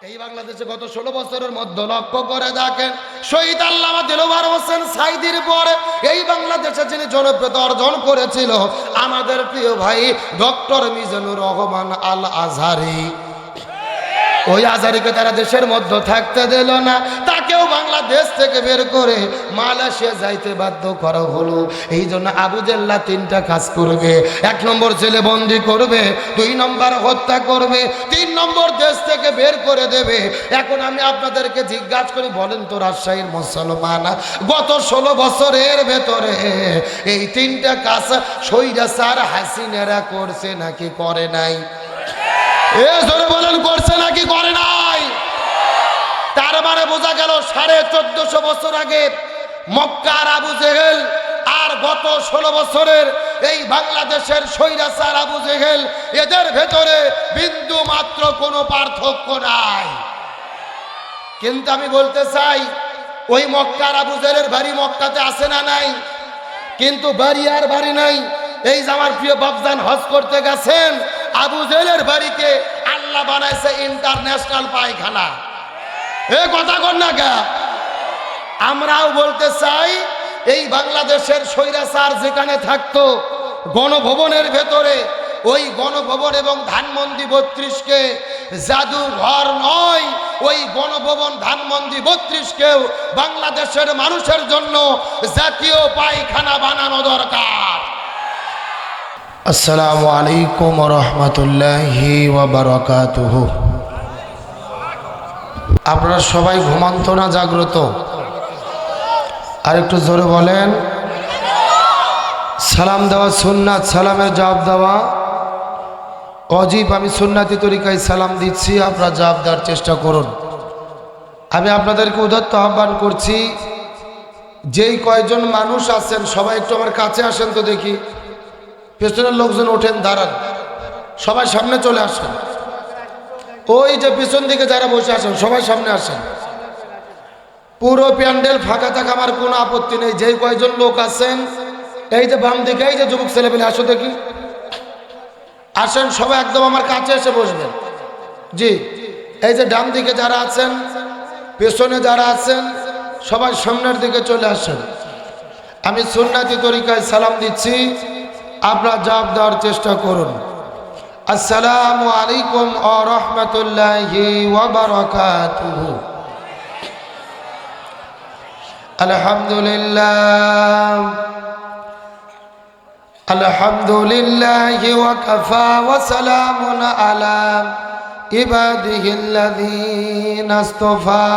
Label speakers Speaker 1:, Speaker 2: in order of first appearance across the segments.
Speaker 1: এই বাংলাদেশে গত 16 বছরের মধ্যে লক্ষ্য করে দেখেন, শহীদ আল্লামা দিলওয়ার হোসেন সাইদির পরে এই বাংলাদেশে যিনি জনপ্রিয়তা অর্জন করেছিল আমাদের প্রিয় ভাই ডক্টর মিজানুর রহমান আল আজহারি। ওই আজহারিকে তারা দেশের মধ্যে থাকতে দিল না, তাকেও বাংলাদেশ থেকে বের করে মালয়েশিয়া যাইতে বাধ্য করা হলো। এই জন্য আবু জেল্লা 3টা কাজ করবে। 1 নম্বর ছেলে বন্দি করবে, 2 নম্বর হত্যা করবে, 3 নম্বর দেশ থেকে বের করে দেবে। এখন আমি আপনাদেরকে জিজ্ঞাসা করি, বলেন তো রাজশাহীর মুসলমান গত 16 বছরের ভেতরে এই 3টা কাজ স্বৈরাচার হাসিনারা করছে নাকি করে নাই? জোরে বলেন, করছে নাকি করে নাই? তার মানে বোঝা গেল 1450 বছর আগে মক্কার আবু জেহেল আর গত 16 বছরের এই বাংলাদেশের স্বৈরাচার আবু জেহেল, এদের ভেতরে বিন্দু মাত্র কোনো পার্থক্য নাই। কিন্তু আমি বলতে চাই, ওই মক্কার আবু জেহেলের বাড়ি মক্কাতে আছে না নাই? কিন্তু বাড়ি আর বাড়ি নাই। এই যে আমার প্রিয় বাপজান হজ করতে গেছেন, আবু জেহেলের বাড়িকে আল্লাহ বানাইছে ইন্টারন্যাশনাল পায়খানা। এ কথা কর না কে? আমরাও বলতে চাই, এই বাংলাদেশের স্বৈরাচার যেখানে থাকতো গণভবনের ভেতরে, ওই গণভবন এবং ধানমন্ডি 32কে জাদুঘর নয়, ওই গণভবন ধানমন্ডি 32কেও বাংলাদেশের মানুষের জন্য জাতীয় পায়খানা বানানো দরকার। আসসালামু আলাইকুম ওয়া রাহমাতুল্লাহি ওয়া বারাকাতুহু। আপনারা সবাই ঘুমন্ত না জাগ্রত? আর একটু জোরে বলেন। সালাম দেওয়া সুন্নাত, সালামের জবাব দেওয়া অজীব। আমি সুন্নাতি তরিকায় সালাম দিচ্ছি, আপনারা জবাব দেওয়ার চেষ্টা করুন। আমি আপনাদেরকে উদাত্ত আহ্বান করছি, যেই কয়জন মানুষ আছেন সবাই একটু আমার কাছে আসেন তো দেখি। পেছনের লোকজন ওঠেন, দাঁড়ান, সবাই সামনে চলে আসেন। ওই যে পিছন দিকে যারা বসে আছেন সবাই সামনে আসেন। পুরো প্যান্ডেল ফাঁকা থাকা আমার কোনো আপত্তি নেই। যেই কয়জন লোক আছেন, এই যে বাম দিকে এই যে যুবক ছেলেপেলে, আসো দেখি, আসেন সবাই একদম আমার কাছে এসে বসবেন। জি, এই যে ডান দিকে যারা আছেন, পেছনে যারা আছেন, সবাই সামনের দিকে চলে আসেন। আমি সুন্নাতি তরিকায় সালাম দিচ্ছি, আপনারা জবাব দেওয়ার চেষ্টা করুন। আসসালামু আলাইকুম ওয়া রাহমাতুল্লাহি ওয়া বারাকাতুহু। আলহামদুলিল্লাহ আলহামদুলিল্লাহি ওয়া কাফা ওয়া সালামুন আলা ইবাদিহিল্লাযীনা ইসতাফা।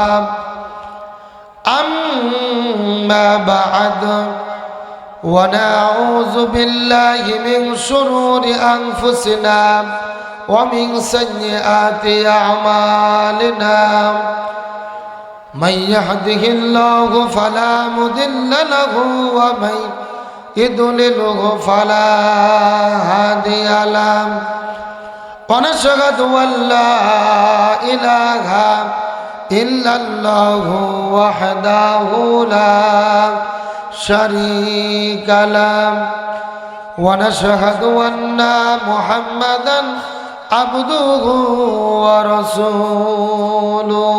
Speaker 1: আম্মা বা'দ। ونعوذ بالله من شرور أنفسنا ومن سيئات أعمالنا. من يهده الله فلا مضل له ومن يضلله فلا هادي له. ونشهد أن لا إله إلا الله وحده لا شريك له. ونشهد أن محمدا عبده ورسوله.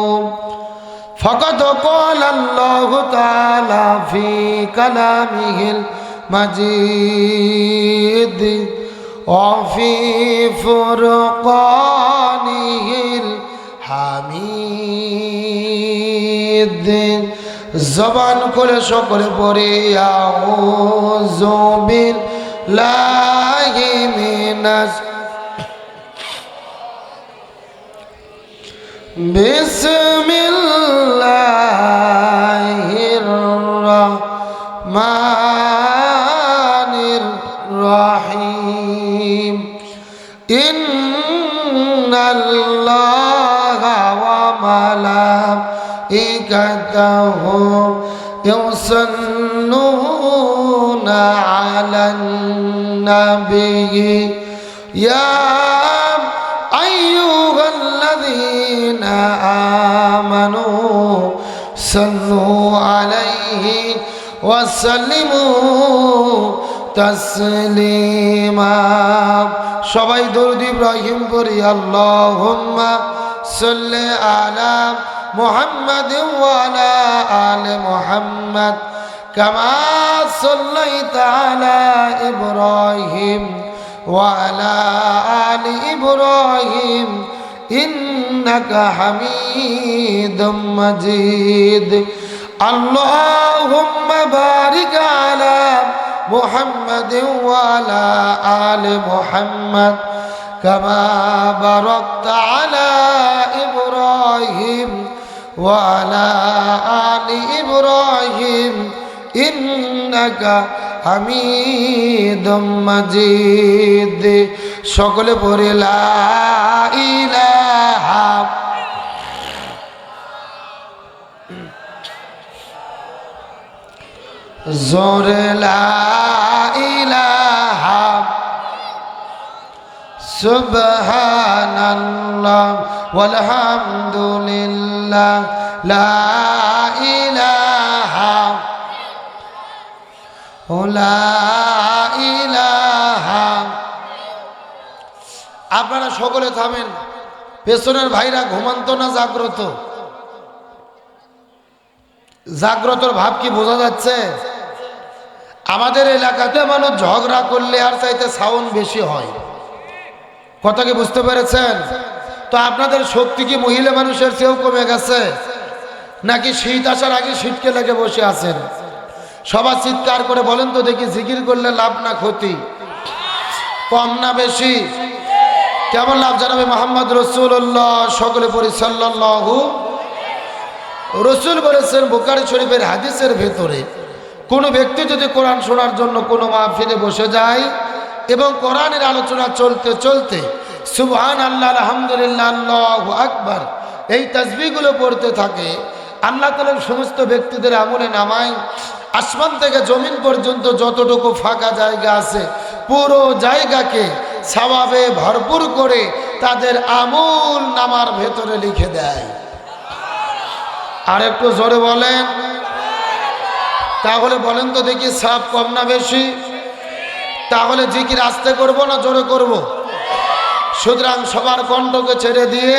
Speaker 1: فقد قال الله تعالى في كلامه المجيد وفي فرقانه الحميد. জবান করে সকলে পড়ে আউযু বিল্লাহি মিনাশ বিসমিল্লাহির রহমানির রহিম. ইন্নাল্লাহা ওয়া মালাইকাতাহু ইউসাল্লুনা আলান নাবিয়্যি ইয়া আইয়ুহাল্লাযীনা আমানু সাল্লু আলাইহি ওয়া সাল্লিমু তাসলিমা। সবাই দরুদ ইব্রাহিম পড়ি। আল্লাহুম্মা সাল্লি আলা মুহাম্মাদিন ওয়া আলা আলি মুহাম্মাদ কামা সাল্লাইতা আলা ইব্রাহিম ওয়া আলা আলি ইব্রাহিম ইন্নাকা হামিদুম মাজিদ আল্লাহুম্মা বারিক আলা মুহাম্মাদিন ওয়া আলা আলি মুহাম্মাদ কামা বারাকতা আলা ইব্রাহিম ওয়া আলা আলি ইব্রাহিম ইন্নাকা হামিদুম মাজিদ। সকলে পড়ে লা ইলাহা জোরে লা ইলাহা সুবহানাল্লাহ ওয়াল হামদুলিল্লাহ লা ইলাহা লা ইলাহা। আপনারা সকলে থামেন। পেছনের ভাইরা ঘুমান্ত না জাগ্রত? জাগ্রতর ভাব কি বোঝা যাচ্ছে? আমাদের এলাকাতে মানুষ ঝগড়া করলে আর চাইতে সাউন্ড বেশি হয়। কথা কি বুঝতে পেরেছেন? তো আপনাদের শক্তি কি মহিলা মানুষের চেয়েও কমে গেছে, নাকি শীত আসার আগে শীতকে লেগে বসে আছেন? সবার চিৎকার করে বলেন তো দেখি, জিকির করলে লাভ না ক্ষতি? কম না বেশি? কেমন লাভ জানাবে মোহাম্মদ রসুল্লাহ? সকলে পড়ি সাল্লাল্লাহু। রসুল বলেছেন বুখারী শরীফের হাদিসের ভেতরে, কোনো ব্যক্তি যদি কোরআন শোনার জন্য কোনো মাহফিলে বসে যায় এবং কোরআনের আলোচনা চলতে চলতে সুবহানাল্লাহ, আলহামদুলিল্লাহ, আল্লাহু আকবার এই তাসবিহগুলো পড়তে থাকে, আল্লাহ তাআলা সমস্ত ব্যক্তিদের আমলে নামায় আসমান থেকে জমিন পর্যন্ত যতটুকু ফাঁকা জায়গা আছে পুরো জায়গাকে সওয়াবে ভরপুর করে তাদের আমল নামার ভেতরে লিখে দেয়। আর একটু জোরে বলেন। তাহলে বলেন তো দেখি, সওয়াব কম না বেশি? তাহলে জিকির আস্তে করব না জোরে করব? সুতরাং সবার কণ্ঠকে ছেড়ে দিয়ে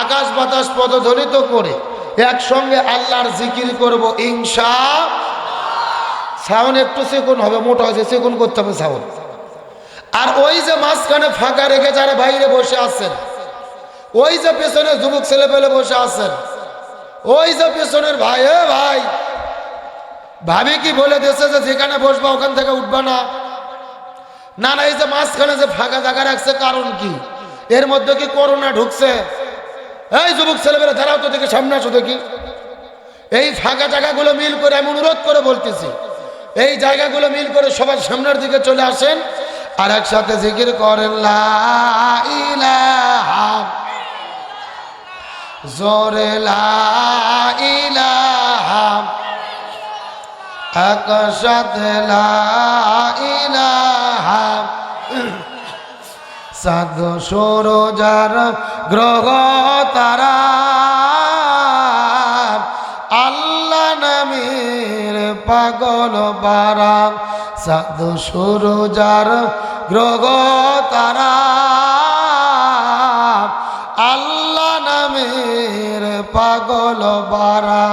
Speaker 1: আকাশ বাতাস পদধ্বনিত করে একসঙ্গে আল্লাহর জিকির করব ইনশাআল্লাহ। সাউন্ড একটু সেকুন হবে, মোটা হয়েছে, সেকুন করতে হবে সাউন্ড। আর ওই যে মাঝখানে ফাঁকা রেখে যারা বাইরে বসে আছেন, ওই যে পেছনে যুবক ছেলে পেলে বসে আছেন, ওই যে পেছনের ভাই, ভাই ভাবি কি বলে দিয়েছে যে যেখানে বসবা ওখান থেকে উঠবা না? না না, এই যে মাঝখানে যে ফাঁকা জায়গা রাখছে কারণ কি? এর মধ্যে কি করোনা ঢুকছে? এই যুবক ছেলেমেয়েরা দাঁড়াও তো দেখি, সামনে আসো দেখি। এই ফাঁকা জায়গাগুলো মিল করে আমি অনুরোধ করে বলতেছি, এই জায়গাগুলো মিল করে সবার সামনের দিকে চলে আসেন আর একসাথে জিকির করেন লা ইলাহা জোরে লা ইলাহা একসাথে লা ইলাহা। চাঁদ সূরজার গ্রহ তারা আল্লাহ নামের পাগল পারা। চাঁদ সূরজার গ্রহ তারা আল্লাহ নামের পাগল পারা।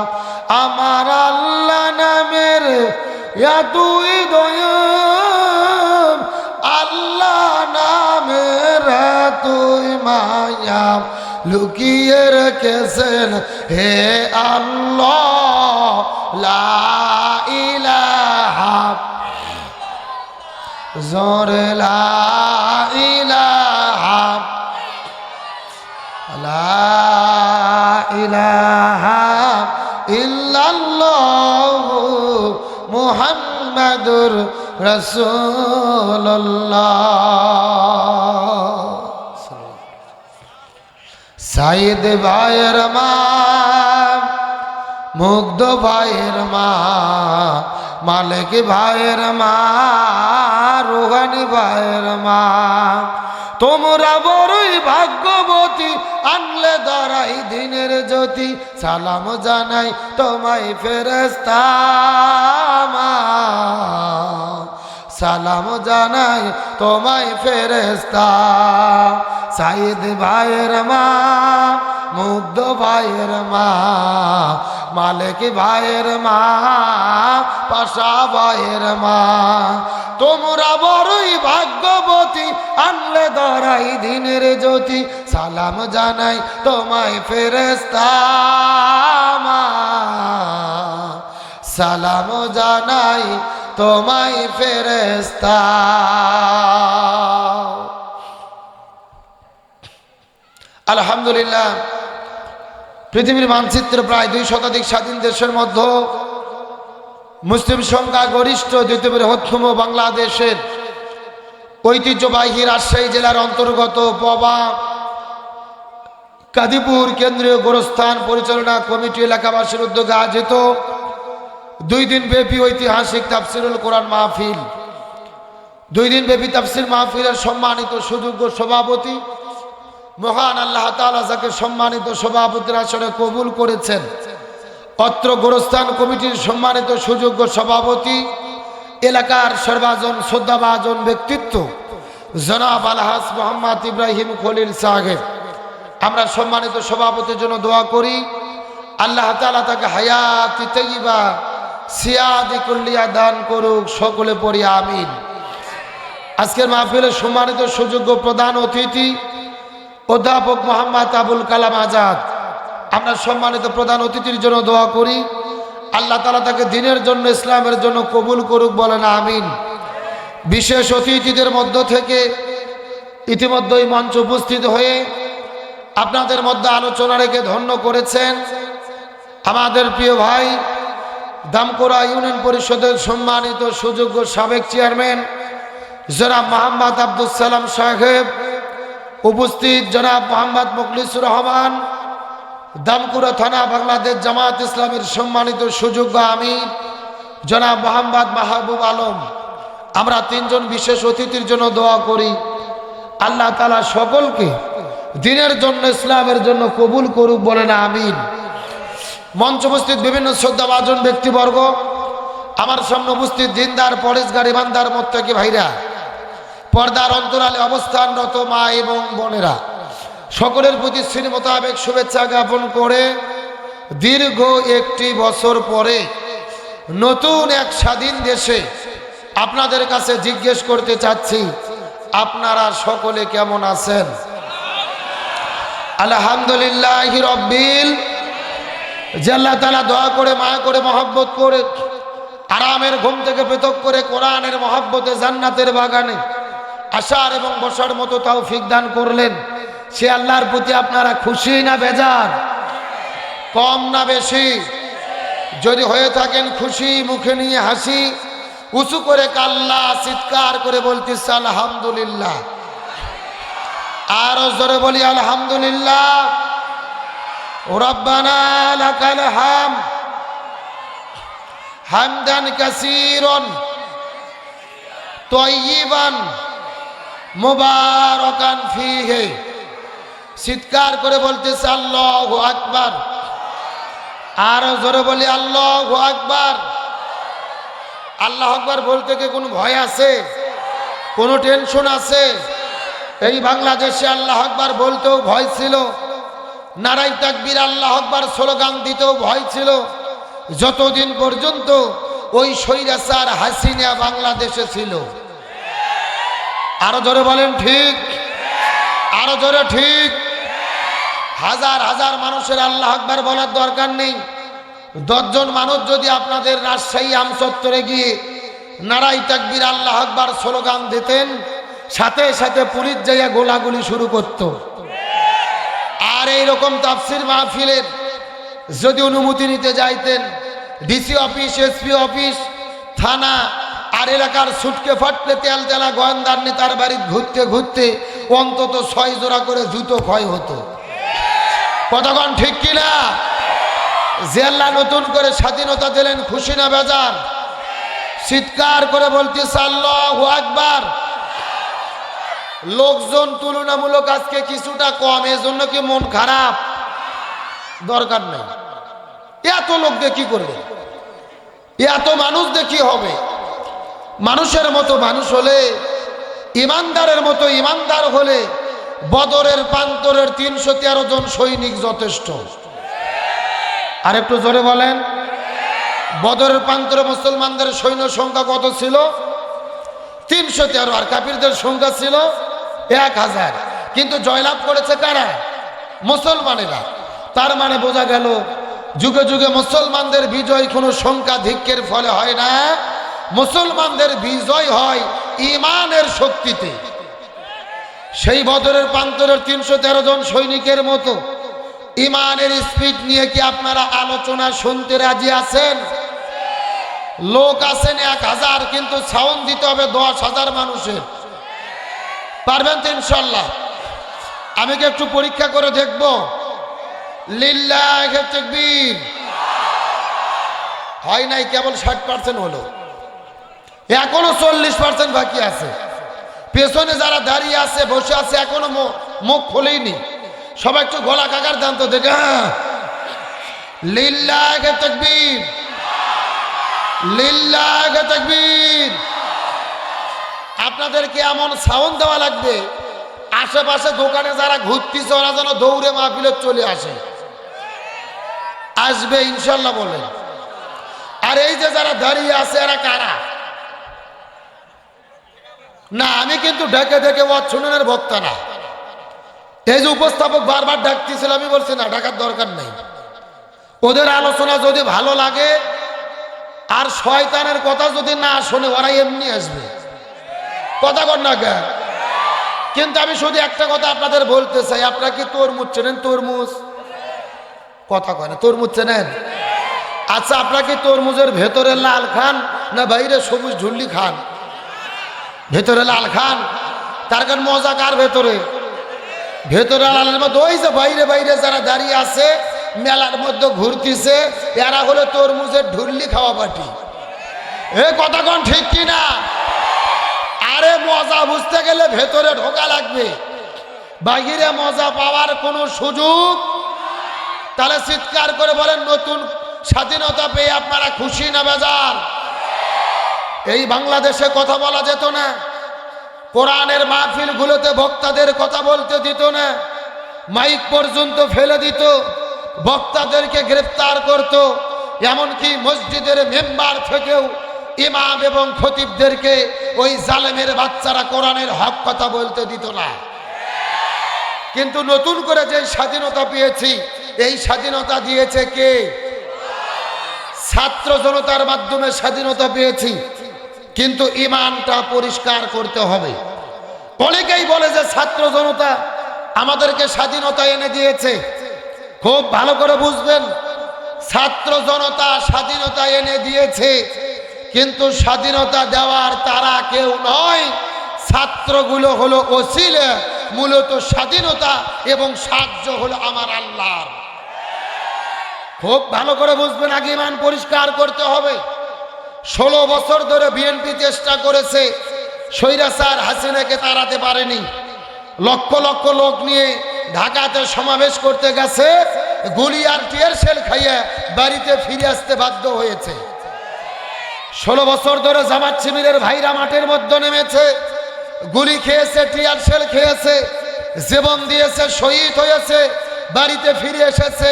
Speaker 1: আমার আল্লাহ নামের এতই দয়া, আল্লাহ নামের এতই মায়া লুকিয়ে রেখেছেন হে আল্লাহ। লা ইলাহা জোরে লা ইলাহা লা ইলাহা ইল্লাল্লাহু মুহাম্মাদুর রাসূলুল্লাহ। সাইদ ভাইয়ের মা, মুগ্ধ ভাইয়ের মা, মালিক ভাইয়ের মা, রোহানি ভাইয়ের মা, তোমরা বড়ই ভাগ্যবতী, আনলে ধরাই দিনের জ্যোতি। সালাম জানাই তোমায় ফেরেশতা, সালাম জানাই তোমায় ফেরেশতা। সাইদ ভাইয়ের মা, মুগ্ধ ভাইয়ের মা, মালিক ভাইয়ের মা, পাশা ভাইয়ের মা। তোমরা বড়ই ভাগ্যবতী, আনলে ধরাই দিনের জ্যোতি। সালাম জানাই তোমায় ফেরেশতা মা, সালাম জানাই তোমায় ফেরেশতা। আলহামদুলিল্লাহ, পৃথিবীর মানচিত্রে প্রায় 2 শতাধিক স্বাধীন দেশের মধ্যে মুসলিম সংখ্যা গরিষ্ঠ দ্বিতীয় বৃহত্তম বাংলাদেশের ঐতিহ্যবাহী রাজশাহী জেলার অন্তর্গত পবা কাদিপুর কেন্দ্রীয় গোরস্থান পরিচালনা কমিটি এলাকাবাসীর উদ্যোগে আয়োজিত 2 দিন ব্যাপী ঐতিহাসিক তাফসিরুল কোরআন মাহফিল। 2 দিন ব্যাপী তাফসির মাহফিলের সম্মানিত সুযোগ্য সভাপতি মহান আল্লাহ তাআলা যাকে সম্মানিত সভাপতির আসনে কবুল করেছেন, অত্র গোরস্থান কমিটির সম্মানিত সুযোগ্য সভাপতি, এলাকার সর্বজন শ্রদ্ধাভাজন ব্যক্তিত্ব জনাব আলহাজ মোহাম্মদ ইব্রাহিম খলিল সাহেব। আমরা সম্মানিত সভাপতির জন্য দোয়া করি, আল্লাহ তাআলা তাকে হায়াতি তাইয়্যিবা সিয়াদি কুল্লিয়া দান করুক, সকলে পড়ি আমিন। আজকের মাহফিলের সম্মানিত সুযোগ্য প্রধান অতিথি অধ্যাপক মোহাম্মদ আবুল কালাম আজাদ। আমরা সম্মানিত প্রধান অতিথির জন্য দোয়া করি, আল্লাহ তাআলা তাকে দ্বীনের জন্য, ইসলামের জন্য কবুল করুক, বলেন আমিন। বিশেষ অতিথিদের মধ্য থেকে ইতিমধ্যেই মঞ্চ উপস্থিত হয়ে আপনাদের মধ্যে আলোচনা রেখে ধন্য করেছেন আমাদের প্রিয় ভাই দামকুড়া ইউনিয়ন পরিষদের সম্মানিত সুযোগ্য সাবেক চেয়ারম্যান জনাব মোহাম্মদ আব্দুল সালাম সাহেব, উপস্থিত জনাব মোহাম্মদ মুখলিসুর রহমান, দামকুড়া থানা বাংলাদেশ জামাত ইসলামের সম্মানিত সুযোগ্য আমির জনাব মোহাম্মদ মাহবুব আলম। আমরা 3 জন বিশেষ অতিথির জন্য দোয়া করি, আল্লাহ তাআলা সকলকে দ্বীনের জন্য, ইসলামের জন্য কবুল করুক, বলেন আমিন। মঞ্চ উপস্থিত বিভিন্ন শ্রদ্ধাভাজন ব্যক্তিবর্গ, আমার সামনে উপস্থিত দিনদার পরেশগার ইমানদার মুত্তাকি ভাইরা, পর্দার অন্তরালে অবস্থানরত মা এবং বোনেরা, সকলের প্রতি শ্রী মোতাবেক শুভেচ্ছা জ্ঞাপন করে দীর্ঘ 1টি বছর পরে নতুন এক স্বাধীন দেশে আপনাদের কাছে জিজ্ঞেস করতে চাচ্ছি, আপনারা সকলে কেমন আছেন? আলহামদুলিল্লাহি রাব্বিল। যে আল্লাহ তাআলা দয়া করে, মায়া করে, মহব্বত করে আরামের ঘুম থেকে পৃথক করে কোরআনের মহব্বতে জান্নাতের বাগানে আসার এবং বসার মতো তৌফিক দান করলেন, সে আল্লাহর প্রতি আপনারা খুশি না বেজার? কম না বেশি? যদি হয়ে থাকেন খুশি, মুখে নিয়ে হাসি, উঁচু করে কাল্লা চিৎকার করে বলতেছে আলহামদুলিল্লাহ। আরো জোরে বলি আলহামদুলিল্লাহ। রব্বানা লাকাল হামদ হামদান কাসীরান তাইয়িবান মুবারাকান ফীহি। চিৎকার করে বলতেছে আল্লাহু আকবার। আরো জোরে বলি আল্লাহু আকবার। আল্লাহ আকবার বলতে কি কোনো ভয় আছে? কোনো টেনশন আছে? এই বাংলাদেশে আল্লাহ আকবার বলতেও ভয় ছিল, নারাই তাকবীর আল্লাহ আকবার স্লোগান দিতেও ভয় ছিল, যতদিন পর্যন্ত ওই স্বৈরাচার হাসিনা বাংলাদেশে ছিল। আরো জোরে বলেন ঠিক? আরো জোরে ঠিক? হাজার হাজার মানুষের আল্লাহ আকবার বলার দরকার নেই। 10 জন মানুষ যদি আপনাদের রাজশাহী আমচত্বরে গিয়ে নারাই তাকবীর আল্লাহ আকবার স্লোগান দিতেন, সাথে সাথে পুলিশ যাইয়া গোলাগুলি শুরু করত। আর এইরকম তাফসির মাহফিলের যদি অনুমতি নিতে যাইতেন, ডিসি অফিস, এসপি অফিস, থানা আর এলাকার ছুটকে ফাটলে তেল তেলা গোয়েন্দার নেতার বাড়ি ঘুরতে ঘুরতে অন্তত 6 জোড়া করে জুতো ক্ষয় হতো। কতক্ষণ ঠিক কিনা? যে আল্লাহ নতুন করে স্বাধীনতা দিলেন, খুশি না বেজার? চিৎকার করে বলতেছে আল্লাহু আকবার। লোকজন তুলনামূলক আজকে কিছুটা কম, এজন্য কি মন খারাপ? দরকার নেই। এত লোক দিয়ে কি করবে? এত মানুষ দিয়ে কি হবে? মানুষের মতো মানুষ হলে, ইমানদারের মতো ইমানদার হলে বদরের প্রান্তরের 313 জন সৈনিক যথেষ্ট। আর একটু জোরে বলেন, বদরের প্রান্তরে মুসলমানদের সৈন্য সংখ্যা কত ছিল? 313। আর কাফিরদের সংখ্যা ছিল 1000। কিন্তু জয়লাভ করেছে কারা? মুসলমানেরা। তার মানে বোঝা গেল যুগে যুগে মুসলমানদের বিজয় কোনো সংখ্যাধিক্যের ফলে হয় না, মুসলমানদের বিজয় হয় ঈমানের শক্তিতে। সেই বদরের প্রান্তরের 313 জন সৈনিকের মতো ঈমানের স্পিড নিয়ে কি আপনারা আলোচনা শুনতে রাজি আছেন? লোক আছেন 1000, কিন্তু সাউন্ড দিতে হবে 10,000 মানুষের। পারবেন তো ইনশাল্লাহ? আমি কি একটু পরীক্ষা করে দেখব? লিল্লাহি তাকবীর। হয় নাই, কেবল 60% হলো, এখনো 40% বাকি আছে। পেছনে যারা দাঁড়িয়ে আছে, বসে আছে, এখনো মুখ খোলেইনি। সবাই একটু গলা কাকার দেন তো দেখে। লিল্লাহি তাকবীর, লিল্লাহি তাকবীর। আপনাদেরকে এমন সাউন্ড দেওয়া লাগবে, আশেপাশে দোকানে যারা ঘুরতেছে ওরা যেন দৌড়ে মাহফিলে চলে আসে। আসবে ইনশাল্লাহ বলেন। আর এই যে যারা দাঁড়িয়ে আছে এরা কারা? না, আমি কিন্তু ডেকে ডেকে ওয়াজ শুনানোর বক্তা না। এই যে উপস্থাপক বারবার ডাকতেছিল, আমি বলছি না, ডাকার দরকার নেই। ওদের আলোচনা যদি ভালো লাগে আর শয়তানের কথা যদি না শোনে, ওরা এমনি আসবে। কথা কর না কে? কিন্তু আমি শুধু একটা কথা আপনাদের বলতে চাই, আপনারা কি তরমুজ চেনেন? তরমুজ কথা কয় না, তরমুজ চেনেন? আচ্ছা, আপনারা কি তরমুজের ভেতরে লাল খান না বাইরে সবুজ ঝুল্লি খান? ভেতরে লাল খান। তার কারণ মজা কার ভেতরে? ভেতরে লালের মধ্যে। ওই যে বাইরে বাইরে যারা দাঁড়িয়ে আছে মেলার মধ্যে ঘুরতেছে, এরা হলো তরমুজের ঢুল্লি খাওয়া পাটি। এ কথা কোন ঠিক কিনা? আরে মজা বুঝতে গেলে ভেতরে ঢোকা লাগবে, বাইরে মজা পাওয়ার কোনো সুযোগ। তাহলে চিৎকার করে বলেন, নতুন স্বাধীনতা পেয়ে আপনারা খুশি না বেজার? এই বাংলাদেশে কথা বলা যেত না, কোরআনের মাহফিলগুলোতে বক্তাদের কথা বলতে দিত না, মাইক পর্যন্ত ফেলে দিত, বক্তাদেরকে গ্রেফতার করত, এমনকি মসজিদের মেম্বার থেকেও ইমাম এবং খতিবদেরকে ওই জালেমের বাচ্চারা কোরআনের হক কথা বলতে দিত না। কিন্তু নতুন করে যে স্বাধীনতা পেয়েছি, এই স্বাধীনতা দিয়েছে কে? ছাত্র জনতার মাধ্যমে স্বাধীনতা পেয়েছি, কিন্তু ঈমানটা পরিষ্কার করতে হবে। অনেকেই বলে যে ছাত্র জনতা আমাদেরকে স্বাধীনতা এনে দিয়েছে। খুব ভালো করে বুঝবেন, ছাত্র জনতা স্বাধীনতা এনে দিয়েছে, কিন্তু স্বাধীনতা দেওয়ার তারা কেউ নয়। ছাত্রগুলো হলো ওসিলা, মূলত স্বাধীনতা এবং সাহায্য হলো আমার আল্লাহর। খুব ভালো করে বুঝবেন, আগে ঈমান পরিষ্কার করতে হবে। 16 বছর ধরে বিএনপি চেষ্টা করেছে, স্বৈরাচার হাসিনাকে তাড়াতে পারেনি। লক্ষ লক্ষ লোক নিয়ে ঢাকাতে সমাবেশ করতে গেছে, গুলি আর টিয়ার শেল খাইয়ে বাড়িতে ফিরে আসতে বাধ্য হয়েছে। 16 বছর ধরে জামাত শিবিরের ভাইরা মাঠের মধ্যে নেমেছে, গুলি খেয়েছে, টিয়ার শেল খেয়েছে, জীবন দিয়েছে, শহীদ হয়েছে, বাড়িতে ফিরে এসেছে,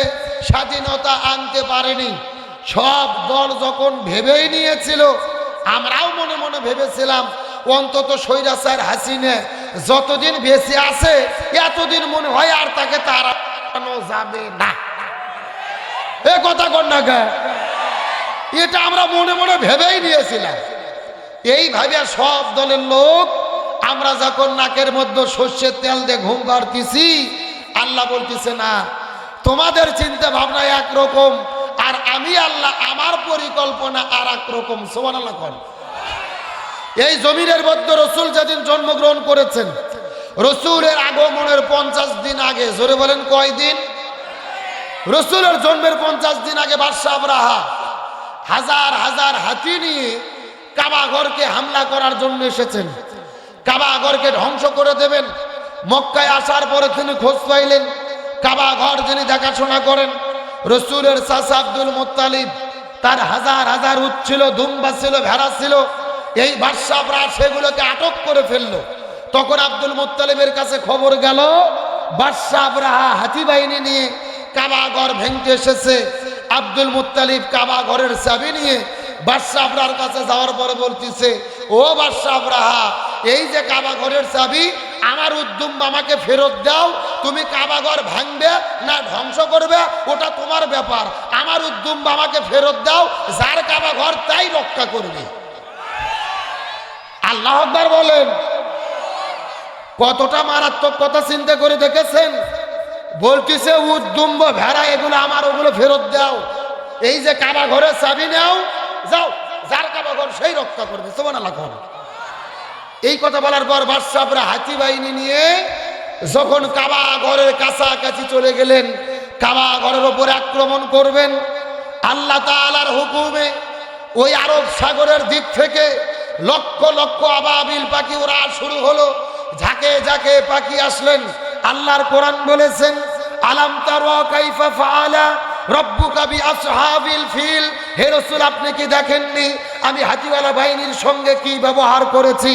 Speaker 1: স্বাধীনতা আনতে পারেনি। সব দল যখন ভেবেই নিয়েছিল, আমরাও মনে মনে ভেবেছিলাম অন্তত স্বৈরাচার হাসিনা যতদিন বেঁচে আছে এতদিন মনে হয় আর তাকে তাড়ানো যাবে না। এ কথা কর না কে? এটা আমরা মনে মনে ভেবেই নিয়েছিলাম। এই ভাবে সব দলের লোক, আমরা যখন নাকের মধ্যে সর্ষের তেল দিয়ে ঘুম পাড়তেছি, আল্লাহ বলতেছে না, তোমাদের চিন্তা ভাবনা একরকম, আর আমি আল্লাহ আমার পরিকল্পনা আর এক রকম। সুবহানাল্লাহ। এই জমিনের মধ্যে রসুল যেদিন জন্মগ্রহণ করেছেন, রসুলের আগমনের 50 দিন আগে, জোরে বলেন কয় দিন? রসুলের জন্মের 50 দিন আগে বাদশা আবরাহা হাজার হাজার হাতি নিয়ে কাবা ঘরকে হামলা করার জন্য এসেছেন। কাবা ঘরকে ধ্বংস করে দেবেন। মক্কায় আসার পরে তিনি খোঁজ পাইলেন, কাবা ঘর যিনি দেখাশোনা করেন রসুলের চাচা আব্দুল মুত্তালিব, তার হাজার হাজার উট ছিল, দুম্বা ছিল, ভেড়া ছিল। এই বাদশাহরা সেগুলোকে আটক করে ফেললো, তখন আব্দুল মুত্তালিবের কাছে খবর গেল বাদশা আবরাহা হাতি বাহিনী নিয়ে কাবা ঘর ভেঙতে এসেছে। আব্দুল মুত্তালিব কাবা ঘরের চাবি নিয়ে বাদশা আবরাহার কাছে যাওয়ার পরে বলতেছে, ও বাদশা আবরাহা, এই যে কাবা ঘরের চাবি, আমার উদ্যম আমাকে ফেরত দাও। তুমি কাবা ঘর ভাঙবে না ধ্বংস করবে ওটা তোমার ব্যাপার, আমার উদ্যম আমাকে ফেরত দাও, যার কাবা ঘর তাই রক্ষা করবে। আল্লাহ আকবার বলেন। কতটা মারাত্মক কথা চিন্তা করে দেখেছেন? বলতেছে উদ্দুম্ব ভেড়া এগুলো আমার, ওগুলো ফেরত দাও, এই যে কাবা ঘরের চাবি নাও, যাও, যার কাবা ঘর সেই রক্ষা করবে। সুবহানাল্লাহ। এই কথা বলার পর বাদশাহরা হাতি বাহিনী নিয়ে যখন কাবা ঘরের কাছাকাছি চলে গেলেন, কাবা ঘরের উপরে আক্রমণ করবেন, আল্লাহ তাআলার হুকুমে ওই আরব সাগরের দিক থেকে লক্ষ লক্ষ আবাবিল পাখি ওরা শুরু হলো। ঝাঁকে ঝাঁকে পাখি আসলেন। আল্লাহর কোরআন বলেছেন, আলাম তারা কাইফা ফাআলা রব্বুকা বিআসহাবিল ফিল। হে রাসূল, আপনি কি দেখেননি আমি হাতিওয়ালা বাহিনীর সঙ্গে কি ব্যবহার করেছি?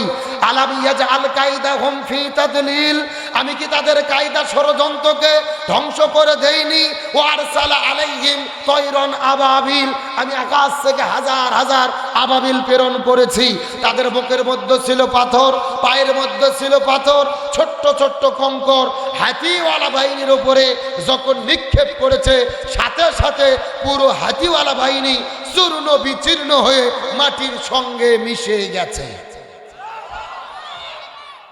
Speaker 1: আলাম ইয়াজআল কাইদাহুম ফি তাদলিল, আমি কি তাদের কায়দা ষড়যন্ত্রকে ধ্বংস করে দেইনি? ও আরসালা আলাইহিম তয়রন আবাবিল, আমি আকাশ থেকে হাজার হাজার আবাবিল প্রেরণ করেছি। তাদের বুকের মধ্যে ছিল পাথর, পায়ের মধ্যে ছিল পাথর, ছোট্ট ছোট্ট কঙ্কর হাতিওয়ালা বাহিনীর উপরে যখন নিক্ষেপ করেছে, সাথে সাথে পুরো হাতিওয়ালা বাহিনী চূর্ণ বিচীর্ণ হয়ে মাটির সঙ্গে মিশে গেছে।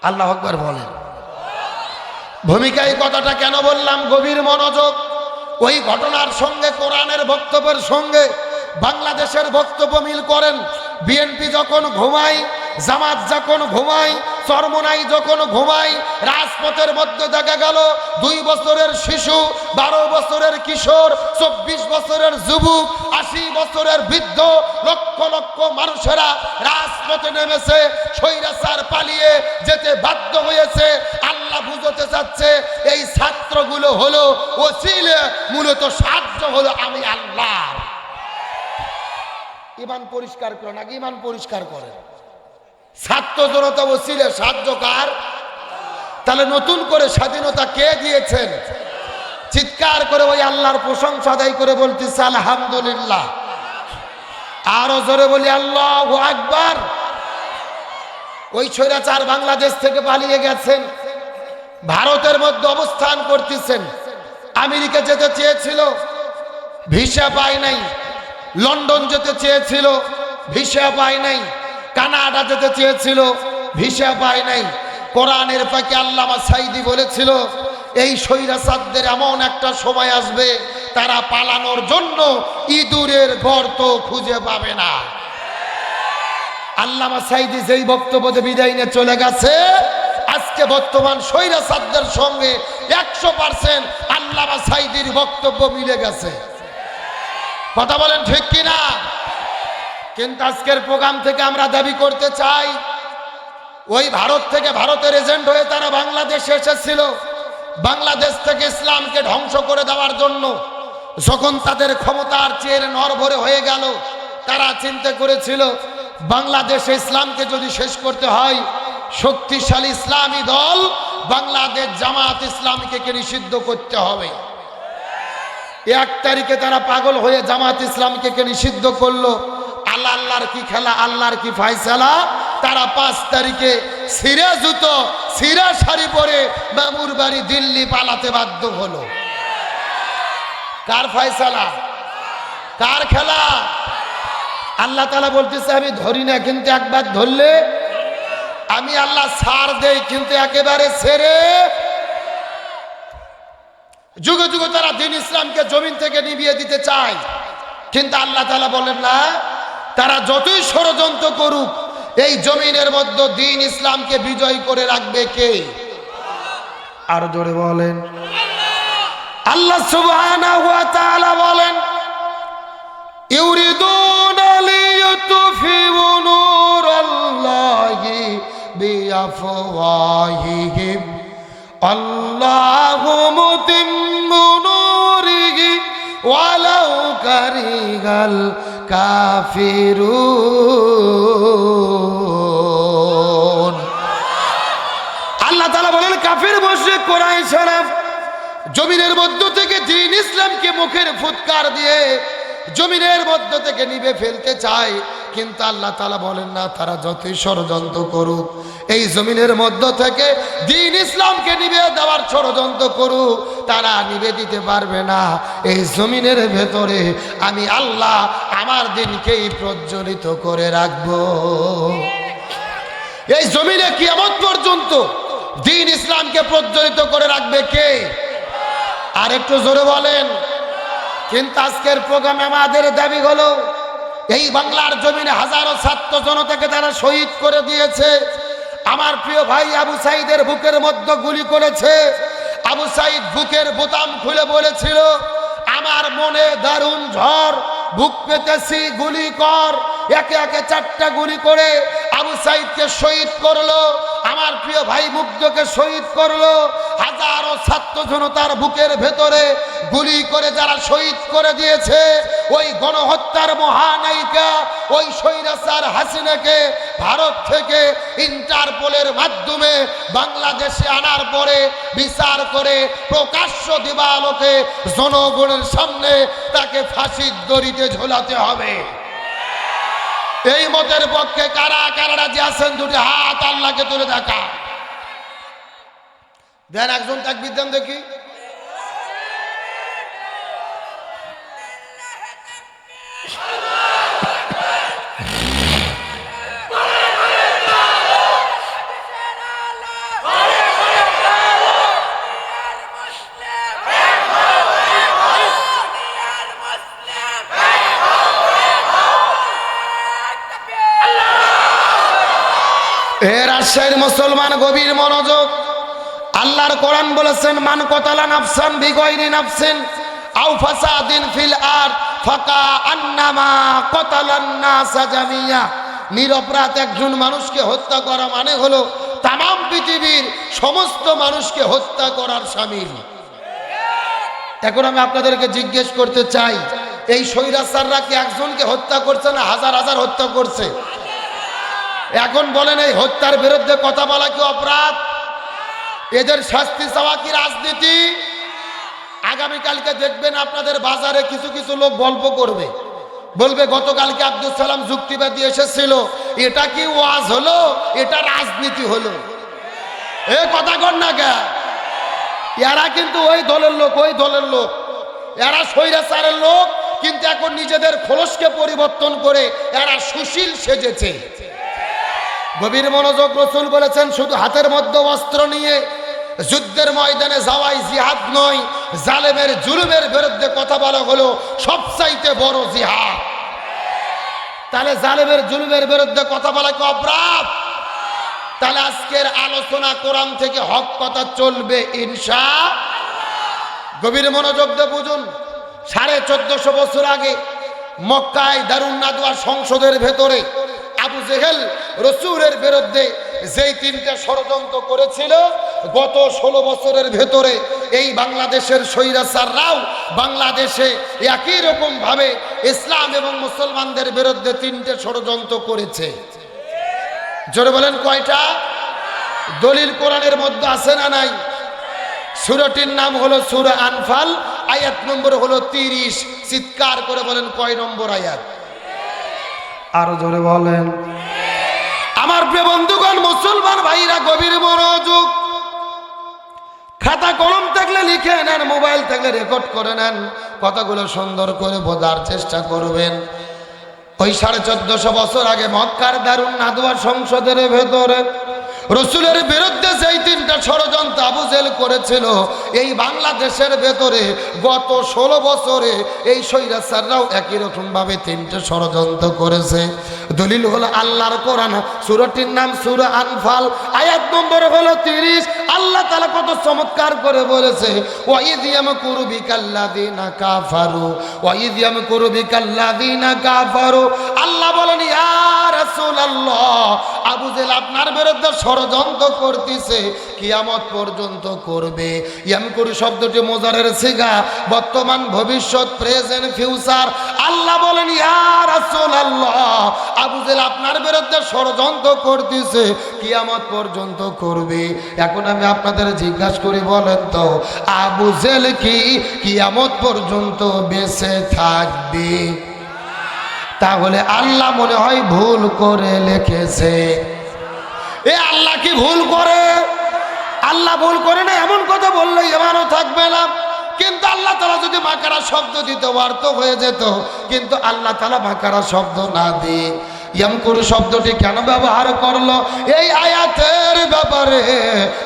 Speaker 1: আল্লাহু আকবার বলেন। ভূমিকায় কথাটা কেন বললাম? গভীর মনোযোগ। ওই ঘটনার সঙ্গে কোরআনের বক্তব্যের সঙ্গে বাংলাদেশের বক্তব্য মিল করেন। বিএনপি যখন ঘুমায়, জামাত যখন ঘুমায়, চরমোনাই যখন ঘুমায়, রাজপথের মধ্যে দেখা গেল 2 বছরের শিশু, 12 বছরের কিশোর, 24 বছরের যুবক, 80 বছরের বৃদ্ধ, লক্ষ লক্ষ মানুষেরা রাজপথে নেমেছে। স্বৈরাচার পালিয়ে যেতে বাধ্য হয়েছে। আল্লাহ বুঝতে চাচ্ছে এই ছাত্রগুলো হলো ওসিলে, মূলত সাহায্য হলো আমি আল্লাহ। ঈমান পরিষ্কার করেন, আগে ঈমান পরিষ্কার করেন। ছাত্র জনতা ওসিলে, সাহায্য কার? তাহলে নতুন করে স্বাধীনতা কে দিয়েছেন? চিৎকার করে ওই আল্লাহর প্রশংসা আদায় করে বলতেছে আলহামদুলিল্লাহ। আরো জোরে বলি আল্লাহু আকবার। ওই স্বৈরাচার বাংলাদেশ থেকে পালিয়ে গেছেন, ভারতের মধ্যে অবস্থান করতেছেন। আমেরিকা যেতে চেয়েছিল, ভিসা পায় নাই। লন্ডন যেতে চেয়েছিল, ভিসা পায় নাই। কানাডা যেতে চেয়েছিল, ভিসা পায় নাই। কোরআনের পাকে আল্লামা সাঈদী বলেছিল, এই স্বৈরাচারদের এমন একটা সময় আসবে তারা পালানোর জন্য ইঁদুরের গর্ত খুঁজে পাবে না। আল্লামা সাঈদী যেই বক্তব্য দিয়ে বিদায় নিয়ে চলে গেছে, আজকে বর্তমান স্বৈরাচারদের সঙ্গে 100% আল্লামা সাঈদীর বক্তব্য মিলে গেছে। কথা বলেন ঠিক কিনা? কিন্তু আজকের প্রোগ্রাম থেকে আমরা দাবি করতে চাই, ওই ভারত থেকে, ভারতের এজেন্ট হয়ে তারা বাংলাদেশে এসেছিল বাংলাদেশ থেকে ইসলামকে ধ্বংস করে দেওয়ার জন্য। যখন তাদের ক্ষমতার চেয়ে নড়বড়ে হয়ে গেল, তারা চিন্তা করেছিল বাংলাদেশে ইসলামকে যদি শেষ করতে হয়, শক্তিশালী ইসলামী দল বাংলাদেশ জামাত ইসলামীকে নিষিদ্ধ করতে হবে। 1 তারিখে তারা পাগল হয়ে জামাত ইসলামীকে নিষিদ্ধ করলো। আল্লাহর কি খেলা, আল্লাহর কি ফয়সালা। তারা 5 তারিখে সিরা জুতো, সিরা শাড়ি পরে মামুর বাড়ি দিল্লি পালাতে বাধ্য হলো। কার ফয়সালা, কার খেলা? আল্লাহ তাআলা বলতেছে, আমি ধরি না, কিন্তু একবার ধরলে আমি আল্লাহ ছাড় দেই, কিন্তু একেবারে ছেড়ে। যুগে যুগে তারা দ্বীন ইসলামকে জমিন থেকে নিভিয়ে দিতে চায়, কিন্তু আল্লাহ তাআলা বলেন না, তারা যতই ষড়যন্ত্র করুক, এই জমিনের মধ্যে দ্বীন ইসলামকে বিজয় করে রাখবে কে? আর জোরে বলেন আল্লাহ সুবহানাহু ওয়া তাআলা বলেন, ইউরিদুনা লিইউতফিউ নূরাল্লাহি বিআফওয়াহিহিম আল্লাহু মুতিম্মু নূরিহি ওয়ালাউ কারিহাল কাফিরুন। কাফির মুশরিক কুরাইশরা জমিনের মধ্য থেকে দ্বীন ইসলামকে মুখের ফুৎকার দিয়ে জমিনের মধ্য থেকে নিভে ফেলতে চায়, কিন্তু আল্লাহ তাআলা বলেন না, তারা যতই ষড়যন্ত্র করুক, এই জমিনের মধ্য থেকে দ্বীন ইসলামকে নিভে দেওয়ার ষড়যন্ত্র করুক, তারা নিভে দিতে পারবে না। এই জমিনের ভেতরে আমি আল্লাহ আমার দিনকেই প্রজ্বলিত করে রাখবো। এই জমিনে কিয়ামত পর্যন্ত দ্বীন ইসলামকে প্রজ্বলিত করে রাখবে কে? আর একটু জোরে বলেন। কিন্তু আজকের প্রোগ্রামে আমাদের দাবি হলো, এই বাংলার জমিনে হাজারো ছাত্র জনতাকে তারা শহীদ করে দিয়েছে। আমার প্রিয় ভাই আবু সাইদের বুকের মধ্যে গুলি করেছে। আবু সাইদ বুকের বোতাম খুলে বলেছিল, আমার মনে দারুণ ঝড়, বুক পেতেছি, গুলি কর। একে একে 4টা গুলি করে আবু সাইদকে শহীদ করলো। আমার প্রিয় ভাই মুগ্ধকে শহীদ করলো। হাজারো ছাত্র জনতার বুকের ভেতরে গুলি করে যারা শহীদ করে দিয়েছে, ওই গণহত্যার মহানায়িকা ওই স্বৈরাচার হাসিনাকে ভারত থেকে ইন্টারপোলের মাধ্যমে বাংলাদেশে আনার পরে বিচার করে প্রকাশ্য দিবালোকে জনগণের সামনে তাকে ফাঁসির দড়িতে ঝোলাতে হবে। এই মতের পক্ষে কারা কারা রাজি আছেন? দুটি হাত আল্লাহকে তুলে দেখা দেন। একজন তাকবীর দেন দেখি। এ রাজশাহীর মুসলমান গভীর মনোযোগ। আল্লাহর কোরআন বলেছেন, মান কতালা নাফসান বিগয়রি নাফসিন আও ফাসাদিন ফিল আরদ ফাকা আন্নামা কতালান নাসা জামিয়া। নিরপরাধ একজন মানুষকে হত্যা করা মানে হলো তামাম পৃথিবীর সমস্ত মানুষকে হত্যা করার শামিল। এখন আমি আপনাদেরকে জিজ্ঞেস করতে চাই, এই স্বৈরাচাররা কি একজনকে হত্যা করছে না হাজার হাজার হত্যা করছে? এখন বলেন, এই হত্যার বিরুদ্ধে কথা বলা কি অপরাধ? এদের শাস্তি চাওয়া কি রাজনীতি? আগামীকালকে দেখবেন আপনাদের বাজারে কিছু কিছু লোক গল্প করবে, বলবে গতকালকে আব্দুল সালাম যুক্তিবাদী এসেছিল, এটা কি ওয়াজ হলো, এটা রাজনীতি হলো। এ কথা কর না কে? এরা কিন্তু ওই দলের লোক, ওই দলের লোক, এরা স্বৈরাচারের লোক, কিন্তু এখন নিজেদের খোলসকে পরিবর্তন করে এরা সুশীল সেজেছে। গভীর মনোযোগ। রাসূল বলেছেন, শুধু হাতের মধ্যে অস্ত্র নিয়ে যুদ্ধের ময়দানে যাওয়াই জিহাদ নয়, জালেমের জুলুমের বিরুদ্ধে কথা বলা হলো সবচাইতে বড় জিহাদ। তাহলে জালেমের জুলুমের বিরুদ্ধে কথা বলা কি অপরাধ? তাহলে আজকের আলোচনা কোরআন থেকে হক কথা চলবে ইনশাআল্লাহ। গভীর মনোযোগ দিয়ে বুঝুন। 1450 বছর আগে মক্কায় দারুন নাদওয়া সংসদের ভেতরে আবু জেহেল রাসূলের বিরুদ্ধে যেই 3টা ষড়যন্ত্র করেছিল, গত 16 বছরের ভেতরে এই বাংলাদেশের স্বৈরাচাররাও বাংলাদেশে একই রকম ভাবে ইসলাম এবং মুসলমানদের বিরুদ্ধে 3টে ষড়যন্ত্র করেছে। জোরে বলেন কয়টা? দলিল কোরআনের মধ্যে আছে না নাই? সূরাটির নাম হলো সূরা আনফাল, আয়াত নম্বর হলো 30। চিৎকার করে বলেন কয় নম্বর আয়াত? আরো জোরে বলেন। আমার প্রিয় বন্ধুগণ, মুসলমান ভাইরা গভীর মনোযোগ। খাতা কলম থাকলে লিখে নেন, মোবাইল থাকলে রেকর্ড করে নেন, কথাগুলো সুন্দর করে বোঝার চেষ্টা করবেন। ওই 1450 বছর আগে মক্কার দারুন নাদওয়া সংসদের ভেতরে রাসূলের বিরুদ্ধে যেই 3টা ষড়যন্ত্র আবু জেহেল করেছিল, এই বাংলাদেশের ভেতরে গত 16 বছরে এই স্বৈরাচাররাও একই রকম ভাবে 3টে ষড়যন্ত্র করেছে। দলিল হলো আল্লাহর কোরআন, সূরাটির নাম সূরা আনফাল, আয়াত নম্বর হলো 30। আল্লাহ তাআলা কত চমৎকার করে বলেছে, ওয়া ইয ইয়ামকুরু বিকাল্লাযিনা কাফারু, ওয়া ইয ইয়ামকুরু বিকাল্লাযিনা কাফারু। আল্লাহ বলেন, ইয়া রাসূলুল্লাহ, আবু জেহেল আপনার বিরুদ্ধে ষড়যন্ত্র করতেছে, কিয়ামত পর্যন্ত করবে। ইয়ামকুরু শব্দটি মুজারের সিগা, বর্তমান, ভবিষ্যৎ, প্রেজেন্ট, ফিউচার। আল্লাহ বলেন ইয়া রাসূলুল্লাহ, আবু জেহেল আপনার বিরুদ্ধে ষড়যন্ত্র করতেছে, কিয়ামত পর্যন্ত করবে। এখন আমি আপনাদের জিজ্ঞাসা করি, বলেন তো আবু জেহেল কি কিয়ামত পর্যন্ত বেঁচে থাকবে? তাহলে আল্লাহ মনে হয় ভুল করে লিখেছে। এ আল্লাহ কি ভুল করে? আল্লাহ ভুল করে না এমন কথা বললে ইমানও থাকবে না। কিন্তু আল্লাহ তাআলা যদি মাকারা শব্দ দিতে পারতো হয়ে যেত, কিন্তু আল্লাহ তাআলা মাকারা শব্দ না দিয়ে ইয়ামকুর শব্দটি কেন ব্যবহার করলো? এই আয়াতের ব্যাপারে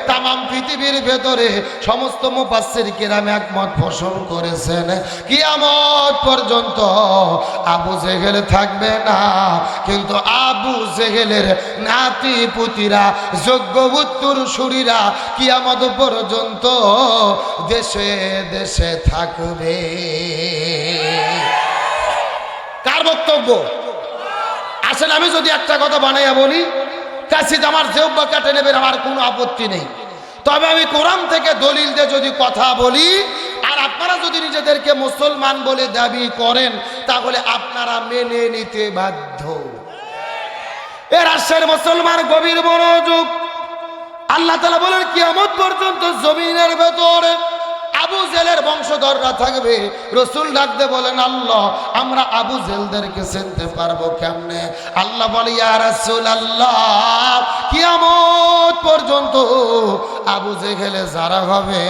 Speaker 1: তামাম পৃথিবীর ভেতরে সমস্ত মুফাসসির কিরাম একমত পোষণ করেছেন, কিয়ামত পর্যন্ত আবু জেহেল থাকবে না, কিন্তু আবু জেহেলের নাতি পুতিরা যোগ্য উত্তরসূরিরা কিয়ামত পর্যন্ত দেশে দেশে থাকবে। কার বক্তব্য? আসলে আমি যদি একটা কথা বানাইয়া বলি, কাশিদ আমার জিহ্বা কেটে নেবেন, আমার কোনো আপত্তি নেই। তবে আমি কোরআন থেকে দলিল দিয়ে যদি কথা বলি, আর আপনারা যদি নিজেদেরকে মুসলমান বলে দাবি করেন, তাহলে আপনারা মেনে নিতে বাধ্য। এ রাষ্ট্রের মুসলমান গভীর মনোযোগ। আল্লাহ তাআলা বলেন কিয়ামত পর্যন্ত জমিনের ভেতরে আবু জেহেলের বংশধররা থাকবে। রাসূল ডাকতে বলেন আল্লাহ, আমরা আবু জেহেলদেরকে চিনতে পারবো কেমনে? আল্লাহ বলে ইয়া রাসূলুল্লাহ, কিয়ামত পর্যন্ত আবু জেহেলে যারা হবে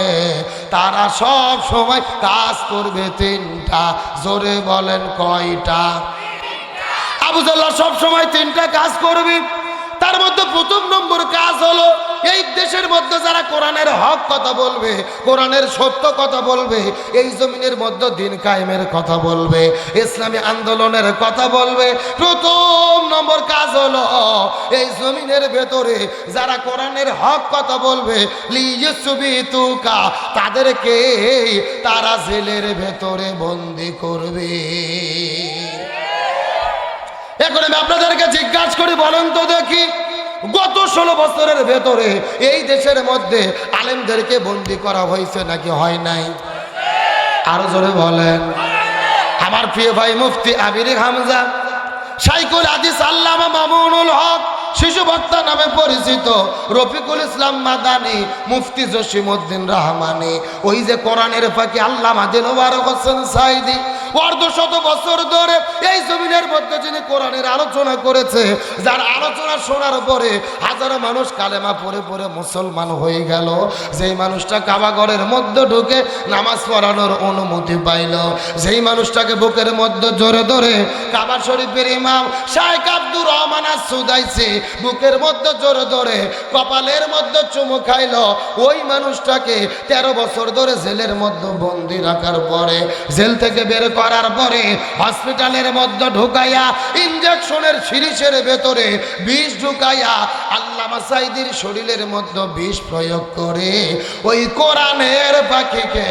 Speaker 1: তারা সব সময় কাজ করবে তিনটা। জোরে বলেন কয়টা? আবু জেহেল সব সময় তিনটা কাজ করবে। তার মধ্যে প্রথম নম্বর কাজ হলো এই দেশের মধ্যে যারা কোরআনের হক কথা বলবে, কোরআনের সত্য কথা বলবে, এই জমিনের মধ্যে দিন কায়েমের কথা বলবে, ইসলামী আন্দোলনের কথা বলবে, প্রথম নম্বর কাজ হলো এই জমিনের ভেতরে যারা কোরআনের হক কথা বলবে লিইসবিতুকা, তাদেরকে তারা জেলের ভেতরে বন্দী করবে। এখন আমি আপনাদেরকে জিজ্ঞাসা করি, বলেন তো দেখি, গত 16 বছরের ভেতরে এই দেশের মধ্যে আলেমদেরকে বন্দী করা হয়েছে নাকি হয় নাই? আরো জোরে বলেন। আমার প্রিয় ভাই মুফতি আমির হামজা, শাইখুল হাদিস আল্লামা মামুনুল হক, শিশু বক্তা নামে পরিচিত রফিকুল ইসলাম মাদানী, মুফতি জসিমউদ্দিন রহমানী, ওই যে কোরআনের ফাঁকি আল্লামা দিলওয়ার হোসেন সাইদি, অর্ধশত বছর ধরে এই জমিনের মধ্যে যিনি কোরআনের আলোচনা করেছে, যার আলোচনা শোনার পরে হাজারো মানুষ কালেমা পড়ে পড়ে মুসলমান হয়ে গেল, যেই মানুষটা কাবাঘরের মধ্যে ঢুকে নামাজ পড়ানোর অনুমতি পাইল, যেই মানুষটাকে বুকের মধ্যে জোরে ধরে কাবা শরীফের ইমাম শাইখ আব্দুর রহমান আস-সুদাইসি বুকের মধ্যে জোরে ধরে কপালের মধ্যে চুমু খাইল, ওই মানুষটাকে 13 বছর ধরে জেলের মধ্যে বন্দি রাখার পরে, জেল থেকে বের করার পরে হসপিটালের মধ্যে ঢুকাইয়া ইনজেকশনের সিরিজের ভেতরে বিষ ঢুকাইয়া আল্লামা সাইদির শরীরের মধ্যে বিষ প্রয়োগ করে ওই কোরআনের পাখিকে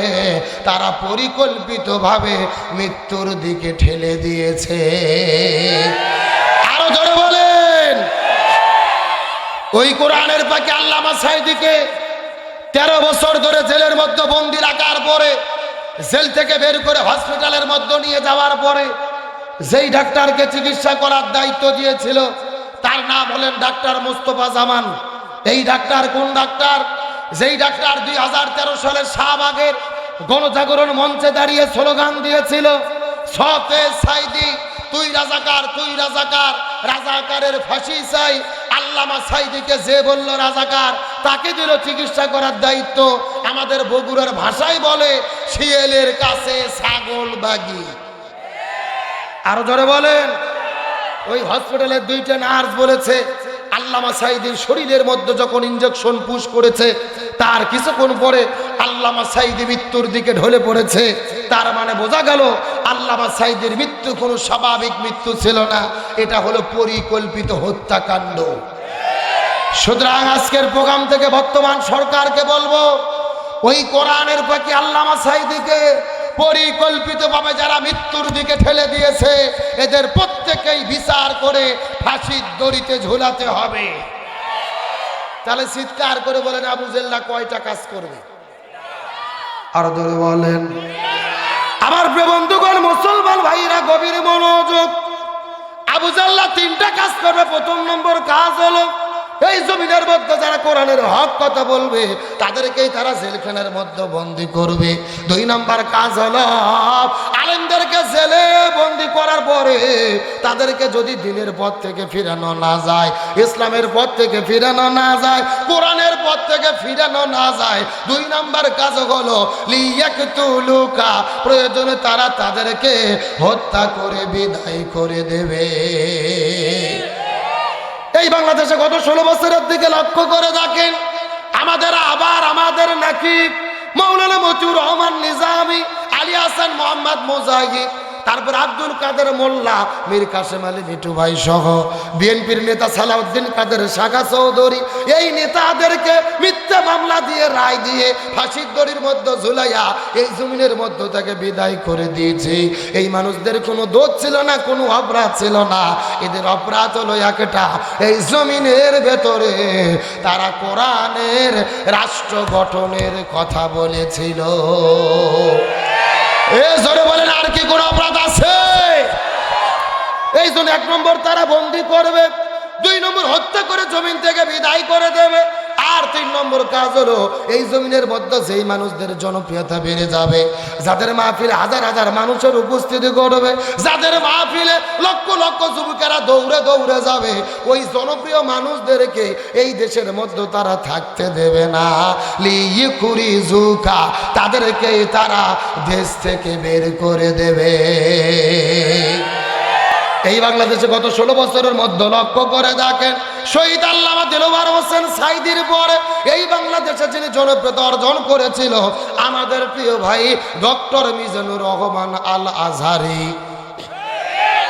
Speaker 1: তারা পরিকল্পিতভাবে মৃত্যুর দিকে ঠেলে দিয়েছে। আরো জোরে বলেন। ওই কোরআনের পাখি আল্লামা সাইদিকে 13 বছর ধরে জেলের মধ্যে বন্দি রাখার পরে, জেল থেকে বের করে হসপিটালের মধ্যে নিয়ে যাওয়ার পরে যেই ডাক্তারকে চিকিৎসা করার দায়িত্ব দিয়েছিল তার নাম হলেন ডাক্তার মুস্তফা জামান। এই ডাক্তার কোন ডাক্তার? যেই ডাক্তার 2013 সালে শাহবাগের গণজাগরণ মঞ্চে দাঁড়িয়ে স্লোগান দিয়েছিল, সফে সাইদি তুই রাজাকার, তুই রাজাকার, রাজাকারের ফাঁসি চাই। আল্লামা সাইদিকে যে বলল রাজাকার, তাকে দিল চিকিৎসা করার দায়িত্ব। আমাদের বগুড়ার ভাষায় বলে শিয়ালের কাছে ছাগল বাগি। আরো জোরে বলেন। ওই হসপিটালের 2টা নার্স বলেছে আল্লামা সাইদির শরীরের মধ্যে যখন ইনজেকশন পুশ করেছে তার কিছুক্ষণ পরে আল্লামা সাইদি মৃত্যুর দিকে ঢলে পড়েছে। তার মানে বোঝা গেল আল্লামা সাইদির মৃত্যু কোনো স্বাভাবিক মৃত্যু ছিল না, এটা হলো পরিকল্পিত হত্যাকাণ্ড। সুতরাং আজকের প্রোগ্রাম থেকে বর্তমান সরকারকে বলবো, ওই কোরআনের পাখি আল্লামা সাইদিকে পরিকল্পিতভাবে যারা মৃত্যুর দিকে ঠেলে দিয়েছে এদের প্রত্যেকেই বিচার করে ফাঁসির দড়িতে ঝুলাতে হবে। তাহলে চিৎকার করে বলেন আবু জেহেল কয়টা কাজ করবে? আরো ধরে বলেন। আমার প্রিয় বন্ধুগণ, মুসলমান ভাইরা গভীর কাজ হলো এই জমিনের মধ্যে যারা কোরআনের হক কথা বলবে তাদেরকেই তারা জেলখানার মধ্যে বন্দি করবে। 2 নম্বর কাজ হলো আলেমদেরকে জেলে বন্দি করার পরে তাদেরকে যদি দিনের পথ থেকে ফিরানো না যায়, ইসলামের পথ থেকে ফিরানো না যায়, কোরআনের পথ থেকে ফিরানো না যায়, 2 নম্বর কাজ হলো লিয়াকতুলুকা, প্রয়োজনে তারা তাদেরকে হত্যা করে বিদায় করে দেবে। এই বাংলাদেশে গত 16 বছরের দিকে লক্ষ্য করে দেখেন, আমাদের নাকি মাওলানা মতিউর রহমান নিজামী, আলী হাসান মোহাম্মদ মুজাহিদ, তারপর আব্দুল কাদের মোল্লা, মীর কাসেম আলী মিঠু ভাই সহ বিএনপির নেতা সালাউদ্দিন কাদের শাখা চৌধুরী, এই নেতাদেরকে মিথ্যা মামলা দিয়ে রায় দিয়ে ফাঁসির দড়ির মধ্যে ঝুলাইয়া এই জমিনের মধ্য থেকে বিদায় করে দিয়েছে। এই মানুষদের কোনো দোষ ছিল না, কোনো অপরাধ ছিল না। এদের অপরাধ হলো একটা, এই জমিনের ভেতরে তারা কোরআনের রাষ্ট্র গঠনের কথা বলেছিল। জোরে বলেন, আর কি কোন অপরাধ আছে? এই জন্য 1 নম্বর তারা বন্দি করবে, 2 নম্বর হত্যা করে জমিন থেকে বিদায় করে দেবে, আর 3 নম্বর কাজ হলো এই জমিনের মধ্যে যেই মানুষদের জনপ্রিয়তা বেড়ে যাবে, যাদের মাহফিলে হাজার হাজার মানুষের উপস্থিতি করবে, যাদের মাহফিলে লক্ষ লক্ষ যুবকেরা দৌড়ে দৌড়ে যাবে, ওই জনপ্রিয় মানুষদেরকে এই দেশের মধ্যে তারা থাকতে দেবে না। লিইখুরিজুকা, তাদেরকে তারা দেশ থেকে বের করে দেবে। এই বাংলাদেশে গত 16 বছরের মধ্যে লক্ষ্য করে দেখেন, শহীদ আল্লামা দিলওয়ার হোসেন সাঈদীর পরে এই বাংলাদেশে যিনি জনপ্রিয়তা অর্জন করেছিল আমাদের প্রিয় ভাই ডক্টর মিজানুর রহমান আল আজহারি।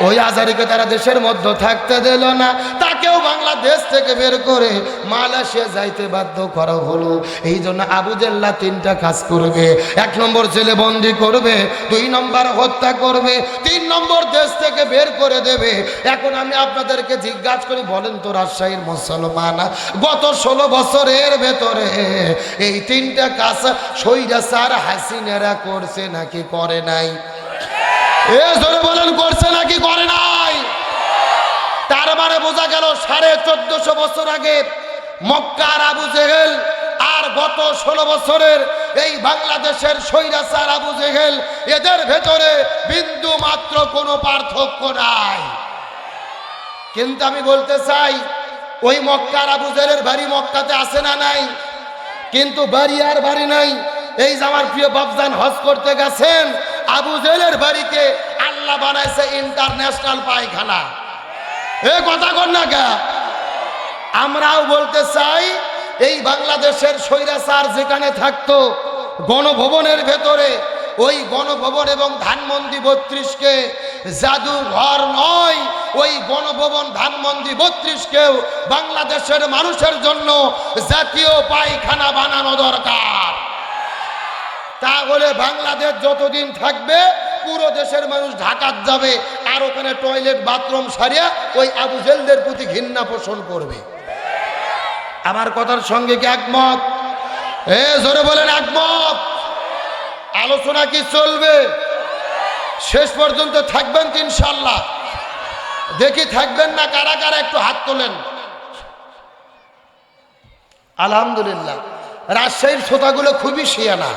Speaker 1: ওই আজহারিকে তারা দেশের মধ্যে থাকতে দিল না, তাকেও বাংলাদেশ থেকে বের করে মালয়েশিয়া যাইতে বাধ্য করা হলো। এই জন্য আবু জেল্লা 3টা কাজ করবে। 1 নম্বর জেলে বন্দি করবে, 2 নম্বর হত্যা করবে, 3 নম্বর দেশ থেকে বের করে দেবে। এখন আমি আপনাদেরকে জিজ্ঞাসা করি, বলেন তো রাজশাহীর মুসলমান গত 16 বছরের ভেতরে এই 3টা কাজ স্বৈরাচার হাসিনারা করছে নাকি করে নাই? জোরে বলেন, করছে নাকি করে নাই? তার মানে বোঝা গেল 1450 বছর আগে মক্কার আবু জেহেল আর গত 16 বছরের এই বাংলাদেশের স্বৈরাচার আবু জেহেল, এদের ভেতরে বিন্দু মাত্র কোনো পার্থক্য নাই। কিন্তু আমি বলতে চাই, ওই মক্কার আবু জেহেলের বাড়ি মক্কাতে আছে না নাই? কিন্তু বাড়ি আর বাড়ি নাই। এই যে আমার প্রিয় বাপজান হজ করতে গেছেন, আবু জেহেলের বাড়িকে আল্লাহ বানাইছে ইন্টারন্যাশনাল পায়খানা। এ কথা কর না কে? আমরাও বলতে চাই, এই বাংলাদেশের স্বৈরাচার যেখানে থাকতো গণভবনের ভেতরে, ওই গণভবন এবং ধানমন্ডি 32কে জাদুঘর নয়, ওই গণভবন ধানমন্ডি 32কেও বাংলাদেশের মানুষের জন্য জাতীয় পায়খানা বানানো দরকার। তাহলে বাংলাদেশ যতদিন থাকবে পুরো দেশের মানুষ ঢাকা যাবে আর ওখানে টয়লেট বাথরুম সারিয়া ওই আবু জেহেলদের প্রতি ঘৃণা পোষণ করবে। আমার কথার সঙ্গে কি একমত? জোরে বলেন একমত। আলোচনা কি চলবে? শেষ পর্যন্ত থাকবেন তো ইনশাআল্লাহ? দেখি থাকবেন না কারা কারা, একটু হাত তোলেন। আলহামদুলিল্লাহ, রাজশাহীর শ্রোতাগুলো খুবই শিয়ানা।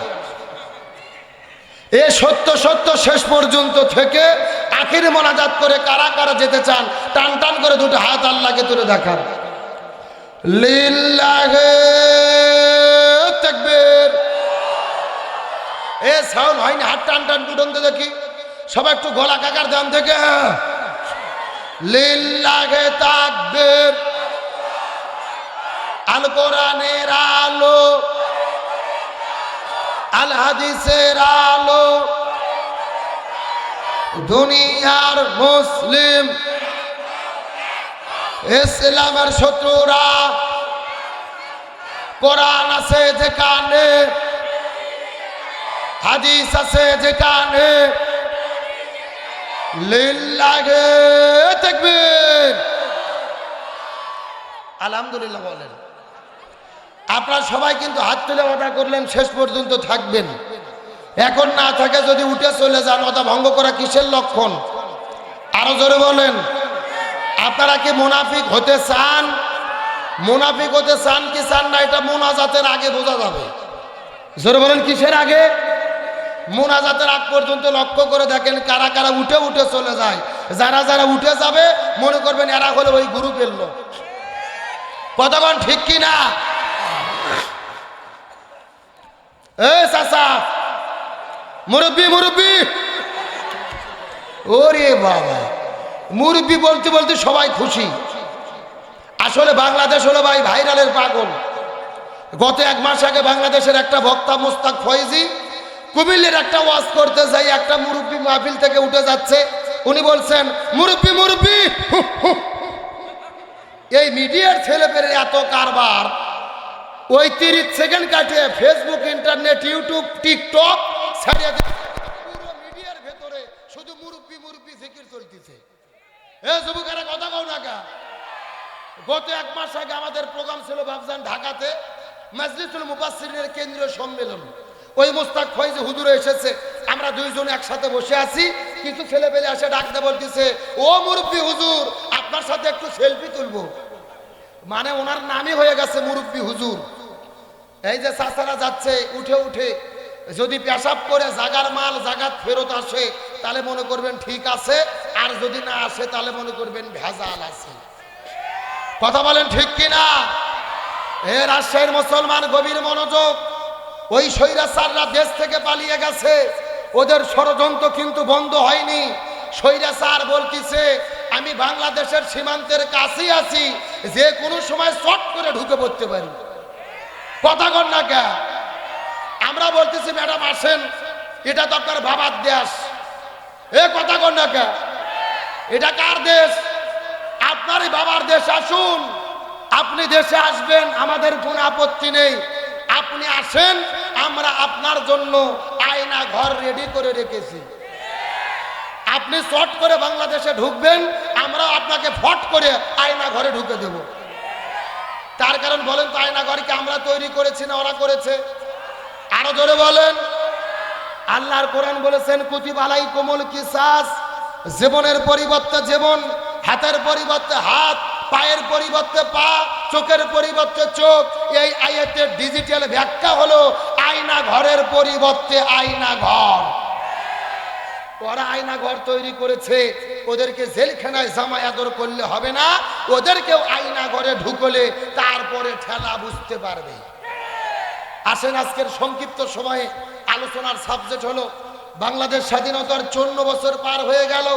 Speaker 1: এ সত্য সত্য শেষ পর্যন্ত থেকে আখিরে মোনাজাত করে কারা কারা যেতে চান টান টান করে 2টা হাত আল্লাহকে তুলে দেখান। লিল্লাহি তাকবীর। এ সাউন্ড হয়নি, হাত টান টান দুটনতে দেখি। সবাই একটু গলা কাকার দাম থেকে লিল্লাহি তাকবীর। আল কোরআনের আলো, আল হাদিসের আলো, দুনিয়ার মুসলিম ইসলামের শত্রুরা কোরআন আছে যেখানে, হাদিস আছে যেখানে, লিল্লাহি তাকবীর। আলহামদুলিল্লাহ বলেন। আপনারা সবাই কিন্তু হাত তুলে ওয়াদা করলেন শেষ পর্যন্ত থাকবেন। এখন না থাকে যদি উঠে চলে যান, ওটা ভঙ্গ করা কিসের লক্ষণ? আরো জোরে বলেন। আপনারা কি মুনাফিক হতে চান? মুনাফিক হতে চান কি চান না, এটা মুনাজাতের আগে বোঝা যাবে। জোরে বলেন, কিসের আগে? মুনাজাতের আগ পর্যন্ত লক্ষ্য করে দেখেন কারা কারা উঠে উঠে চলে যায়। যারা যারা উঠে যাবে মনে করবেন এরা হলো ওই গ্রুপের লোক। কতক্ষণ ঠিক কি না? এই চাচা, মুরব্বি মুরব্বি, ওরে বাবা, মুরব্বি বলতে বলতে সবাই খুশি। আসলে বাংলাদেশ হলো ভাই ভাইরালের পাগল। গত 1 মাস আগে বাংলাদেশের একটা বক্তা মুস্তাক ফয়েজি কুমিল্লার একটা ওয়াজ করতে যাই, একটা মুরব্বি মাহফিল থেকে উঠে যাচ্ছে। উনি বলছেন, মুরব্বি মুরব্বি। এই মিডিয়ার ছেলেপেলে এত কারবার, ওই 30 সেকেন্ড কাটিয়ে ফেসবুক, ইন্টারনেট, ইউটিউব, টিকটক ছাড়িয়ে পুরো মিডিয়ার ভেতরে শুধু মুরব্বি মুরব্বি জিকির চলতেছে। এ যুবকেরা কথা কও না কা। গত 1 মাস আগে আমাদের প্রোগ্রাম ছিল বাবজান ঢাকাতে, মাজলিসুল মুফাসসিরিনের কেন্দ্রীয় সম্মেলন। ওই মুস্তাক ফয়েজি হুজুর এসেছে, আমরা দুইজন একসাথে বসে আছি। কিছু ছেলে পেলে এসে ডাকতে বলতেছে, ও মুরব্বি হুজুর, আপনার সাথে একটু সেলফি তুলবো। মানে ওনার নামই হয়ে গেছে মুরব্বি হুজুর। এই যে চাচারা যাচ্ছে উঠে উঠে, যদি পেশাব করে জাগার মাল জাগাত ফেরত আসে তাহলে মনে করবেন ঠিক আছে, আর যদি না আসে তাহলে মনে করবেন ভেজাল আছে। কথা বলেন ঠিক কিনা? এ রাজশাহীর মুসলমান গভীর মনোযোগ। ওই স্বৈরাচাররা দেশ থেকে পালিয়ে গেছে, ওদের ষড়যন্ত্র কিন্তু বন্ধ হয়নি। স্বৈরাচার বলতেছে আমি বাংলাদেশের সীমান্তের কাছেই আছি, যে কোনো সময় চট করে ঢুকে পড়তে পারি। কথা কন না কে? আমরা বলতেছি ম্যাডাম আসেন, এটা তো আপনার বাবার দেশ। এ কথা কন না কে? এটা কার দেশ? আপনারই বাবার দেশ। আসুন, আপনি দেশে আসবেন, আমাদের কোনো আপত্তি নেই। আপনি আসেন, আমরা আপনার জন্য আয়না ঘর রেডি করে রেখেছি। আপনি চট করে বাংলাদেশে ঢুকবেন, আমরা আপনাকে ফট করে আয়না ঘরে ঢুকে দেব। তার কারণ বলেন তো, আয়না ঘর কি আমরা তৈরি করেছি না ওরা করেছে? আরো জোরে বলেন। আল্লাহর কোরআন বলেছেন, কুতিবা আলাইকুমুল কিসাস, জীবনের পরিবর্তে জীবন, হাতের পরিবর্তে হাত, পায়ের পরিবর্তে পা, চোখের পরিবর্তে চোখ। এই আয়াতের ডিজিটাল ব্যাখ্যা হলো আয়না ঘরের পরিবর্তে আয়না ঘর। ওরা আয়না ঘর তৈরি করেছে, ওদেরকে জেলখানায় জামাই আদর করলে হবে না, ওদেরকেও আয়না ঘরে ঢুকলে তারপরে ঠেলা বুঝতে পারবে। আসেন, আজকের সংক্ষিপ্ত সময়ে আলোচনার সাবজেক্ট হলো বাংলাদেশ স্বাধীনতার 54 বছর পার হয়ে গেল।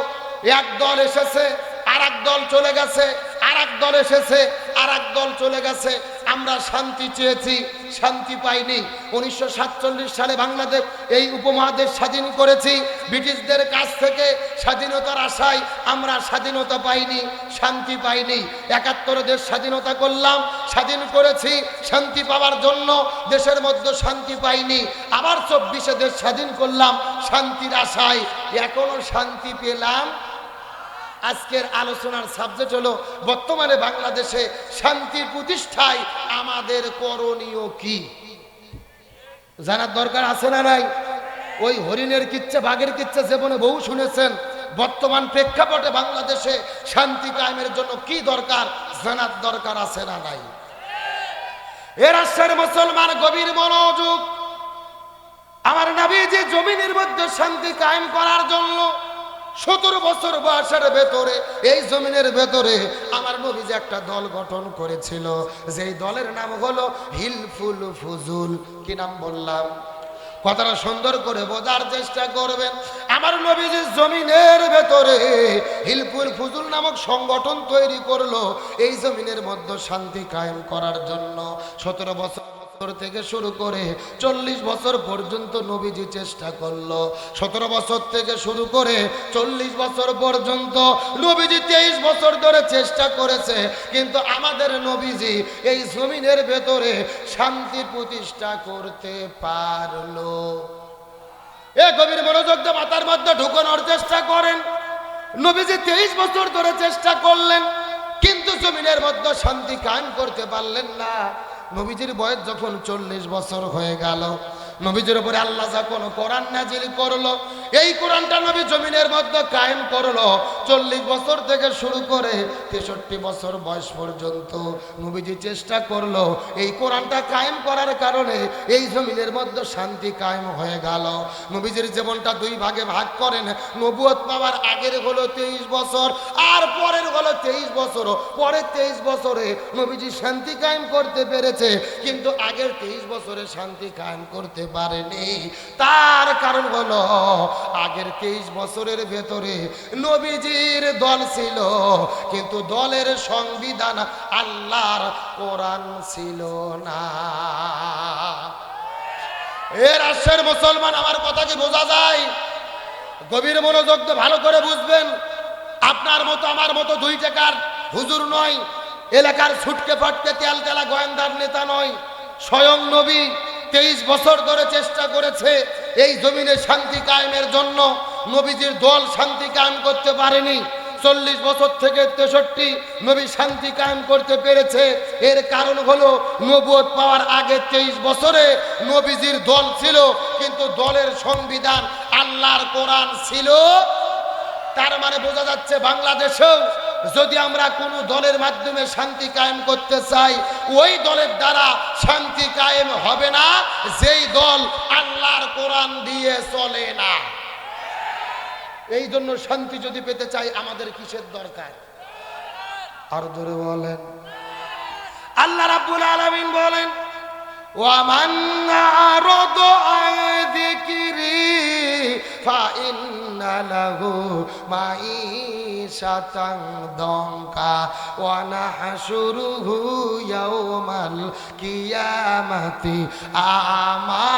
Speaker 1: এক দল এসেছে, আর এক দল চলে গেছে, আর এক দল এসেছে, আর এক দল চলে গেছে। আমরা শান্তি চেয়েছি, শান্তি পাইনি। 1947 সালে বাংলাদেশ এই উপমহাদেশ স্বাধীন করেছি ব্রিটিশদের কাছ থেকে। স্বাধীনতার আশায় আমরা স্বাধীনতা পাইনি, শান্তি পাইনি। 71 দেশ স্বাধীনতা করলাম, স্বাধীন করেছি শান্তি পাওয়ার জন্য, দেশের মধ্যে শান্তি পাইনি। আবার 24 দেশ স্বাধীন করলাম শান্তির আশায়, এখনো শান্তি পেলাম। আজকের আলোচনার সাবজেক্ট হলো বর্তমানে বাংলাদেশে শান্তি প্রতিষ্ঠায় আমাদের করণীয় কি। জানার দরকার আছে না নাই? ওই হরিণের কিচ্ছা, বাঘের কিচ্ছা জীবনে বহু শুনেছেন। বর্তমান প্রেক্ষাপটে বাংলাদেশে শান্তি কায়েমের জন্য কি দরকার জানার দরকার আছে না নাই? এ রাষ্ট্রের মুসলমান গভীর মনোযোগ। আমার নবী যে জমিনের মধ্যে শান্তি কায়েম করার জন্য 17 বছর বয়সের ভেতরে এই জমিনের ভেতরে আমার নবী যে একটা দল গঠন করেছিল, যেই দলের নাম হলো হিলফুল ফুজুল। কি নাম বললাম? কথাটা সুন্দর করে বোঝার চেষ্টা করবেন। আমার নবী যে জমিনের ভেতরে হিলফুল ফুজুল নামক সংগঠন তৈরি করলো এই জমিনের মধ্যে শান্তি কায়েম করার জন্য। 17 বছর থেকে শুরু করে 40 বছর পর্যন্ত নবীজি চেষ্টা করলো। 17 বছর থেকে শুরু করে 40 বছর পর্যন্ত নবীজি 23 বছর ধরে চেষ্টা করেছে, কিন্তু আমাদের নবীজি এই জমিনের ভেতরে শান্তি প্রতিষ্ঠা করতে পারলো। এ গভীর মনোযোগ দিয়ে মাথার মধ্যে ঢুকানোর চেষ্টা করেন। নবীজি 23 বছর ধরে চেষ্টা করলেন, কিন্তু জমিনের মধ্যে শান্তি কায়েম করতে পারলেন না। নবীজির বয়স যখন 40 বছর হয়ে গেল, নবীজির উপরে আল্লাহ যখন কোরআন নাজিল করলো, এই কোরআনটা নবী জমিনের মধ্যে কায়েম করলো 40 বছর থেকে শুরু করে 63 বছর বয়স পর্যন্ত নবীজি চেষ্টা করলো এই কোরআনটা কায়েম করার কারণে এই জমিনের মধ্যে শান্তি কায়েম হয়ে গেল। নবীজির জীবনটা দুই ভাগে ভাগ করেন, নবুয়ত পাওয়ার আগের হলো 23 বছর আর পরের হলো 23 বছর। পরের 23 বছরে নবীজি শান্তি কায়েম করতে পেরেছে, কিন্তু আগের 23 বছরে শান্তি কায়েম করতে পারেনি। তার কারণ হলো আগের 23 বছরের ভেতরে নবীজির দল ছিল, কিন্তু দলের সংবিধান আল্লাহর কোরআন ছিল না। এর রাষ্ট্রের মুসলমান, আমার কথা কি বোঝা যায়? গভীর মনোযোগ দিয়ে ভালো করে বুঝবেন। আপনার মতো আমার মতো 2 টাকার হুজুর নয়, এলাকার ছুটকে ফাটকে তেল তেলা গোয়েন্দার নেতা নয়। স্বয়ং নবী 23 বছর ধরে চেষ্টা করেছে এই জমিনে শান্তি কায়েমের জন্য। নবীজির দল শান্তি কায়েম করতে পারেনি। 40 বছর থেকে 63 নবী শান্তি কায়েম করতে পেরেছে। এর কারণ হলো নবুয়ত পাওয়ার আগে 23 বছরে নবীজির দল ছিল, কিন্তু দলের সংবিধান আল্লাহর কোরআন ছিল। তার মানে বোঝা যাচ্ছে বাংলাদেশেও যদি আমরা কোনো দলের মাধ্যমে শান্তি কায়েম করতে চাই, ওই দলের দ্বারা শান্তি কায়েম হবে না যেই দল আল্লাহর কোরআন দিয়ে চলে না। এই জন্য শান্তি যদি পেতে চাই আমাদের কিসের দরকার? আর জোরে বলেন। আল্লাহ রাব্বুল আলামিন বলেন, ওয়ামান আরাদা আন যিকরি ফাইন্না লাহু মাঈশাতান দানকা ওয়া নাহশুরুহু ইয়াওমাল কিয়ামাতি আমা।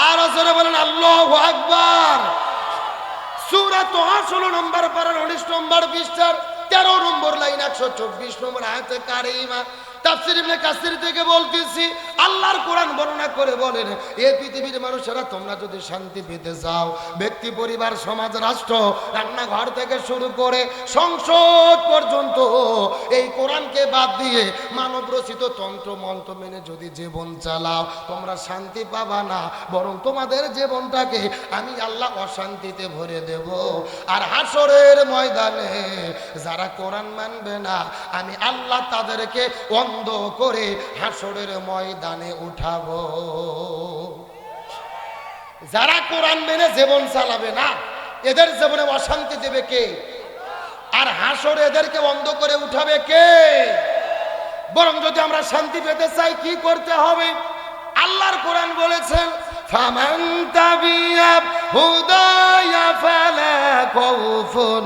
Speaker 1: আর জোরে বলেন আল্লাহু আকবার। সূরা তাহা 16 নম্বর পারার 19 নম্বর পৃষ্ঠার 13 নম্বর লাইন 124 নম্বর আয়াতে কারিমা। তাফসীর ইবনে কাসির থেকে বলতেছি, আল্লাহর কোরআন বর্ণনা করে বলেন, এ পৃথিবীর মানুষেরা তোমরা যদি শান্তি পেতে চাও, ব্যক্তি, পরিবার, সমাজ, রাষ্ট্র, রান্নাঘর থেকে শুরু করে সংসদ পর্যন্ত এই কোরআনকে বাদ দিয়ে মানব রচিত তন্ত্র মন্ত্র মেনে যদি জীবন চালাও, তোমরা শান্তি পাবা না, বরং তোমাদের জীবনটাকে আমি আল্লাহ অশান্তিতে ভরে দেব। আর হাসরের ময়দানে যারা কোরআন মানবে না, আমি আল্লাহ তাদেরকে বন্ধ করে হাসরের ময়দানে উঠাবো। যারা কোরআন মেনে জীবন চালাবে না, এদের জীবনে অশান্তি দেবে কে? আর হাসরে এদেরকে বন্ধ করে উঠাবে কে? বরং যদি আমরা শান্তি পেতে চাই কি করতে হবে? আল্লাহর কোরআন বলেছেন, ফামান তাবিয়া হুদায়া ফালা খাউফুন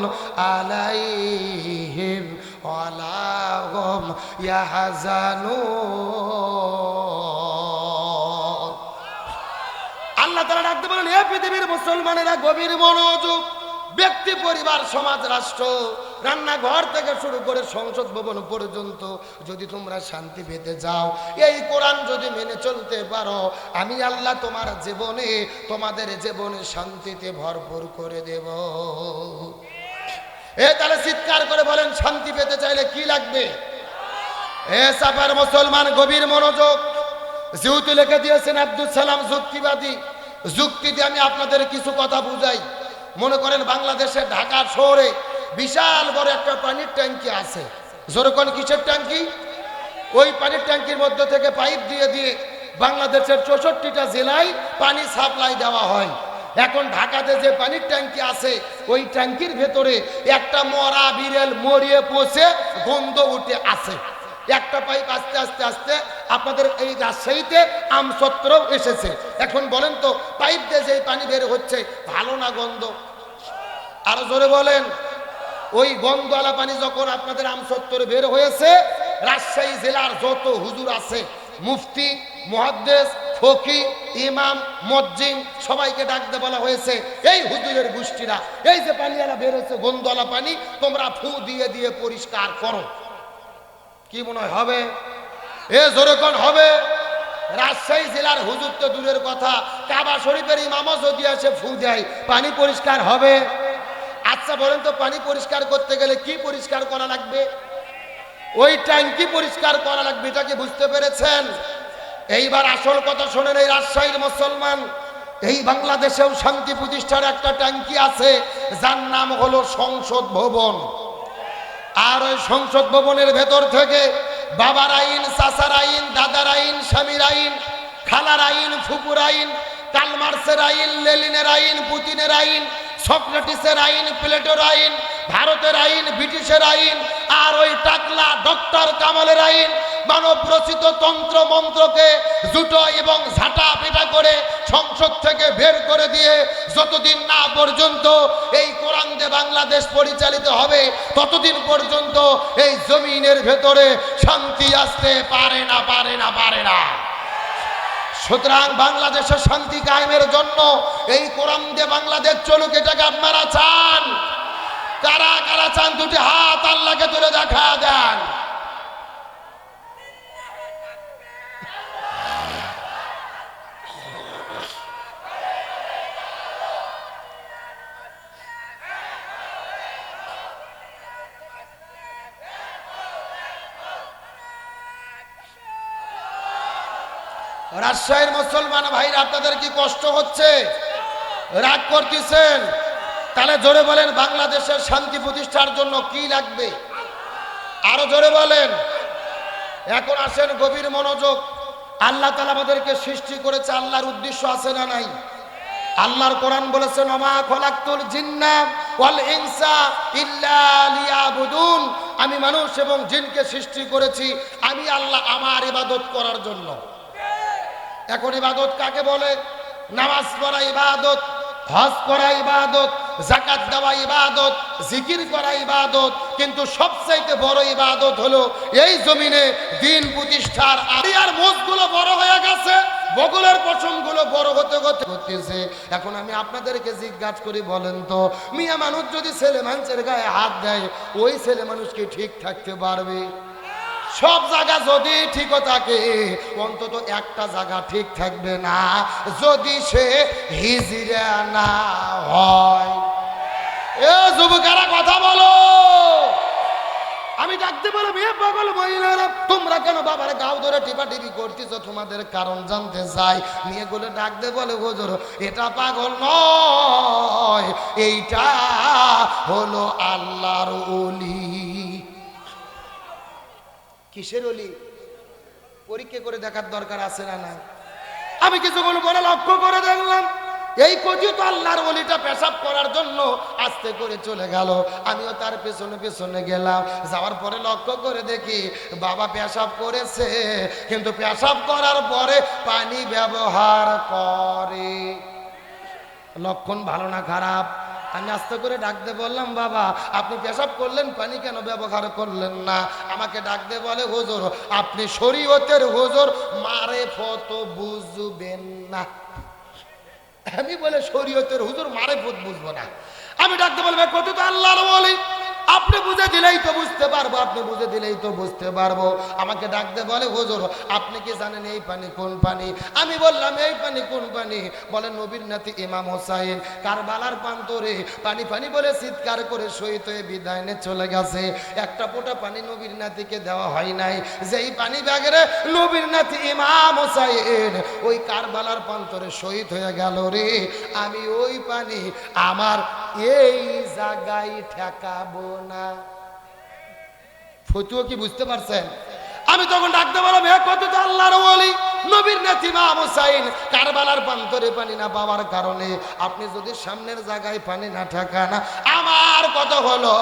Speaker 1: আলাইহিম ওয়ালা হুম ইয়াহজানুন। আল্লাহ তাআলা ডাকতে বলেন, হে পৃথিবীর মুসলমানেরা গভীর মনোযোগ। ব্যক্তি, পরিবার, সমাজ, রাষ্ট্র, রান্নাঘর থেকে শুরু করে সংসদ ভবন পর্যন্ত যদি তোমরা শান্তি পেতে যাও, এই কোরআন যদি মেনে চলতে পারো, আমি আল্লাহ তোমার জীবনে, তোমাদের জীবনে শান্তিতে ভরপুর করে দেব। তাহলে চিৎকার করে বলেন, শান্তি পেতে চাইলে কি লাগবে? সাফার মুসলমান গভীর মনোযোগ। যেহেতু লিখে দিয়েছেন আব্দুল সালাম যুক্তিবাদী, যুক্তি দিয়ে আমি আপনাদের কিছু কথা বুঝাই। মনে করেন বাংলাদেশে ঢাকা শহরে বিশাল বড় একটা পানির ট্যাঙ্কি আছে। যেরকম কিসের ট্যাঙ্কি? ওই পানির ট্যাঙ্কির মধ্যে থেকে পাইপ দিয়ে দিয়ে বাংলাদেশের 64টা জেলায় পানি সাপ্লাই দেওয়া হয়। এখন ঢাকাতে যে পানির ট্যাঙ্কি আছে, ওই ট্যাঙ্কির ভেতরে একটা মরা বিড়াল মরিয়ে পচে গন্ধ উঠে আছে। একটা পাইপ আস্তে আস্তে আস্তে আপনাদের এই রাজশাহীতে আমসত্রও এসেছে। এখন বলেন তো, পাইপ দিয়ে যে পানি বের হচ্ছে, ভালো না গন্ধ? আরো জোরে বলেন। ওই গন্ধওয়ালা পানি যখন আপনাদের আমসত্তরে বের হয়েছে, রাজশাহী জেলার যত হুজুর আছে, মুফতি, মুহাদ্দিস, ফকি, ইমাম, মুয়াজ্জিন, সবাইকে ডাকতে বলা হয়েছে, এই হুজুরের গোষ্ঠীরা এই যে পানিওয়ালা বের হচ্ছে গন্ধওয়ালা পানি, তোমরা ফু দিয়ে দিয়ে পরিষ্কার করো। কি মনে হয় হবে? জোরেকন হবে? রাজশাহী জেলার হুজুর তো দূরের কথা, কাবা শরীফের ইমামও যদি আসে ফু দেয়, পানি পরিষ্কার হবে? আচ্ছা বলেন তো, পানি পরিষ্কার করতে গেলে কি পরিষ্কার করা লাগবে? ওই ট্যাঙ্কি পরিষ্কার করা লাগবে, এটা কি বুঝতে পেরেছেন? এইবার আসল কথা শোনেন, এই রাজশাহীর মুসলমান, এই বাংলাদেশেও শান্তি প্রতিষ্ঠার একটা ট্যাঙ্কি আছে যার নাম হলো সংসদ ভবন। আর ওই সংসদ ভবনের ভেতর থেকে বাবার আইন, চাচার আইন, দাদার আইন, স্বামীর আইন, খালার আইন, ফুপুর আইন, কালমার্সের আইন, লেনিনের আইন, পুতিনের আইন, সক্রেটিসের আইন, প্লেটোর আইন, ভারতের আইন, ব্রিটিশের আইন, আর ওই টাকলা ডক্টর কামালের আইন, মানব রচিত তন্ত্র মন্ত্রকে জুটো এবং ঝাঁটা পিটা করে সংসদ থেকে বের করে দিয়ে যতদিন না পর্যন্ত এই কোরআন দিয়ে বাংলাদেশ পরিচালিত হবে ততদিন পর্যন্ত এই জমিনের ভেতরে শান্তি আসতে পারে না, পারে না, পারে না। সুতরাং বাংলাদেশের শান্তি কায়েমের জন্য এই কোরআন দিয়ে বাংলাদেশ চলুক, এটাকে আপনারা চান? কারা কারা চান? দুটি হাত আল্লাহকে তুলে দেখা দেন। রাজশাহীর মুসলমান ভাইরা, আপনাদের কি কষ্ট হচ্ছে? রাগ করতেছেন? তাহলে জোরে বলেন, বাংলাদেশের শান্তি প্রতিষ্ঠার জন্য কি লাগবে? আরো জোরে বলেন। এখন আসেন, গভীর মনোযোগ। আল্লাহ তাআলা আমাদেরকে সৃষ্টি করেছে, আল্লাহর উদ্দেশ্য আছে না নাই? আল্লাহর কোরআন বলেছেন, ওমা খলাকতুল জিন্না ওয়াল ইনসা ইল্লা লিয়াবুদুন, আমি মানুষ এবং জিনকে সৃষ্টি করেছি আমি আল্লাহ আমার ইবাদত করার জন্য। এখন ইবাদত কাকে বলে? নামাজ পড়া ইবাদত, হজ করা ইবাদত, যাকাত দেওয়া ইবাদত, জিকির করা ইবাদত, কিন্তু সবচাইতে বড় ইবাদত হলো এই জমিনে দ্বীন প্রতিষ্ঠার। আর মোষগুলো বড় হয়ে গেছে, বগলের পশমগুলো বড় হতে হতেছে। এখন আমি আপনাদেরকে জিজ্ঞাসা করি, বলেন তো, মিয়া মানুষ যদি ছেলে মানুষের গায়ে হাত দেয়, ওই ছেলে মানুষ কি ঠিক থাকতে পারবে? সব জায়গা যদি ঠিক থাকে, অন্তত একটা জায়গা ঠিক থাকবে না, যদি সে হিজড়া না হয়। এ যুবকেরা কথা বলো। আমি ডাকতে বলো, মেয়ে পাগল মহিলারা, তোমরা কেন বাবার গাও ধরে টিপাটিপি করতেছো? তোমাদের কারণ জানতে চাই। মেয়েগুলো ডাকতে বলে, হুজুর এটা পাগল নয়, এইটা হলো আল্লাহর ওলি। কিসের ওলি? পরীক্ষা করে দেখার দরকার আছে না না? আমি কিছুগুলো বলে লক্ষ্য করে দেখলাম, এই কথিত আল্লাহর ওলিটা পেশাব করার জন্য আস্তে করে চলে গেল। আমিও তার পেছনে পেছনে গেলাম। যাওয়ার পরে লক্ষ্য করে দেখি বাবা পেশাব করেছে, কিন্তু পেশাব করার পরে পানি ব্যবহার করে। লক্ষণ ভালো না খারাপ? আমি আস্তে করে ডাকতে বললাম, বাবা আপনি পেশাব করলেন, পানি কেন ব্যবহার করলেন না? আমাকে ডাকতে বলে, হুজুর আপনি শরীয়তের হুজুর, মারেফত বুঝবেন না। আমি বলে, শরীয়তের হুজুর মারেফত বুঝবো না? আমি ডাকতে বলবে, কত তো আল্লাহর ওলি, আপনি বুঝে দিলেই তো বুঝতে পারবো, আপনি বুঝে দিলেই তো বুঝতে পারবো। আমাকে ডাকতে বলে, হুজুর আপনি কি জানেন এই পানি কোন পানি? আমি বললাম, এই পানি কোন পানি? বলে, নবীর নাতি ইমাম হোসাইন কারবালার প্রান্তরে পানি পানি বলে চিৎকার করে শহীদ হয়ে বিদায় নিয়ে চলে গেছে। একটা ফোঁটা পানি নবীর নাতিকে দেওয়া হয় নাই। যেই পানি ব্যাগেরে নবীর নাতি ইমাম হোসাইন ওই কারবালার প্রান্তরে শহীদ হয়ে গেল রে, আমি ওই পানি আমার এই জায়গায় ঠেকাবো না। ফতুয়া কি বুঝতে পারছেন? আমি তখন ডাকতে বললাম, হে কত তো আল্লাহর ওলি, নবীর নাতি ইমাম হোসাইন কারবালার প্রান্তরে পানি না পাওয়ার কারণে আপনি যদি সামনের জায়গায় পানি না ঠেকান, আমার কথা হলো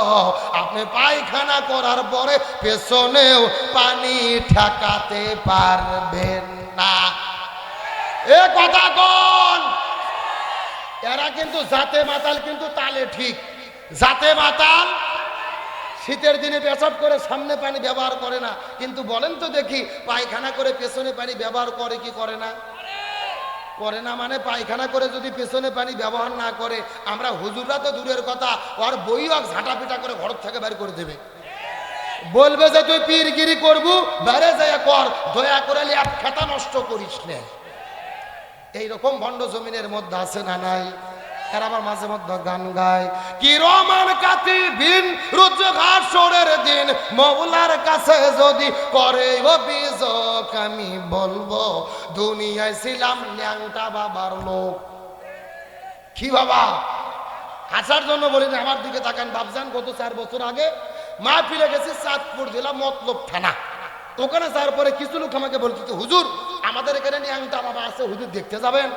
Speaker 1: আপনি পায়খানা করার পরে পেছনেও পানি ঠেকাতে পারবেন না। এ কথা কোন? এরা কিন্তু জাতে মাতাল, কিন্তু তালে ঠিক। জাতে মাতাল শীতের দিনে পেশাব করে সামনে পানি ব্যবহার করে না, কিন্তু বলেন তো দেখি পায়খানা করে পেছনে পানি ব্যবহার করে কি করে না? করে না। মানে পায়খানা করে যদি পেছনে পানি ব্যবহার না করে, আমরা হুজুররা তো দূরের কথা, ওর বইও ঝাঁটা পিটা করে ঘর থেকে বের করে দেবে, বলবে যে তুই পীরগিরি করবু, বেড়ে যায় কর, দয়া করে এক খেতা নষ্ট করিস না। এইরকম ভণ্ড জমিনের মধ্যে আছে না নাই? এরা আবার মাঝে মধ্যে গান গায়, কি রমান কাতিবিন রুজগাসরের দিন মওলার কাছে যদি করে অভিযোগ আমি বলবো দুনিয়ায় ছিলাম ন্যাংটা বাবার লোক। কি বাবা হাসার জন্য বলি না, আমার দিকে তাকান বাবজান। গত 4 বছর আগে মাহফিলে গেছি চাঁদপুর জেলা মতলব থানা। ওখানে যাওয়ার পরে কিছু লোক আমাকে বলছিল, হুজুর আমাদের এখানে ন্যাংটা বাবা আছে, হুজুর দেখতে যাবেন?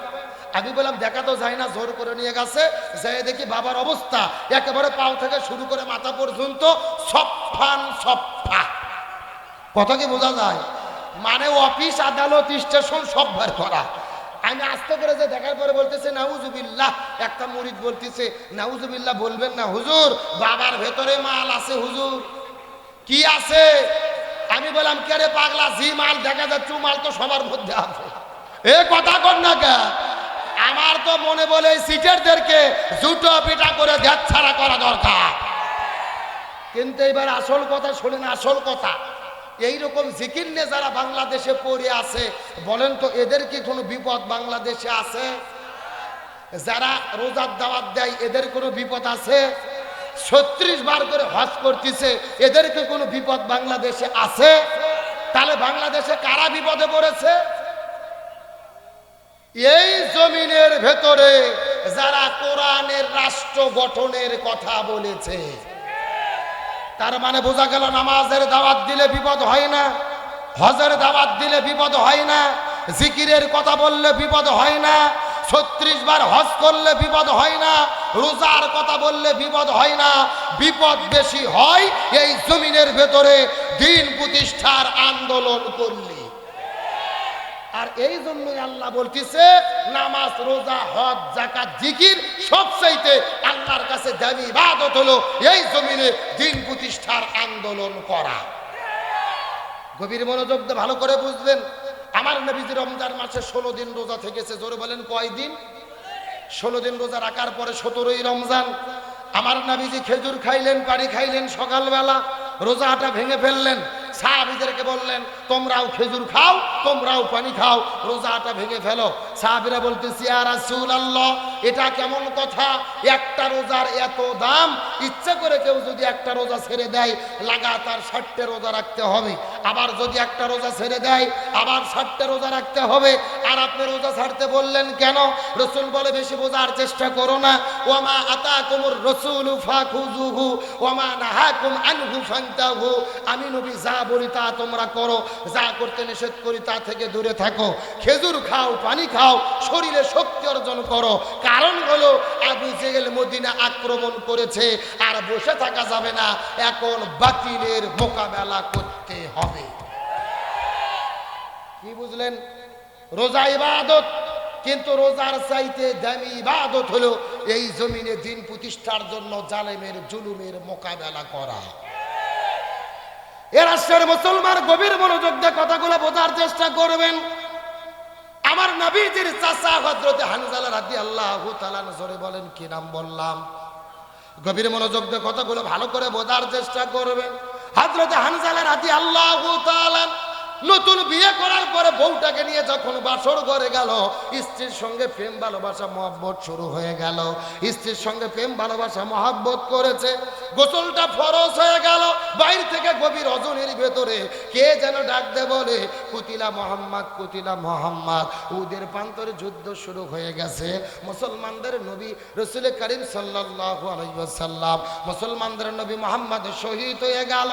Speaker 1: আমি বললাম দেখা তো যায় না, জোর করে নিয়ে গেছে। যাই দেখি বাবার অবস্থা একেবারে পাও থেকে শুরু করে মাথা পর্যন্ত সফান সফা। কথা কি বোঝা যায়? মানে অফিস আদালত স্টেশন সব বের করা। আমি আস্তে করে যে দেখার পরে বলতেছে নাউজুবিল্লাহ। একটা মুরিদ বলতেছে নাউজুবিল্লাহ বলবেন না হুজুর, বাবার ভেতরে মাল আছে হুজুর। কি আছে? আমি বললাম কে রে পাগলা, জি মাল দেখা যাচ্ছে মাল তো সবার মধ্যে আছে। এ কথা কর না কে? আমার তো মনে বলে সিটারদেরকে জুটো পিটা করে দেশ ছাড়া করা দরকার। কিন্তু এবার আসল কথা শোনেন, আসল কথা এইরকম জিকির নিয়ে যারা বাংলাদেশে পড়ে আছে, বলেন তো এদের কি কোনো বিপদ বাংলাদেশে আছে? যারা রোজার দাওয়াত দেয় এদের কোনো বিপদ আছে? 36 বার করে হজ করতেছে, এদের কি কোনো বিপদ বাংলাদেশে আছে? তাহলে বাংলাদেশে কারা বিপদে পড়েছে? এই জমিনের ভেতরে যারা কোরআনের রাষ্ট্র গঠনের কথা বলেছে। তার মানে বোঝা গেল নামাজের দাওয়াত দিলে বিপদ হয় না, হজের দাওয়াত দিলে বিপদ হয় না, জিকিরের কথা বললে বিপদ হয় না, 36 বার হজ করলে বিপদ হয় না, রোজার কথা বললে বিপদ হয় না। বিপদ বেশি হয় এই জমিনের ভেতরে দিন প্রতিষ্ঠার আন্দোলন করলে। আর এই জন্যই আল্লাহ বলতেছে নামাজ রোজা হজ যাকাত জিকির সবচাইতে আল্লাহর কাছে দামি ইবাদত হলো এই জমিনে দিন প্রতিষ্ঠার আন্দোলন করা। গভীর মনোযোগ দিয়ে ভালো করে বুঝবেন। আমার নবীজি রমজান মাসে 16 দিন রোজা থেকেছে। জোরে বলেন কয় দিন? 16 দিন রোজা রাখার পরে 17ই রমজান আমার নবীজি খেজুর খাইলেন, পানি খাইলেন, সকালবেলা রোজাটা ভেঙে ফেললেন। সাহাবীদেরকে বললেন তোমরাও খেজুর খাও, তোমরাও পানি খাও, রোজাটা ভেঙে ফেলো। সাহাবীরা বলতেছে ইয়া রাসূলুল্লাহ এটা কেমন কথা? একটা রোজার এত দাম, ইচ্ছা করে কেউ যদি একটা রোজা ছেড়ে দেয় লাগাতার 60টা রোজা রাখতে হবে, আবার যদি একটা রোজা ছেড়ে দেয় আবার 60টা রোজা রাখতে হবে। আর আপনি রোজা ছাড়তে বললেন কেন? রাসূল বলে বেশি বোঝার চেষ্টা করো না। ওয়ামা আতাকুমুর রাসূলু ফাখুযুহু ওয়ামা নাহাকুম আনহু ফান্তাহু। আমি নবী যা বলি তা তোমরা করো, যা করতে নিষেধ করি তা থেকে দূরে থাকো। খেজুর খাও, পানি খাও, শরীরে শক্তি অর্জন করো। কারণ হলো আবু জেহেল মদিনা আক্রমণ করেছে, আর বসে থাকা যাবে না, এখন বাতিলের মোকাবেলা করতে হবে। কি বুঝলেন? রোজা ইবাদত, কিন্তু রোজার চাইতে দামি ইবাদত হলো এই জমিনে দিন প্রতিষ্ঠার জন্য জালেমের জুলুমের মোকাবেলা করা। এ রাষ্ট্রের মুসলমান গভীর মনোযোগ দিয়ে কথাগুলো বোঝার চেষ্টা করবেন। আমার নবীজির চাচা হযরত হানজালা রাদিয়াল্লাহু তাআলা জোরে বলেন কি নাম বললাম? গভীর মনোযোগ দিয়ে কথাগুলো ভালো করে বোঝার চেষ্টা করবেন। হযরত হানজালা রাদিয়াল্লাহু তাআলা নতুন বিয়ে করার পরে বউটাকে নিয়ে যখন বাসর ঘরে গেল, স্ত্রীর সঙ্গে প্রেম ভালোবাসা মহব্বত শুরু হয়ে গেল। স্ত্রীর সঙ্গে প্রেম ভালোবাসা মহব্বত করেছে, গোসলটা ফরজ হয়ে গেল। বাইরে থেকে গভীর রজনীর ভেতরে কে যেন ডাক দে বলে কুতিলা মোহাম্মদ, কুতিলা মোহাম্মদ। উদের প্রান্তরে যুদ্ধ শুরু হয়ে গেছে। মুসলমানদের নবী রাসূল করিম সাল্লাল্লাহু আলাইহি ওয়াসাল্লাম, মুসলমানদের নবী মুহাম্মদ শহীদ হয়ে গেল।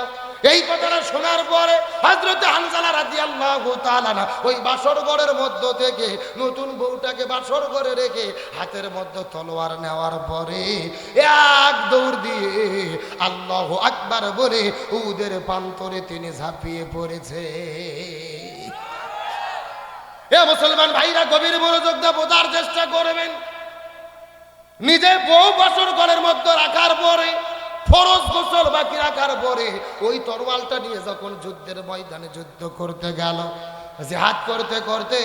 Speaker 1: এই কথাটা শোনার পরে হযরত হানজালা রাদিয়াল্লাহু তাআলা ওই বাসর ঘরের মধ্য থেকে নতুন বউটাকে বাসর ঘরে রেখে হাতের মধ্যে তলোয়ার নেওয়ার পরে এক দৌড় দিয়ে আল্লাহু আকবার বলে উদের প্রান্তরে তিনি ঝাঁপিয়ে পড়েছে। এ মুসলমান ভাইরা গভীর মনোযোগ দিয়ে বোঝার চেষ্টা করবেন। নিজে বউ বাসর ঘরের মধ্যে রাখার পরে ফরজ গোসল বাকি রাখার পরে ওই তরোয়ালটা নিয়ে যখন যুদ্ধের ময়দানে যুদ্ধ করতে গেল, জিহাদ করতে করতে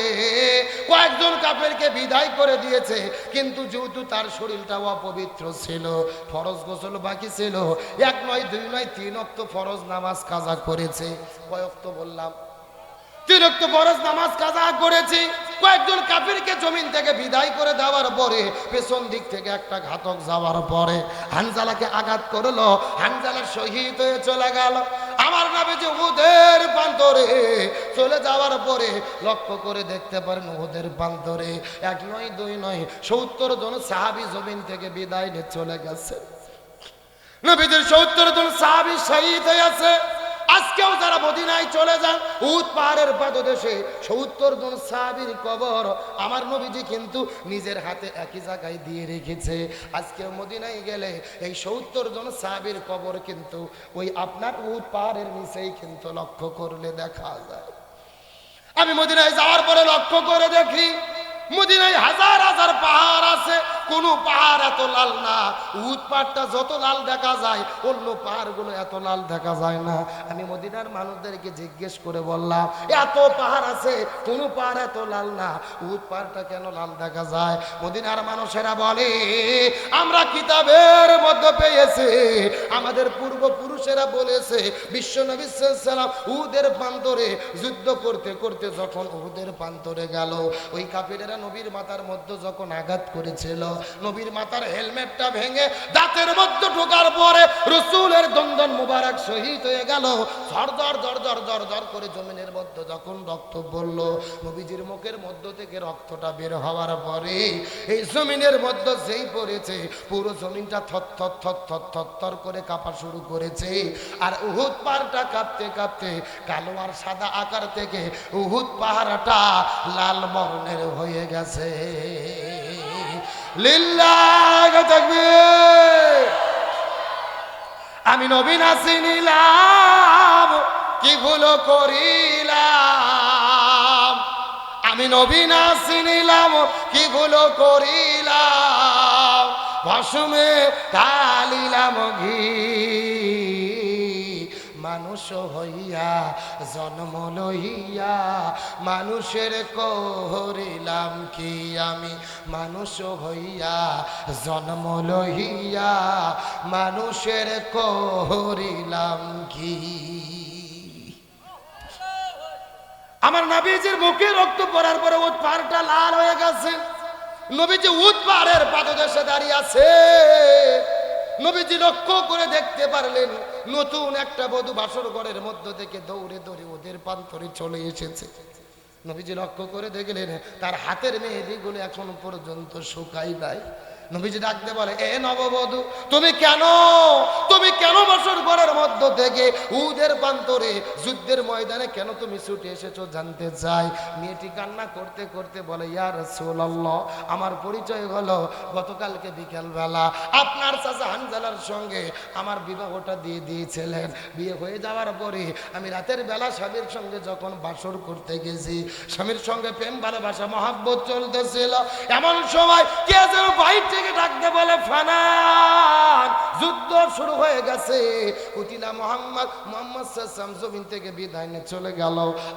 Speaker 1: কয়েকজন কাফেরকে বিদায় করে দিয়েছে, কিন্তু যেহেতু তার শরীরটা অপবিত্র ছিল, ফরজ গোসল বাকি ছিল, 1 নয় 2 নয় 3 ওয়াক্ত ফরজ নামাজ কাজা করেছে। কয় ওয়াক্ত বললাম? 3 ওয়াক্ত ফরজ নামাজ কাজা করেছে। কয়েকজন কাফিরকে জমিন থেকে বিদায় করে দেওয়ার পরে পেছন দিক থেকে একটা ঘাতক যাওয়ার পরে হানজালাকে আঘাত করলো, হানজালা শহীদ হয়ে চলে গেল। আমার নবীজি উহুদের প্রান্তরে চলে যাওয়ার পরে লক্ষ্য করে দেখতে পারেন উহুদের প্রান্তরে 1 নয় 2 নয় 70 জন সাহাবী জমিন থেকে বিদায় নিয়ে চলে গেছে। নবীজির 70 জন সাহাবী শহীদ হয়েছে। আজকেও যারা মদিনায় চলে যান উহুদ পাহাড়ের পাদদেশে 70 জন সাহাবীর কবর আমার নবীজি কিন্তু নিজের হাতে একই জায়গায় দিয়ে রেখেছে। আজকেও মদিনায় গেলে এই 70 জন সাহাবীর কবর কিন্তু ওই আপনার উহুদ পাহাড়ের নিচেই কিন্তু লক্ষ্য করলে দেখা যায়। আমি মদিনায় যাওয়ার পরে লক্ষ্য করে দেখি মদিনায় হাজার হাজার পাহাড় আছে, কোন পাহাড় এত লাল না। উহুদ পাহাড়টা যত লাল দেখা যায় অন্য পাহাড়গুলো এত লাল দেখা যায় না। আমি মদিনার মানুষদেরকে জিজ্ঞেস করে বললাম, এত পাহাড় আছে কোন পাহাড় এত লাল না, উহুদ পাহাড়টা কেন লাল দেখা যায়? মদিনার মানুষেরা বলে, আমরা কিতাবের মধ্যে পেয়েছি, আমাদের পূর্বপুরুষেরা বলেছে বিশ্ব নবী সাল্লাল্লাহু আলাইহি ওয়াসাল্লাম উহুদের প্রান্তরে যুদ্ধ করতে করতে যখন উহুদের প্রান্তরে গেল, ওই কাফিরেরা নবীর মাথার মধ্যে যখন আঘাত করেছিল, নবীর মাথার হেলমেটটা ভেঙে দাঁতের মধ্যে ঢোকার পরে রাসূলের দন্দন মুবারক শহীদ হয়ে গেল। ঝরঝর ঝরঝর ঝরঝর করে জমিনের মধ্যে যখন রক্ত পড়ল, নবীজির মুখের মধ্য থেকে রক্তটা বের হওয়ার পরে এই জমিনের মধ্যে যেই পড়েছে পুরো জমিনটা থরথর থরথর থরথর করে কাঁপা শুরু করেছে। আর উহুদ পাহাড়টা কাঁপতে কাঁপতে কালো আর সাদা আকার থেকে উহুদ পাহাড়টা লাল বর্ণের হয়ে গেছে। লিল্লাহি তাকবীর। আমি নবী না চিনিলাম কি ভুল করিলাম, আমি নবী না চিনিলাম কি ভুল করিলাম, ভাসুমে ঢালিলাম ঘি, মানুষ হইয়া জন্ম লইয়া মানুষের করিলাম কি, আমি মানুষ হইয়া জন্ম লইয়া মানুষের করিলাম কি। আমার নবীজির মুখে রক্ত পড়ার পরে উহুদ পাহাড়টা লাল হয়ে গেছে। নবীজি উহুদ পাহাড়ের পাদদেশে দাঁড়িয়ে আছে। নবীজি লক্ষ্য করে দেখতে পারলেন নতুন একটা বধূ বাসর ঘরের মধ্য থেকে দৌড়ে দৌড়ে ওদের প্রান্তরে চলে এসেছে। নবীজি লক্ষ্য করে দেখলেন তার হাতের মেহেদিগুলো এখন পর্যন্ত শুকাই নাই। নবীজি ডাকতে বলে, এ নববধূ তুমি কেন বাসর ঘরের মধ্য থেকে উহুদের প্রান্তরে যুদ্ধের ময়দানে কেন তুমি ছুটে এসেছো জানতে চাই। মেয়েটি কান্না করতে করতে বলে, ইয়া রাসূলুল্লাহ, আমার পরিচয় হলো গতকালকে বিকেলবেলা আপনার চাচা হানজালার সঙ্গে আমার বিবাহটা দিয়ে দিয়েছিলেন। বিয়ে হয়ে যাওয়ার পরে আমি রাতের বেলা স্বামীর সঙ্গে যখন বাসর করতে গেছি, স্বামীর সঙ্গে প্রেম ভালোবাসা মহাব্বত চলতেছিল, এমন সময় কে যেন বাইর থেকে ডাকতে বলে, ফানান, যুদ্ধ শুরু হয়ে গেছে। কুতিলা মুহাম্মদ সাল্লাল্লাহু জমিন থেকে বিদায় নিয়ে চলে গেল।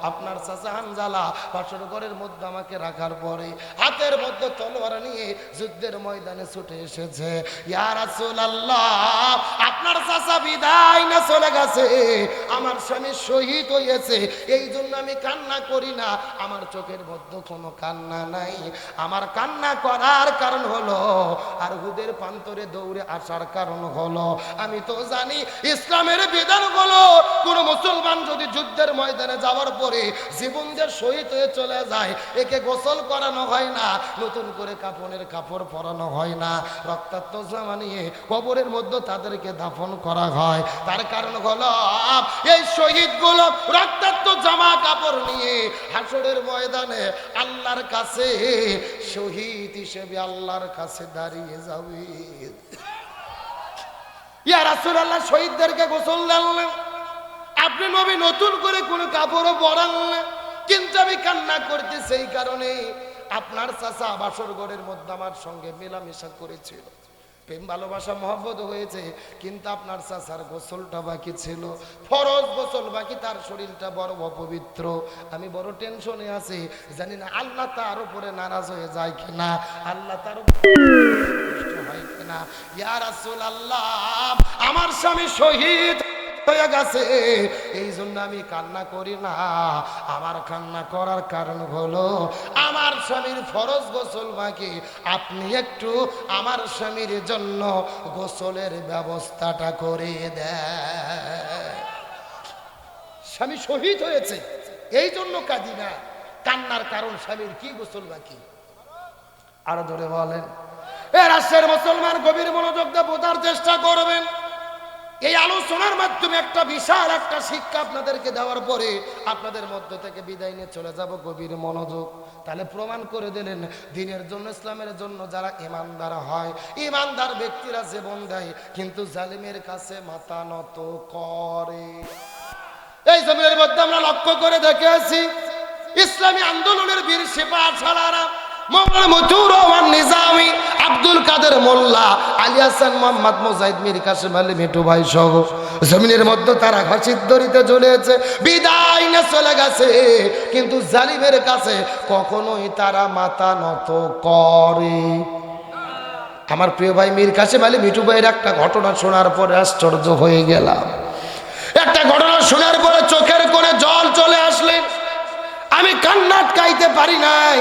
Speaker 1: আপনার চাচা হানজালা বাসর ঘরের মধ্যে আমাকে রাখার পরে হাতের মধ্যে তলোয়ার নিয়ে যুদ্ধের ময়দানে ছুটে এসেছে। ইয়া রাসূলুল্লাহ, আপনার চাচা বিদায় নিয়ে চলে গেছে, আমার স্বামী শহীদ হয়েছে, এই জন্য আমি কান্না করি না, আমার চোখের মধ্যে কোনো কান্না নাই। আমার কান্না করার কারণ হলো আর উহুদের প্রান্তরে দৌড়ে আসার কারণ হলো আমি তো জানি ইসলামের বিধান হলো কোন মুসলমান যদি যুদ্ধের ময়দানে যাওয়ার পরে জীবন যে শহীদ হয়ে চলে যায়, একে গোসল করানো হয় না, নতুন করে কাফনের কাপড় পরানো হয় না, রক্তাক্ত জামা নিয়ে কবরের মধ্যে তাদেরকে দাফন করা হয়। তার কারণ হলো এই শহীদগুলো রক্তাক্ত জামা কাপড় নিয়ে হাসরের ময়দানে আল্লাহর কাছে শহীদ হিসেবে আল্লাহর কাছে দাঁড়িয়ে যাবে। ইয়া রাসূলুল্লাহ, শহীদদেরকে গোসল দেন না, আপনি নবী নতুন করে কোনো কাপড়ও পরান না, কিন্তু আমি কান্না করতে সেই কারণে আপনার চাচা বাসর ঘরের মধ্যে আমার সঙ্গে মেলামেশা করেছিল, প্রেম ভালোবাসা মহব্বত হয়েছে, কিন্তু আপনার চাচার গোসলটা বাকি ছিল, ফরজ গোসল বাকি, তার শরীরটা বড় অপবিত্র। আমি বড় টেনশনে আছি, জানি না আল্লাহ তার উপরে নারাজ হয়ে যায় কিনা, আল্লাহ তার হয় কিনা। ইয়া রাসূলুল্লাহ, আমার স্বামী শহীদ হয়ে গেছে, এই জন্য আমি কান্না করি না। আমার কান্না করার কারণ হলো আমার স্বামীর ফরজ গোসল বাকি, আপনি একটু আমার স্বামীর জন্য গোসলের ব্যবস্থাটা করে দেন। স্বামী শহীদ হয়েছে এই জন্য কাঁদি না, কান্নার কারণ স্বামীর কি গোসল বাকি। আরো ধরে বলেন। এ রাষ্ট্রের মুসলমান গভীর মনোযোগ দিয়ে বোঝার চেষ্টা করবেন। এই আলোচনার মাধ্যমে একটা বিশাল একটা শিক্ষা আপনাদেরকে দেওয়ার পরে আপনাদের মধ্য থেকে বিদায় নিয়ে চলে যাব। গভীর মনোযোগ। তাহলে প্রমাণ করে দিলেন দ্বীনের জন্য, ইসলামের জন্য যারা ইমানদার হয়, ইমানদার ব্যক্তিরা জীবন দেয়, কিন্তু জালিমের কাছে মাথা নত করে। এই জমিনের মধ্যে আমরা লক্ষ্য করে দেখেছি ইসলামী আন্দোলনের বীর সিপাহী সালারা মওলানা মতিউর রহমান নিজামী, আব্দুল কাদের মোল্লা, আলী হাসান মোহাম্মদ মুজাহিদ, মীর কাসেম আলী মিঠু ভাই সহ জমিনের মধ্যে তারা ফাঁসির দড়িতে ঝুলেছে, বিদায় নিয়ে চলে গেছে, কিন্তু জালিমের কাছে কখনোই তারা মাথা নত করে। আমার প্রিয় ভাই মীর কাসেম আলী মিঠু ভাইয়ের একটা ঘটনা শোনার পরে আশ্চর্য হয়ে গেলাম। একটা ঘটনা শোনার পরে চোখের কোণে জল চলে আসলেন। আমি কান্না আটকাইতে পারি নাই।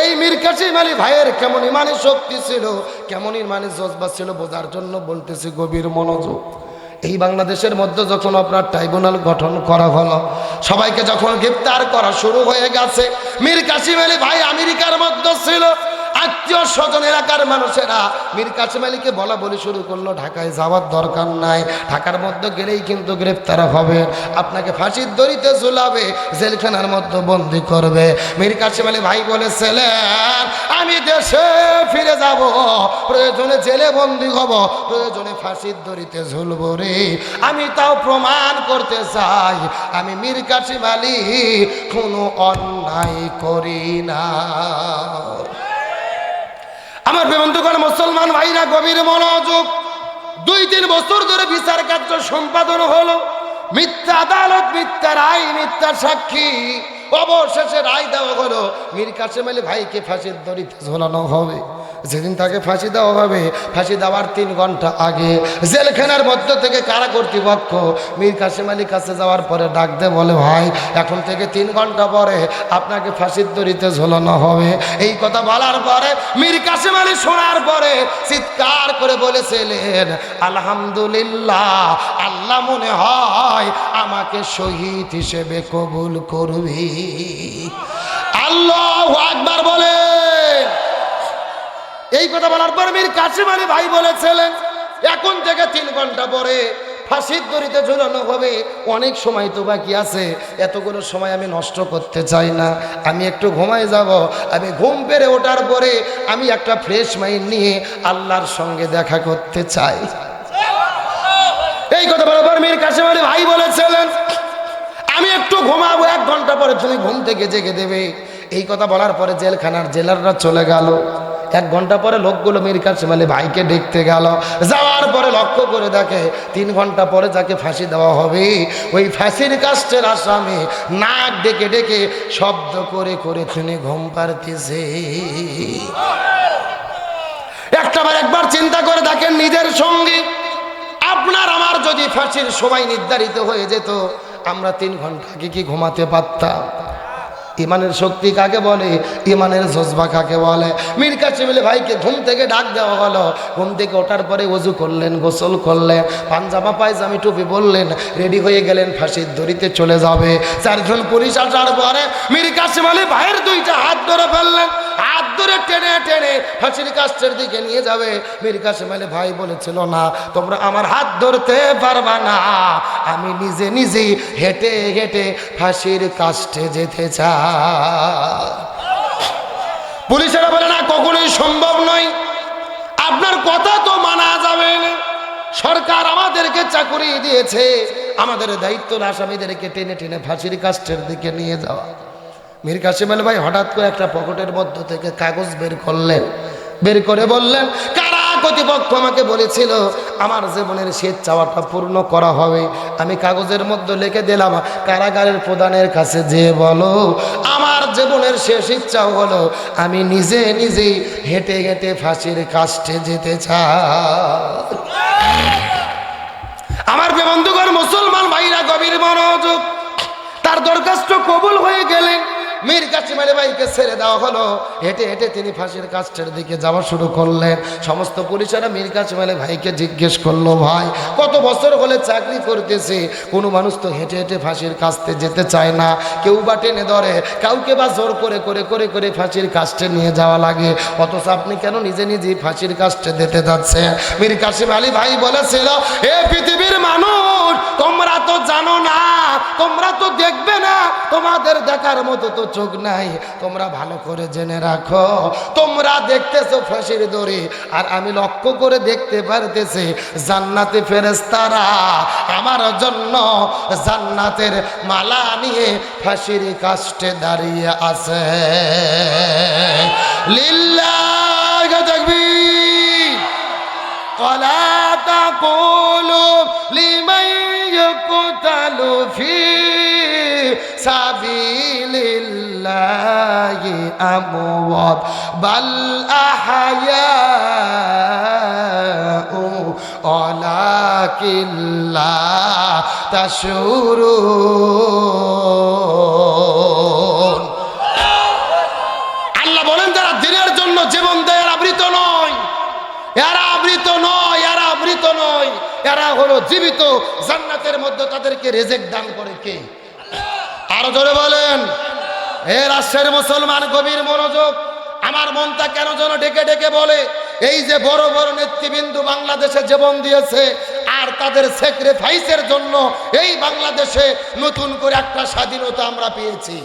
Speaker 1: এই মীর কাসেম আলী ভাইয়ের কেমন ইমানের শক্তি ছিল, কেমন ইমানের জজবা ছিল বোঝার জন্য বলতেছি গভীর মনোযোগ। এই বাংলাদেশের মধ্যে যখন আপনার ট্রাইব্যুনাল গঠন করা হলো, সবাইকে যখন গ্রেফতার করা শুরু হয়ে গেছে, মীর কাসেম আলী ভাই আমেরিকার মধ্যে ছিল। আত্মীয় স্বজন এলাকার মানুষেরা মীর কাসেম আলীকে বলা বলি শুরু করলো, ঢাকায় যাওয়ার দরকার নাই, ঢাকার মধ্যে গেলেই কিন্তু গ্রেফতার হবে, আপনাকে ফাঁসির দড়িতে ঝুলাবে, জেলখানার মধ্যে বন্দি করবে। মীর কাসেম আলী ভাই বলেছিলেন, আমি দেশে ফিরে যাব, প্রয়োজনে জেলে বন্দি হব, প্রয়োজনে ফাঁসির দড়িতে ঝুলবো রে, আমি তাও প্রমাণ করতে চাই আমি মীর কাসেম আলী কোনো অন্যায় করি না। আমার বন্ধুগণ মুসলমান ভাইরা গভীর মনোযোগ। 2-3 বছর ধরে বিচার কার্য সম্পাদন হলো, মিথ্যা আদালত, মিথ্যা রায়, মিথ্যা সাক্ষী, অবশেষে রায় দেওয়া হলো মীর কাসেম আলী ভাইকে ফাঁসির দড়িতে ঝোলানো হবে। যেদিন তাকে ফাঁসি দেওয়া হবে, ফাঁসি দেওয়ার 3 ঘন্টা আগে জেলখানার মধ্য থেকে কারা কর্তৃপক্ষ মীর কাসেম আলীর কাছে যাওয়ার পরে ডাক দে বলে, ভাই এখন থেকে 3 ঘন্টা পরে আপনাকে ফাঁসির দড়িতে ঝোলানো হবে। এই কথা বলার পরে মীর কাসেম আলী শোনার পরে চিৎকার করে বলেছিলেন, আলহামদুলিল্লাহ, আল্লাহ মনে হয় আমাকে শহীদ হিসেবে কবুল করবি। আল্লাহু আকবার বলে। এই কথা বলার পর মীর কাসেম আলী ভাই বলেছিলেন, এখন থেকে 3 ঘন্টা পরে ফাঁসির দড়িতে ঝুলানো হবে, অনেক সময় তো বাকি আছে, এতগুলো সময় আমি নষ্ট করতে চাই না, আমি একটু ঘুমায় যাব, আমি ঘুম পেরে ওঠার পরে আমি একটা ফ্রেশ মাইন্ড নিয়ে আল্লাহর সঙ্গে দেখা করতে চাই। এই কথা বলার পর মীর কাসেম আলী ভাই বলেছিলেন, আমি একটু ঘুমাবো, 1 ঘন্টা পরে তুমি ঘুম থেকে জেগে দেবে। এই কথা বলার পরে জেলখানার জেলাররা চলে গেল। 1 ঘন্টা পরে লোকগুলো মীর কাসেম আলী ভাইকে দেখতে গেল। যাওয়ার পরে লক্ষ্য করে দেখে 3 ঘন্টা পরে যাকে ফাঁসি দেওয়া হবে, ওই ফাঁসির কাস্টের আসামি নাক ডেকে ডেকে শব্দ করে করে তিনি ঘুম পাড়তেছে। একবার চিন্তা করে দেখেন নিজের সঙ্গে, আপনার আমার যদি ফাঁসির সময় নির্ধারিত হয়ে যেত, আমরা 3 ঘন্টা আগে কি ঘুমাতে পারতাম? ইমানের শক্তি কাকে বলে, ইমানের জজবা কাকে বলে। মীর কাসেম আলী ভাইকে ঘুম থেকে ডাক দেওয়া হলো। ঘুম থেকে ওঠার পরে ওযু করলেন, গোসল করলেন, পাঞ্জামা পায়জামি টুপি বললেন, রেডি হয়ে গেলেন, ফাঁসির দড়িতে চলে যাবে। 4 জন পুলিশ আসার পরে মীর কাসেম আলী ভাইয়ের 2টা হাত ধরে ফেললেন, হাত ধরে টেনে টেনে ফাঁসির কাস্টের দিকে নিয়ে যাবে। মীর কাসেম আলী ভাই বলেছিল, না তোমরা আমার হাত ধরতে পারবা না, আমি নিজে নিজেই হেঁটে হেঁটে ফাঁসির কাস্টে যেতে চাই। পুলিশেরা বলে, না কখনোই সম্ভব নয়, আপনার কথা তো মানা যাবে না, সরকার আমাদেরকে চাকরি দিয়েছে, আমাদের দায়িত্ব আসামিদেরকে টেনে টেনে ফাঁসির কাস্টের দিকে নিয়ে যাওয়া। মীর কাসেম আলী ভাই হঠাৎ করে একটা পকেটের মধ্য থেকে কাগজ বের করলেন, বের করে বললেন, কারা কর্তৃপক্ষ আমাকে বলেছিল আমার জীবনের শেষ চাওয়াটা পূর্ণ করা হবে, আমি কাগজের মধ্যে লিখে দিলাম, কারাগারের প্রধানের কাছে যে বলো আমার জীবনের শেষ ইচ্ছা হলো আমি নিজে নিজেই হেঁটে হেঁটে ফাঁসির কাস্টে যেতে চাই। আমার বন্ধুগণ, মুসলমান ভাইরা গভীর মনোযোগ। তার দরখাস্ত কবুল হয়ে গেলেন। মীর কাসেম আলী ভাইকে ছেড়ে দেওয়া হলো। হেঁটে হেঁটে তিনি ফাঁসির কাষ্ঠের দিকে যাওয়া শুরু করলেন। সমস্ত পুলিশেরা মীর কাসেম আলী ভাইকে জিজ্ঞেস করলো, ভাই কত বছর হলে চাকরি করতেছে? কোনো মানুষ তো হেঁটে হেঁটে ফাঁসির কাস্তে যেতে চায় না, কেউ বা টেনে ধরে, কাউকে বা জোর করে করে করে করে ফাঁসির কাস্টে নিয়ে যাওয়া লাগে, অথচ আপনি কেন নিজে নিজেই ফাঁসির কাস্টে দিতে যাচ্ছেন? মীর কাসেম আলী ভাই বলেছিল, এ পৃথিবীর মানুষ, তোমরা তো জানো না, তোমরা তো দেখবে না, তোমাদের দেখার মতো তো চোখ নাই। তোমরা ভালো করে জেনে রাখো, তোমরা দেখতেছো ফাঁসির দড়ি, আর আমি লক্ষ্য করে দেখতে পারতেছি জান্নাতে ফেরেশতারা আমার জন্য জান্নাতের মালা নিয়ে ফাঁসির কাষ্ঠে দাঁড়িয়ে আছে। লিল্লাহি তাকবীর। ওয়ালা তাকুলু লিমান ইয়াকতালু ফি সাবিলিল্লাহি আমওয়াত বাল আহয়াউ ওয়ালাকিন লা তাশউরুন। আল্লাহ বলেন, যারা দিনের জন্য জীবন দেয় এরা মৃত নয়, এরা মৃত নয়, এরা মৃত নয়, এরা হলো জীবিত। জান্নাতের মধ্যে তাদেরকে রিজিক দান করে কে? আরো জোরে বলেন। এ রাষ্ট্রের মুসলমান, গভীর মনোযোগ। আমার মনটা কেন যেন ডেকে ডেকে বলে, এই যে বড় বড় নেতৃবৃন্দ বাংলাদেশে জীবন দিয়েছে, আর তাদের স্যাক্রিফাইসের জন্য এই বাংলাদেশে নতুন করে একটা স্বাধীনতা আমরা পেয়েছি।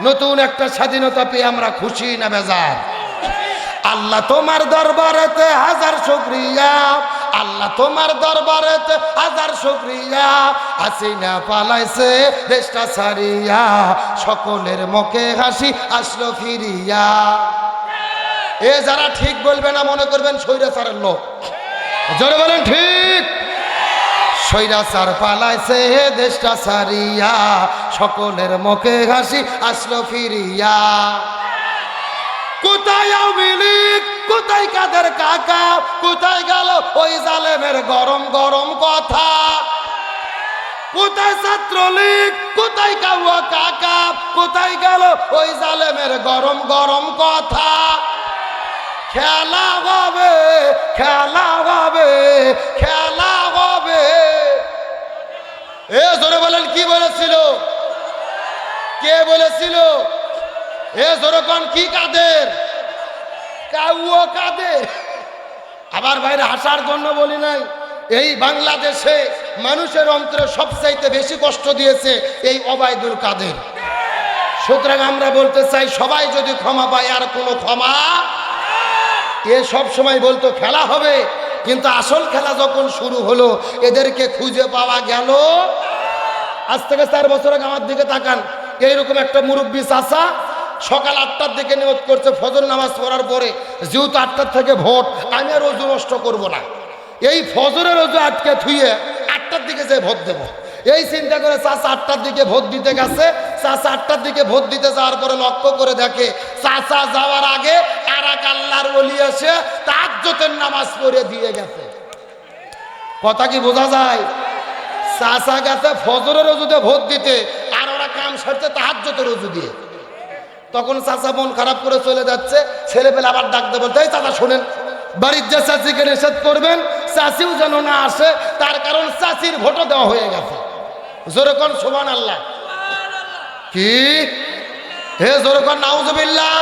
Speaker 1: নতুন একটা স্বাধীনতা পেয়ে আমরা খুশি না বেজার? আল্লাহ তোমার দরবারেতে হাজার শুকরিয়া, আল্লাহ তোমার দরবারেতে হাজার শুকরিয়া। হাসিনা পালাইছে দেশটা ছাড়িয়া, সকলের মুখে হাসি আসলো ফিরিয়া। এ যারা ঠিক বলবে না মনে করবেন স্বৈরাচারের লোক। জোরে বলেন ঠিক। স্বৈরাচার পালাইছে দেশটা ছাড়িয়া, সকলের মুখে হাসি আসলো ফিরিয়া। কোথায় আওয়ামী লীগ, কোথায় কাদের কাকা, কোথায় গেল ওই জালেমের গরম গরম কথা? কোথায় ছাত্রলীগ, কোথায় কাউয়া কাকা, কোথায় গেল ওই জালেমের গরম গরম কথা? খেলা হবে, খেলা হবে, খেলা হবে। এ জোরে বলেন, কি বলেছিল? কে বলেছিল? এ জোরকন কি কাদের? কাউয়া কাদের? আবার বাইরে হাসার জন্য বলি নাই, এই বাংলাদেশে মানুষের অন্তরে সবচাইতে বেশি কষ্ট দিয়েছে এই ওবায়দুল কাদের। সুতরাং আমরা বলতে চাই, সবাই যদি ক্ষমা পায় আর কোনো ক্ষমা। এ সব সময় বলতো খেলা হবে, কিন্তু আসল খেলা যখন শুরু হলো এদেরকে খুঁজে পাওয়া গেল। আজ থেকে 4 বছর আগে আমার দিকে তাকান, এইরকম একটা মুরব্বী চাচা সকাল 8টার দিকে নিয়ত করছে ফজর নামাজ পড়ার পরে, যেহেতু 8টার থেকে ভোট, আমি আর রোজু নষ্ট করব না, এই ফজরের রোজু আটকে থুয়ে 8টার দিকে যে ভোট দেব, এই চিন্তা করে চাচা 8টার দিকে ভোট দিতে গেছে। চাচা 8টার দিকে ভোট দিতে যাওয়ার পরে লক্ষ্য করে দেখে চাচা যাওয়ার আগে আর এক আল্লাহর ওলি এসে তাহাজ্জুদের নামাজ পড়ে দিয়ে গেছে। কথা কি বোঝা যায়? চাচা গেছে ফজরের রোজুতে ভোট দিতে, আর ওরা কাম সারছে তাহাজ্জুদের রোজু দিয়ে। তখন চাচা মন খারাপ করে চলে যাচ্ছে, ছেলেপেলে আবার ডাকতে বলতে, এই চাচা শোনেন, বাড়ির যে চাচিকে নিষেধ করবেন, চাচিও যেন না আসে, তার কারণ চাচির ভোটও দেওয়া হয়ে গেছে। জোরেকন সুবহানাল্লাহ। কি হে জোরেকন নাউজুবিল্লাহ।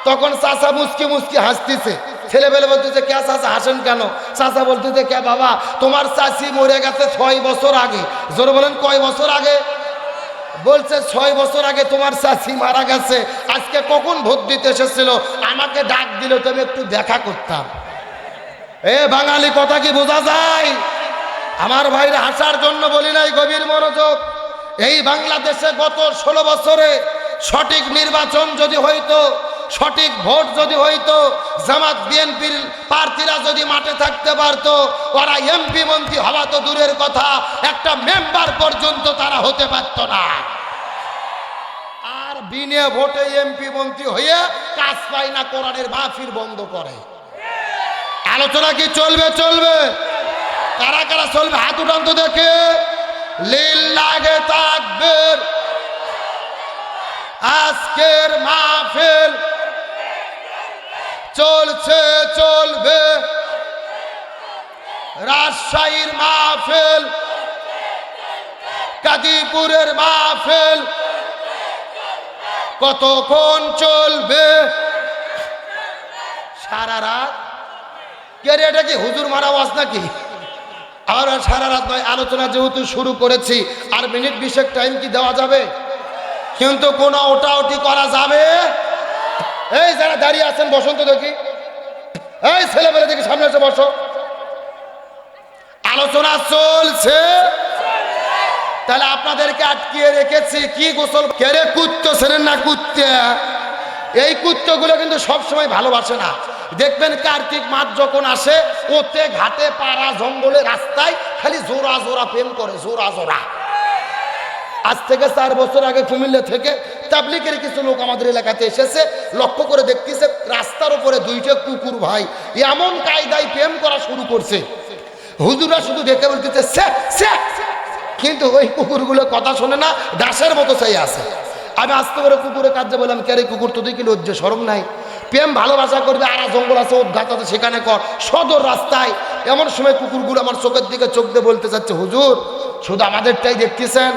Speaker 1: তখন চাচা মুচকি মুচকি হাসতেছে, ছেলেপেলে বলতেছে, কে চাচা হাসেন কেন? চাচা বলতেছে, কে বাবা, তোমার চাচি মরে গেছে 6 বছর আগে। জোরে বলেন, কয় বছর আগে? বলছে 6 বছর আগে তোমার চাচি মারা গেছে। আজকে কখন ভোট দিতে এসেছিল, আমাকে ডাক দিল তো আমি একটু দেখা করতাম। এ বাঙালি, কথা কি বোঝা যায়? আমার ভাইরা, হাসার জন্য বলি নাই, গভীর মনোযোগ। এই বাংলাদেশে গত 16 বছরে সঠিক নির্বাচন যদি হইতো, সঠিক ভোট যদি হইতো, জামাত বিএনপির প্রার্থীরা যদি মাঠে থাকতে পারতো, ওরা এমপি মন্ত্রী হওয়া তো দূরের কথা, একটা মেম্বার পর্যন্ত তারা হতে পারত না। আর বিনা ভোটে এমপি মন্ত্রী হয়ে কাজ পায় না, কোরআনের মাহফিল বন্ধ করে। আলোচনা কি চলবে? চলবে। কারা কারা চলবে হাত উঠান তো দেখে। লিল্লাহে তাকবীর। আজকের মাহফিল চলছে চলবে, রাজশাহীর মাহফিল, কাদিপুরের মাহফিল কতক্ষণ চলবে? সারা রাত। কে রে, এটা কি হুজুর মারা ওয়াজ নাকি? আর সারা রাত নয়, আলোচনা যেহেতু শুরু করেছি আর মিনিট 20 টাইম কি দেওয়া যাবে? কিন্তু কোনো ওটাওটি করা যাবে? এই যারা দাঁড়িয়ে আছেন বসন্ত দেখি, এই ছেলেবেলে দেখি সামনে এসে বসো। আলোচনা চলছে, তাহলে আপনাদেরকে আটকিয়ে রেখেছি কি গোসল কেড়ে কুত্তো ছেড়েন না কুত্তে। এই কুত্তগুলো কিন্তু সবসময় ভালোবাসে না। দেখবেন কার্তিক মাস যখন আসে ওতে ঘাটে পাড়া জঙ্গলে রাস্তায় খালি জোড়া জোড়া প্রেম করে, জোড়া জোড়া। আজ থেকে 4 বছর আগে কুমিল্লা থেকে তাবলিগের কিছু লোক আমাদের এলাকাতে এসেছে, লক্ষ্য করে দেখতেছে রাস্তার উপরে 2টা কুকুর ভাই এমন কায়দায় প্রেম করা শুরু করছে। হুজুরা শুধু দেখে বলতেছে সে সে, কিন্তু ওই কুকুরগুলো কথা শোনে না, দাসের মতো চাই আছে। আমি আস্তে করে কুকুরের কাজে বললাম, কে রে কুকুর, তোদের কি লজ্জা শরম নাই? প্রেম ভালোবাসা করবে, আর জঙ্গল আছে উদ্ঘাত আছে সেখানে কর, সদর রাস্তায়। এমন সময় কুকুরগুলো আমার চোখের দিকে চোখ দিয়ে বলতে চাচ্ছে, হুজুর শুধু আমাদেরটাই দেখতেছেন,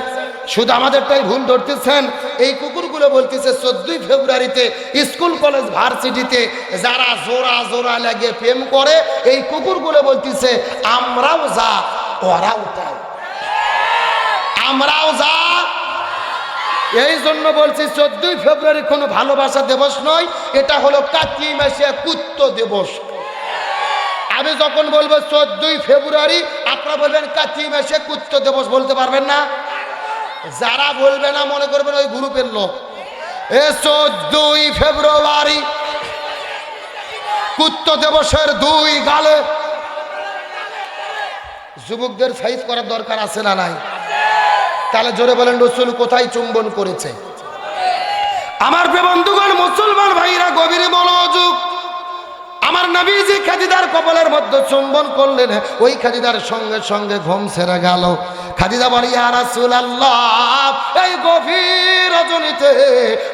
Speaker 1: শুধু আমাদেরটাই ভুল ধরতেছেন। এই কুকুরগুলো বলতেছে 14 ফেব্রুয়ারিতে স্কুল কলেজ ভার্সিটিতে যারা জোড়া জোড়া লাগে প্রেম করে, এই কুকুরগুলো বলতেছে আমরাও যা ওরাও তাই, আমরাও যা। এই জন্য বলছি 14 ফেব্রুয়ারি কোনো ভালোবাসা দিবস নয়, এটা হলো কাতি মাসে কুত্ত দিবস। আমি যখন বলবো 14 ফেব্রুয়ারি, আপনারা বলবেন কাতি মাসে কুত্ত দিবস, বলতে পারবেন না। যারা বলবে না মনে করবেন ওই গ্রুপের লোক। এ 14 ফেব্রুয়ারি কুত্ত দিবসের 2 গালে যুবকদের সাইজ করার দরকার আছে না নাই? তাহলে জোরে বলেন রসুল কোথায় চুম্বন করেছে? আমার প্রিয় বন্ধুগণ, মুসলমান ভাইরা গভীর মনোযোগ। আমার নবীজি খাদিজার কপালের মধ্যে চুম্বন করলেন, ওই খাদিজার সঙ্গে সঙ্গে ঘুম ছেড়ে গেল। খাদিজা বলে, ইয়া রাসূলুল্লাহ, এই গভীর রজনীতে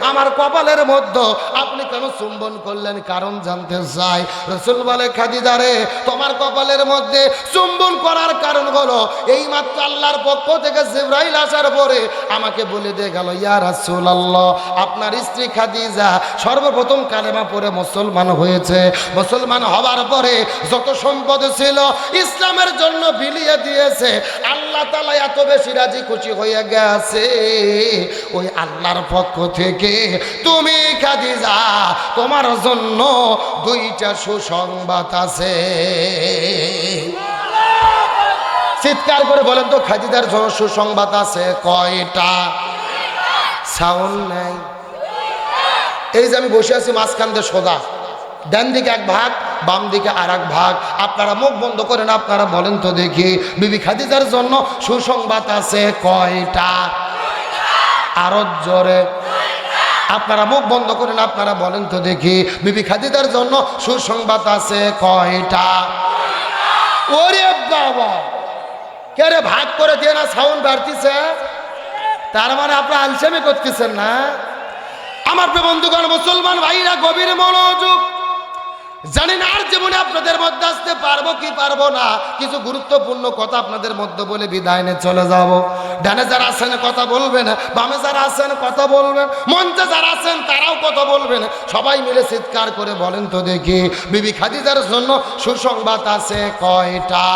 Speaker 1: আমার কপালের মধ্যে আপনি কেন চুম্বন করলেন? কারণ জানতে চাই। রাসূল বলে, খাদিজা রে, তোমার কপালের মধ্যে চুম্বন করার কারণ হলো এই মাত্র আল্লাহর পক্ষ থেকে জিবরাইল আসার পরে আমাকে বলে দিয়ে গেল, ইয়া রাসূলুল্লাহ, আপনার স্ত্রী খাদিজা সর্বপ্রথম কালেমা পড়ে মুসলমান হয়েছে। মুসলমান হওয়ার পরে যত সম্পদ ছিল ইসলামের জন্য বিলিয়ে দিয়েছে। আল্লাহ তাআলা এত বেশি রাজি খুশি হয়ে গেছে, ওই আল্লাহর পক্ষ থেকে তুমি খাদিজা, তোমার জন্য 2টা সুসংবাদ আছে। চিৎকার করে বলেন তো, খাদিজার জন্য সুসংবাদ আছে কয়টা? সাউন্ড নাই। এই যে আমি বসে আছি মাঝখান দিয়ে সোজা, ডান দিকে এক ভাগ, বাম দিকে আর এক ভাগ। আপনারা মুখ বন্ধ করেন, আপনারা বলেন তো দেখি, বিবি খাদিজার জন্য সুসংবাদ আছে কয়টা? আরো জোরে। আপনারা মুখ বন্ধ করেন, আপনারা বলেন তো দেখি, বিবি খাদিজার জন্য সুসংবাদ আছে কয়টা? ওরে বাবা, কে রে, ভাগ করে দিয়ে না সাউন্ড বাড়তিছে? তার মানে আপনারা আলসেমি করতেছেন না? আমার প্রিয় বন্ধুগণ, মুসলমান ভাইরা গভীর মনোযোগ। জানি না আর জীবনে আপনাদের মধ্যে আসতে পারবো কি পারবো না, কিছু গুরুত্বপূর্ণ কথা আপনাদের মধ্যে বলে বিদায় নিয়ে চলে যাব। ডানে যারা আছেন কথা বলবেন, বামে যারা আছেন কথা বলবেন, মঞ্চে যারা আছেন তারাও কথা বলবেন। সবাই মিলে চিৎকার করে বলেন তো দেখি, বিবি খাদিজার জন্য সুসংবাদ আছে কয়টা?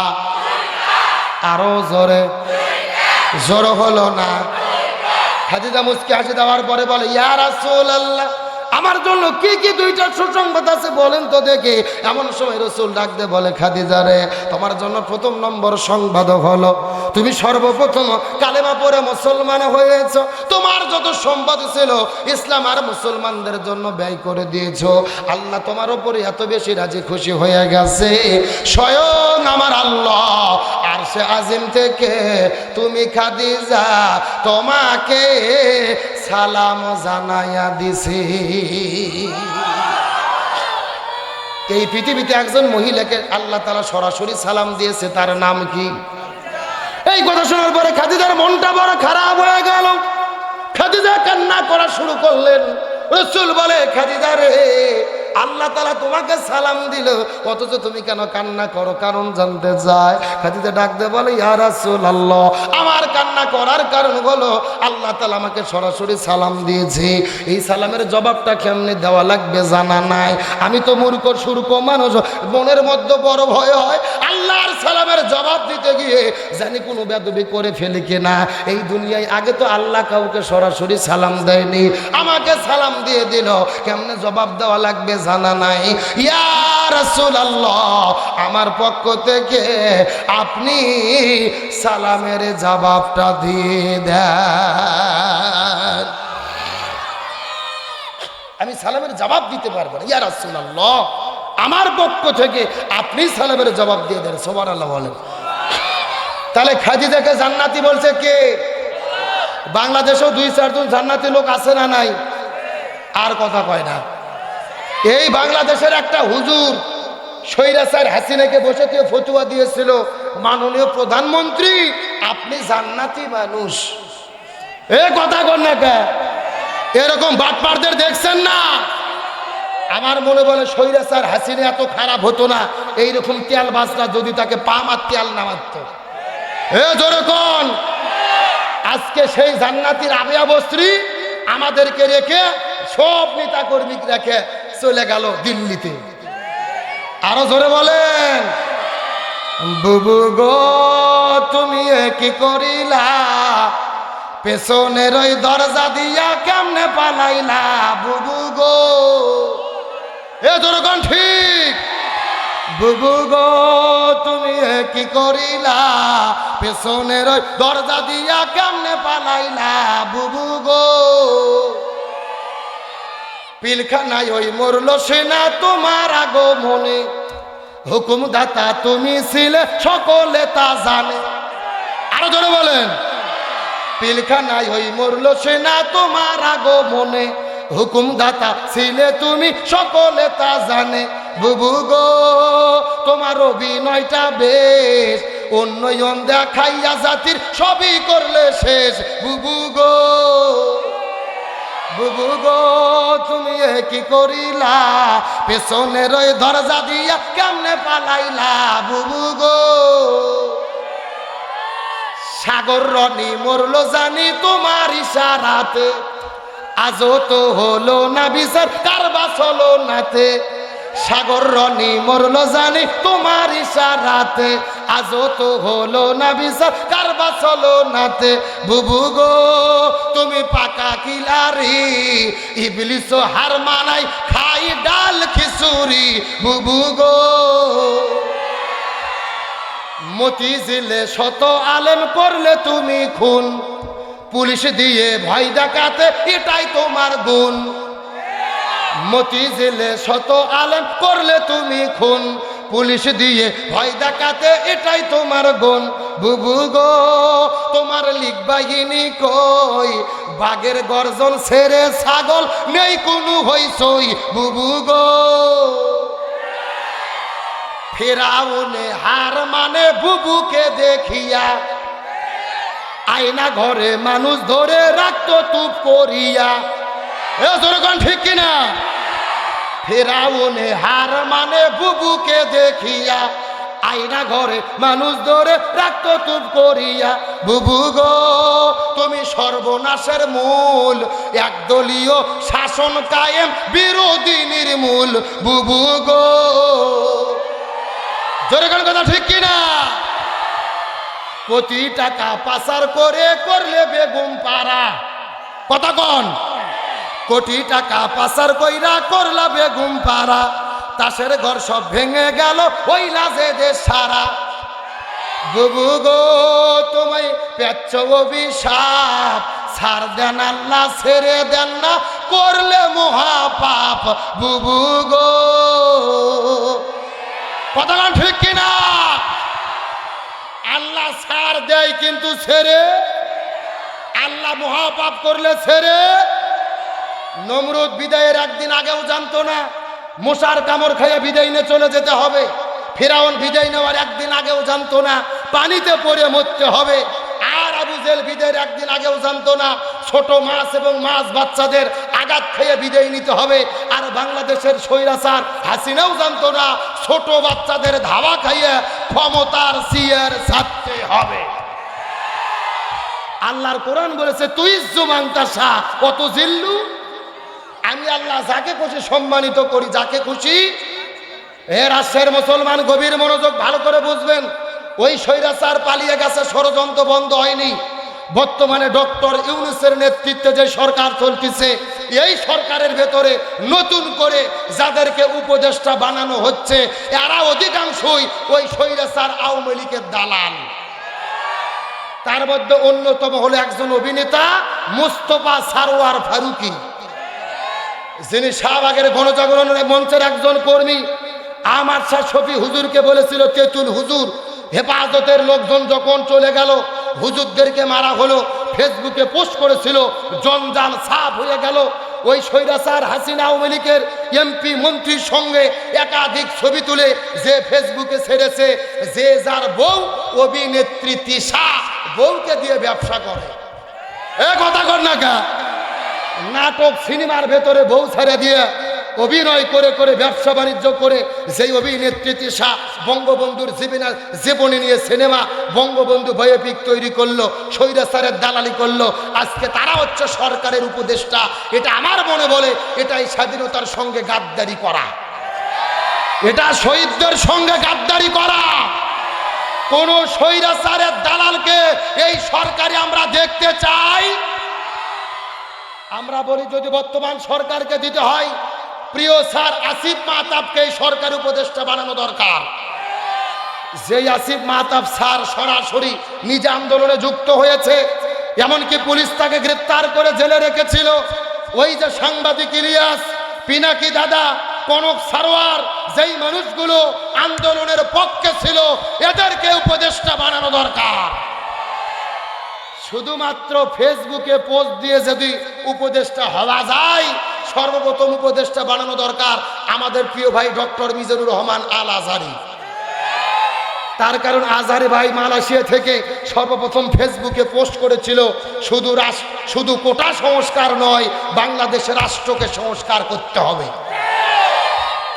Speaker 1: আরো জোরে। জোর হলো না। খাদিজা মুচকি হাসি দেওয়ার পরে বলে, ইয়া রাসূলুল্লাহ, আমার জন্য কি কি 2টা সুসংবাদ আছে বলেন তো দেখি। এমন সময় রাসূল ডাক দিয়ে বলে, খাদিজা রে, তোমার জন্য প্রথম নম্বর সংবাদ হলো তুমি সর্বপ্রথম কালেমা পড়ে মুসলমান হয়েছো। তোমার যত সম্পদ ছিল ইসলাম আর মুসলমানদের জন্য ব্যয় করে দিয়েছো। আল্লাহ তোমার উপরে এত বেশি রাজি খুশি হয়ে গেছে, স্বয়ং আমার আল্লাহ আরশে আজিম থেকে তুমি খাদিজা তোমাকে সালাম জানাইয়া দিছি। এই পৃথিবীতে একজন মহিলাকে আল্লাহ তাআলা সরাসরি সালাম দিয়েছে, তার নাম কি? এই কথা শোনার পরে খাদিজার মনটা বড় খারাপ হয়ে গেল। খাদিজা কান্না করা শুরু করলেন। রাসূল বলে, খাদিজা রে, আল্লাহ তাআলা তোমাকে সালাম দিল, অথচ তুমি কেন কান্না করো? কারণ জানতে চায়। খাদিজা ডাক দিয়ে বলে, ইয়া রাসূলুল্লাহ, আমার কান্না করার কারণ হলো আল্লাহ তাআলা আমাকে সরাসরি সালাম দিয়েছে, এই সালামের জবাবটা কেমনে দেওয়া লাগবে জানা নাই। আমি তো মূর্খ সুরক মানুষ, মনের মধ্যে বড় ভয় হয় আল্লাহর সালামের জবাব দিতে গিয়ে জানি কোনো বেয়াদবি করে ফেলি কিনা। এই দুনিয়ায় আগে তো আল্লাহ কাউকে সরাসরি সালাম দেয়নি, আমাকে সালাম দিয়ে দিল, কেমনে জবাব দেওয়া লাগবে জানা নাই। ইয়া রাসূলুল্লাহ, আমার পক্ষ থেকে আপনি সালামের জবাবটা দিয়ে দেন। আমি সালামের জবাব দিতে পারবো না। ইয়া রাসূলুল্লাহ, আমার পক্ষ থেকে আপনি সালামের জবাব দিয়ে দেন। সুবহানাল্লাহ বলেন। তাহলে খাদিজাকে জান্নাতি বলছে কে? বাংলাদেশেও 2-4 জন জান্নাতি লোক আছে না নাই? আর কথা কয় না। এই বাংলাদেশের একটা হুজুর স্বৈরাচার হাসিনাকে বসে দিয়ে ফতোয়া দিয়েছিল, মাননীয় প্রধানমন্ত্রী আপনি জান্নাতি মানুষ। এ কথা কন না কে? এরকম বাটপারদের দেখছেন না? আমার মনে বলে স্বৈরাচার হাসিনা এত খারাপ হতো না এইরকম তেল বাজরা যদি তাকে পামার তেল না মারত। এ জোরে কোন? আজকে সেই জান্নাতির আবিয়া বস্ত্রী আমাদেরকে রেখে সব নেতা কর্মী রেখে চলে গেল দিল্লিতে। আরো জোরে বলেন। বুবু গো তুমি কি করিলা, পেছনের ওই দরজা দিয়া কেমনে পালাইলা? বুবু গো, এ জোরে কোন ঠিক? বুবু গো তুমি কি করিলা, পেছনের ওই দরজা দিয়া কেমনে পালাইলা? বুবু গো, পিলখানায় ওই মরল সেনা তোমার আগমনে, হুকুমদাতা তুমি ছিলে সকলে তা জানে। আরো জোরে বলেন। পিলখানায় ওই মরল সেনা তোমার আগমনে, হুকুমদাতা ছিলে তুমি সকলে তা জানে। বুবু গো তোমার অভিনয়টা বেশ, উন্নয়ন দেখাইয়া জাতির সবই করলে শেষ। বুবু গো, বুবু গো তুমি কি করিলা, পেছনের ওই দরজা দিয়া কেমনে পালাইলা? বুবু গো, সাগর রনি মরলো জানি তোমার ইশারাতে, আজও তো হলো না বিচার কারবা চলো নাতে। সাগর রনি মরলো জানি তোমার ইশারাতে, আজও তো হলো না বিচার কারবা চলো নাতে। বুবু গো তুমি পাকা কিলারি, ইবলিস হার মানাই খাই ডাল খিচুড়ি। বুবু গো মতিঝিলে শত আলেম করলে তুমি খুন, পুলিশ দিয়ে ভয় দেখাতে এটাই তোমার গুণ। মতিঝিলে শত আলেম করলে তুমি খুন, পুলিশ দিয়ে ভয় দেখাতে এটাই তোমার গুণ। বুবু গো তোমার লিগ বাহিনী কই, বাঘের গর্জন ছেড়ে ছাগল নেই কোনো হইচই। বুবু গো ফেরাউনে হার মানে বুবুকে দেখিয়া, আয়না ঘরে মানুষ ধরে রাখতো তুপ করিয়া। এ জোরগণ ঠিক কিনা? ফেরাউনে হার মানে বুবুকে দেখিয়া, আয়না ঘরে মানুষ ধরে রাখতো তুপ করিয়া। বুবু গো তুমি সর্বনাশের মূল, একদলীয় শাসন কায়েম বিরোধী নির্মূল। বুবু গো জোরগণ কথা ঠিক কিনা? কোটি টাকা পাচার করে করলে বেগম পাড়া। কথা কন? কোটি টাকা পাচার কইরা করলা বেগম পাড়া, তাসের ঘর সব ভেঙে গেল ওই লাজে দেশ সারা। বুবু গো তোমায় পেচ্ছ অভিশাপ, ছাড় দেন আল্লাহ ছেড়ে দেন না করলে মহাপাপ। বুবু গো কথা কন ঠিক কিনা? আল্লাহ ছাড় দেয় কিন্তু ছেড়ে, আল্লাহ মহাপাপ করলে ছেড়ে। নমরুদ বিদায়ের একদিন আগেও জানতো না, মশার কামড় খেয়ে বিদায় নিয়ে চলে যেতে হবে। ফিরাউন বিদায় নেওয়ার একদিন আগেও জানতো না পানিতে পড়ে মরতে হবে। আর আবু জেহেল বিদায়ের একদিন আগেও জানতো না ছোট মাছ এবং মাছ বাচ্চাদের আঘাত খেয়ে বিদায় নিতে হবে। আর বাংলাদেশের স্বৈরাচার হাসিনাও জানতো না ছোট বাচ্চাদের ধাওয়া খাইয়ে ক্ষমতার চেয়ার ছাড়তে হবে। আল্লাহর কোরআন বলেছে তুই জুমান্তাসা কত জিল্লু, আমি আল্লাহ যাকে খুশি সম্মানিত করি, যাকে খুশি। এ রাষ্ট্রের মুসলমান গভীর মনোযোগ ভালো করে বুঝবেন, ওই স্বৈরাচার পালিয়ে গেছে, ষড়যন্ত্র বন্ধ হয়নি। বর্তমানে ডক্টর ইউনূসের নেতৃত্বে যে সরকার চলতেছে, এই সরকারের ভেতরে নতুন করে যাদেরকে উপদেষ্টা বানানো হচ্ছে এরা অধিকাংশই ওই স্বৈরাচার আওয়ামী লীগের দালাল। তার মধ্যে অন্যতম হলো একজন অভিনেতা মুস্তফা সারোয়ার ফারুকী, যিনি শাহবাগের গণজাগরণ মঞ্চের একজন কর্মী। আমার শাহ শফি হুজুরকে বলেছিল তেতুল হুজুর, হেফাজতের লোকজন যখন চলে গেল হুজুরদেরকে মারা হলো, ফেসবুকে পোস্ট করেছিল, জঞ্জাল সাফ হয়ে গেল। ওই স্বৈরাচার হাসিনা আওয়ামী লীগের এমপি মন্ত্রীর সঙ্গে একাধিক ছবি তুলে যে ফেসবুকে ছেড়েছে, যে যার বউ অভিনেত্রী তিশা বউকে দিয়ে ব্যবসা করে। এ কথা কর না কা, নাটক সিনেমার ভেতরে বউ ছেড়ে দিয়ে অভিনয় করে করে ব্যবসা বাণিজ্য করে সেই অভিনেত্রী তিশা বঙ্গবন্ধুর জীবনী নিয়ে সিনেমা বঙ্গবন্ধু বায়োপিক তৈরি করলো, স্বৈরাচারের দালালি করলো। আজকে তারা হচ্ছে সরকারের উপদেষ্টা। এটা আমার মনে বলে এটাই স্বাধীনতার সঙ্গে গাদ্দারি করা, এটা শহীদদের সঙ্গে গাদ্দারি করা। কোন স্বৈরাচারের দালালকে এই সরকারে আমরা দেখতে চাই। আমরা বলি যদি বর্তমান সরকারকে দিতে হয়, প্রিয় স্যার আসিফ মাহতাবকে এই সরকার উপদেষ্টা বানানো দরকার। যে আসিফ মাহতাব স্যার সরাসরি নিজে আন্দোলনে যুক্ত হয়েছে, এমনকি পুলিশ তাকে গ্রেপ্তার করে জেলে রেখেছিল। ওই যে সাংবাদিক ইলিয়াস, পিনাকি দাদা, কনক সারোয়ার, যেই মানুষগুলো আন্দোলনের পক্ষে ছিল, এদেরকে উপদেষ্টা বানানো দরকার। শুধুমাত্র ফেসবুকে পোস্ট দিয়ে যদি উপদেষ্টা হওয়া যায়, সর্বপ্রথম উপদেষ্টা বানানো দরকার আমাদের প্রিয় ভাই ডক্টর মিজানুর রহমান আল আজহারি। তার কারণ আজহারি ভাই মালয়েশিয়া থেকে সর্বপ্রথম ফেসবুকে পোস্ট করেছিল শুধু কোটা সংস্কার নয়, বাংলাদেশের রাষ্ট্রকে সংস্কার করতে হবে।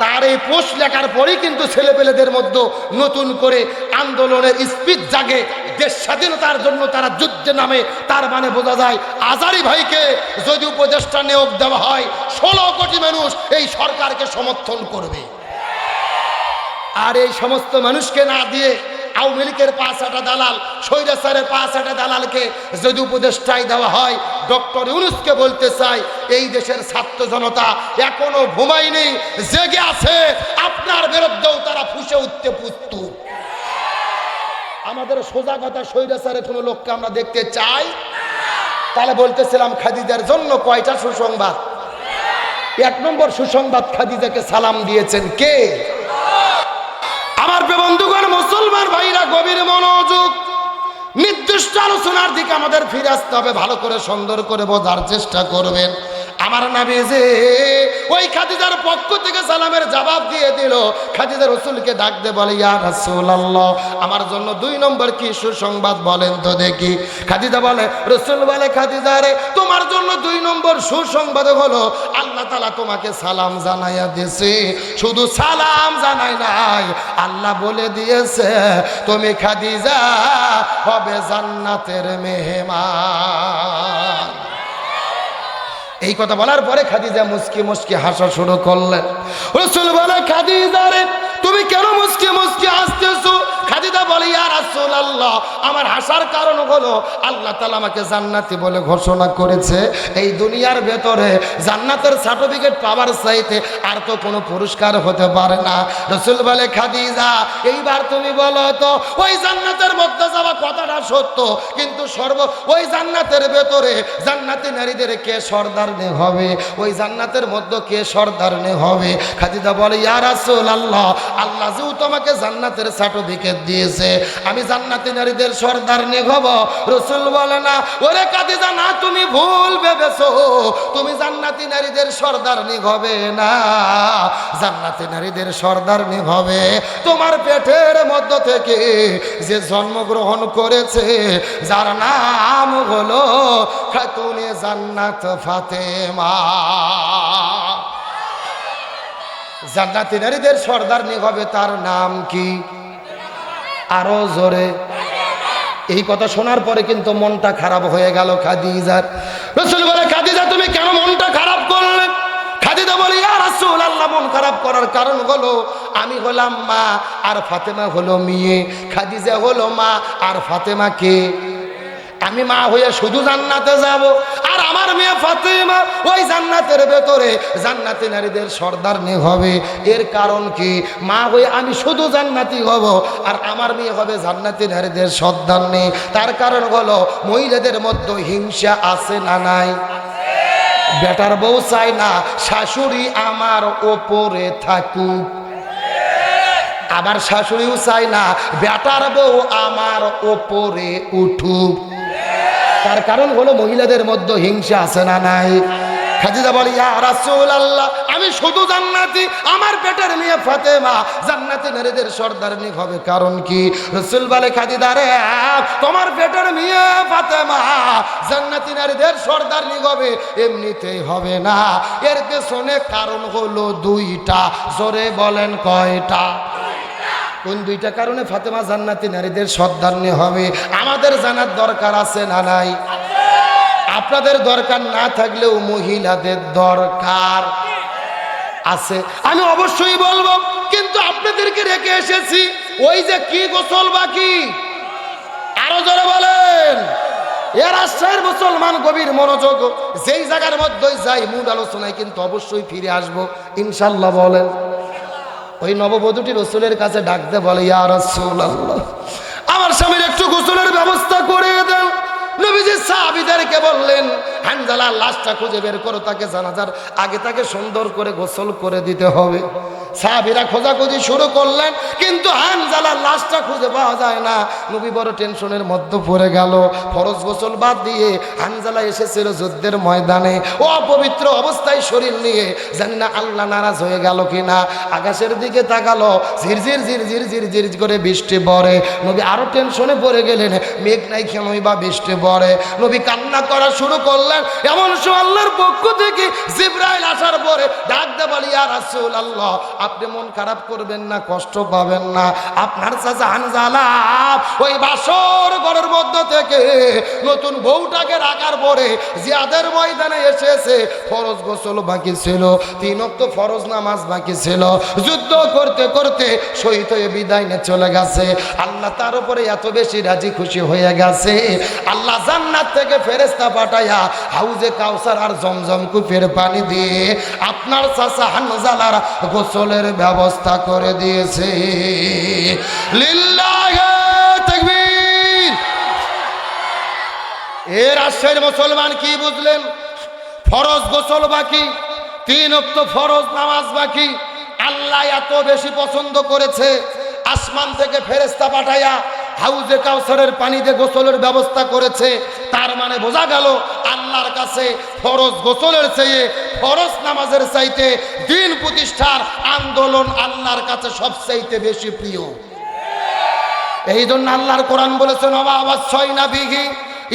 Speaker 1: তার এই পোস্ট লেখার পরেই কিন্তু ছেলেপেলেদের মধ্যে নতুন করে আন্দোলনের স্পিরিট জাগে, দেশ স্বাধীনতার জন্য তারা যুদ্ধে নামে। তার মানে বোঝা যায় আজহারি ভাইকে যদি উপদেষ্টা নিয়োগ দেওয়া হয়, 16 কোটি মানুষ এই সরকারকে সমর্থন করবে। আর এই সমস্ত মানুষকে না দিয়ে আওয়ামী লীগের 5-8 দালাল, স্বৈরাচারের 5-8 দালালকে যদি উপদেষ্টায় দেওয়া হয়, ডক্টর ইউনূসকে বলতে চাই এই দেশের ছাত্র জনতা এখনো ঘুমায়নি, জেগে আছে। আপনার বিরুদ্ধেও তারা ফুঁসে উঠতে প্রস্তুত। আমাদের সোজা কথা, স্বৈরাচারের কোনো লোককে আমরা দেখতে চাই। তাহলে বলতেছিলাম খাদিজার জন্য কয়টা সুসংবাদ। 1 নম্বর সুসংবাদ, খাদিজাকে সালাম দিয়েছেন কে? আমার বন্ধুগণ, মুসলমান ভাইরা গভীর মনোযোগ, নির্দিষ্ট আলোচনার দিকে আমাদের ফিরে আসতে হবে। ভালো করে সুন্দর করে বোঝার চেষ্টা করবেন। আমার নবী যে ওই খাদিজার পক্ষ থেকে সালামের জবাব দিয়ে দিল, খাদিজা রাসূলকে ডাক দিয়ে বলে, ইয়া রাসূলুল্লাহ, আমার জন্য 2 নম্বর কি সুসংবাদ বলেন তো দেখি। খাদিজা বলে, রাসূল বলে, খাদিজা রে, তোমার জন্য 2 নম্বর সুসংবাদ হলো আল্লাহ তাআলা তোমাকে সালাম জানাইয়া দিয়েছে। শুধু সালাম জানাই নাই, আল্লাহ বলে দিয়েছে তুমি খাদিজা হবে জান্নাতের মেহমান। এই কথা বলার পরে খাদিজা মুস্কি মুস্কি হাসা শুরু করলেন। রাসূল বলে, খাদিজা রে, তুমি কেন মুস্কি মুস্কি হাসতেছো? খাদিজা বলে, ইয়া রাসূলুল্লাহ, আমার হাসার কারণ হলো আল্লাহ তাআলা আমাকে জান্নাতি বলে ঘোষণা করেছে। এই দুনিয়ার ভেতরে জান্নাতের সার্টিফিকেট পাওয়ার চাইতে আর তো কোনো পুরস্কার হতে পারে না। রাসূল বলে, খাদিজা, এইবার তুমি বলো তো, ওই জান্নাতের মধ্যে যাওয়া কথাটা সত্য, কিন্তু ওই জান্নাতের ভেতরে জান্নাতি নারীদের কে সর্দারনে হবে? ওই জান্নাতের মধ্যে কে সর্দারনে হবে? খাদিজা বলে, ইয়া রাসূলুল্লাহ, আল্লাহ যে তোমাকে জান্নাতের সার্টিফিকেট দিয়েছে, আমি জান্নাতি নারী নারীদের সর্দারনি হব। রাসূল বলে না, ওরে খাদিজা না, তুমি ভুল ভেবেছো, তুমি জান্নাতি নারীদের সর্দারনি হবে না। জান্নাতি নারীদের সর্দারনি হবে তোমার পেটের মধ্য থেকে যে জন্মগ্রহণ করেছে, যার নাম হলো খাতুনে জান্নাত ফাতেমা। জান্নাতি নারীদের সর্দারনি হবে, তার নাম কি? আরো জোরে। এই কথা শোনার পরে কিন্তু মনটা খারাপ হয়ে গেল খাদিজার। রাসূল বলে, খাদিজা তুমি কেন মনটা খারাপ করলে? খাদিজা বলে, ইয়া রাসূলুল্লাহ, মন খারাপ করার কারণ হলো আমি হলাম মা আর ফাতেমা হলো মেয়ে। খাদিজা হলো মা আর ফাতেমা কে? আমি মা হয়ে শুধু জান্নাতে যাব, আর আমার মেয়ে ফাতেমা ওই জান্নাতের ভেতরে জান্নাতি নারীদের সর্দারনি হবে। এর কারণ কি? মা হয়ে আমি শুধু জান্নাতি হব, আর আমার মেয়ে হবে জান্নাতি নারীদের সর্দারনি। তার কারণ হলো মহিলাদের মধ্যে হিংসা আছে না নাই? বেটার বউ চাই না শাশুড়ি আমার ওপরে থাকুক, আবার শাশুড়িও চাই না বেটার বউ আমার ওপরে উঠুক। তার কারণ হলো মহিলাদের মধ্যে হিংসা আছে না নাই? খাদিজা বলে, ইয়া রাসূলুল্লাহ, আমি শুধু জান্নাতি, আমার পেটের মেয়ে ফাতেমা জান্নাতি নারীদের সর্দারনি হবে। কারণ কি? রাসূল বলে, খাদিজা রে, তোমার পেটের মেয়ে ফাতেমা জান্নাতি নারীদের সর্দারনি হবে এমনিতেই হবে না, এর পেছনে কারণ হলো দুইটা। জোরে বলেন কয়টা? কোন দুইটা কারণে ফাতেমা জান্নাতি নারীদের সর্দারনি হবে আমাদের জানার দরকার আছে না নাই? আপনাদের দরকার না থাকলেও মহিলাদের দরকার আছে। আমি অবশ্যই বলবো, কিন্তু আপনাদেরকে রেখে এসেছি ওই যে কি গোসল বাকি। আরো জোরে বলেন। এর আশ্রয়ের মুসলমান গভীর মনোযোগ, যেই জায়গার মধ্যেই যাই মূল আলোচনায় কিন্তু অবশ্যই ফিরে আসবো ইনশাল্লাহ। বলেন। ওই নববধূটি রাসূলের কাছে ডাকতে বলে, ইয়া রাসূলুল্লাহ, আমার স্বামীর একটু গোসলের ব্যবস্থা করে দেন। নবীজি সাহাবীদেরকে বললেন, হানজালার লাশটা খুঁজে বের করো, তাকে জানাজার আগে তাকে সুন্দর করে গোসল করে দিতে হবে। সাহাবীরা খোঁজাখুঁজি শুরু করলেন, কিন্তু হানজালার লাশটা খুঁজে পাওয়া যায় না। নবী বড় টেনশনের মধ্যে পড়ে গেল। ফরজ গোসল বাদ দিয়ে হানজালা এসেছিল যুদ্ধের ময়দানে, ও অপবিত্র অবস্থায় শরীর নিয়ে, জানি না আল্লাহ নারাজ হয়ে গেল কিনা। আকাশের দিকে তাকালো, ঝিরঝির ঝিরঝির ঝিরঝির করে বৃষ্টি পড়ে। নবী আরো টেনশনে পড়ে গেলেন, মেঘ নাই কেনই বা বৃষ্টি পড়ে। নবী কান্না করা শুরু করলেন। এমন সময় আল্লাহর পক্ষ থেকে জিবরাইল আসার পরে ডাকতে বলি, ইয়া রাসূলুল্লাহ, আপনি মন খারাপ করবেন না, কষ্ট পাবেন না। আপনার চাচা হানজালা ওই বাসর ঘরের মধ্য থেকে নতুন বউটাকে রাখার পরে জিহাদের ময়দানে এসেছে। ফরজ গোসল বাকি ছিল, 3 ওয়াক্ত ফরজ নামাজ বাকি ছিল। যুদ্ধ করতে করতে শহীদ হয়ে বিদায় নিয়ে চলে গেছে। আল্লাহ তার উপরে এত বেশি রাজি খুশি হয়ে গেছে, আল্লাহ জান্নাত থেকে ফেরেশতা পাঠায়া হাউজে কাউসার আর জমজম কূপের পানি দিয়ে আপনার চাচা হানজালার গোসলের ব্যবস্থা করে দিয়েছে। লিল্লাহি তাকবীর। এর আশ্রয়ের মুসলমান কি বুঝলেন? ফরজ গোসল বাকি, 3 ওয়াক্ত ফরজ নামাজ বাকি। আল্লাহ এত বেশি পছন্দ করেছে, আসমান থেকে ফেরেশতা পাঠায়া হাউজে কাউসারের পানিতে গোসলের ব্যবস্থা করেছে। তার মানে বোঝা গেল আল্লাহর কাছে ফরজ গোসলের চেয়ে, ফরজ নামাজের চাইতে দিন প্রতিষ্ঠার আন্দোলন আল্লাহর কাছে সবচাইতে বেশি প্রিয়। এই জন্য আল্লাহর কোরআন বলেছেন, ওয়া ওয়াসাইনা বিহি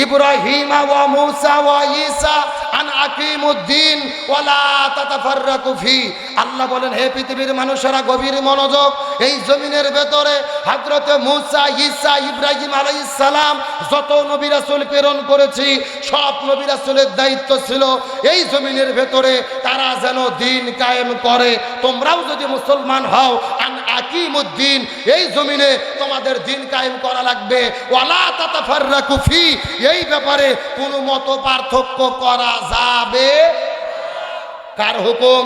Speaker 1: ইব্রাহিমা ওয়া মূসা ওয়া ঈসা আন আকিমুদ্দিন ওয়া লা তাতাফাররাকু ফি। আল্লাহ বলেন, হে পৃথিবীর মানুষেরা গভীর মনোযোগ, এই জমিনের ভেতরে হযরতে মূসা, ঈসা, ইব্রাহিম আলাইহিস সালাম যত নবী রাসূল প্রেরণ করেছি, সব নবী রাসূলের দায়িত্ব ছিল এই জমিনের ভেতরে তারা যেন দিন কায়েম করে। তোমরাও যদি মুসলমান হও, আন আকিমুদ্দিন, এই জমিনে তোমাদের দিন কায়েম করা লাগবে। ওয়া লা তাতাফাররাকু ফি, এই ব্যাপারে কোনো মত পার্থক্য করা যাবে। কার হুকুম?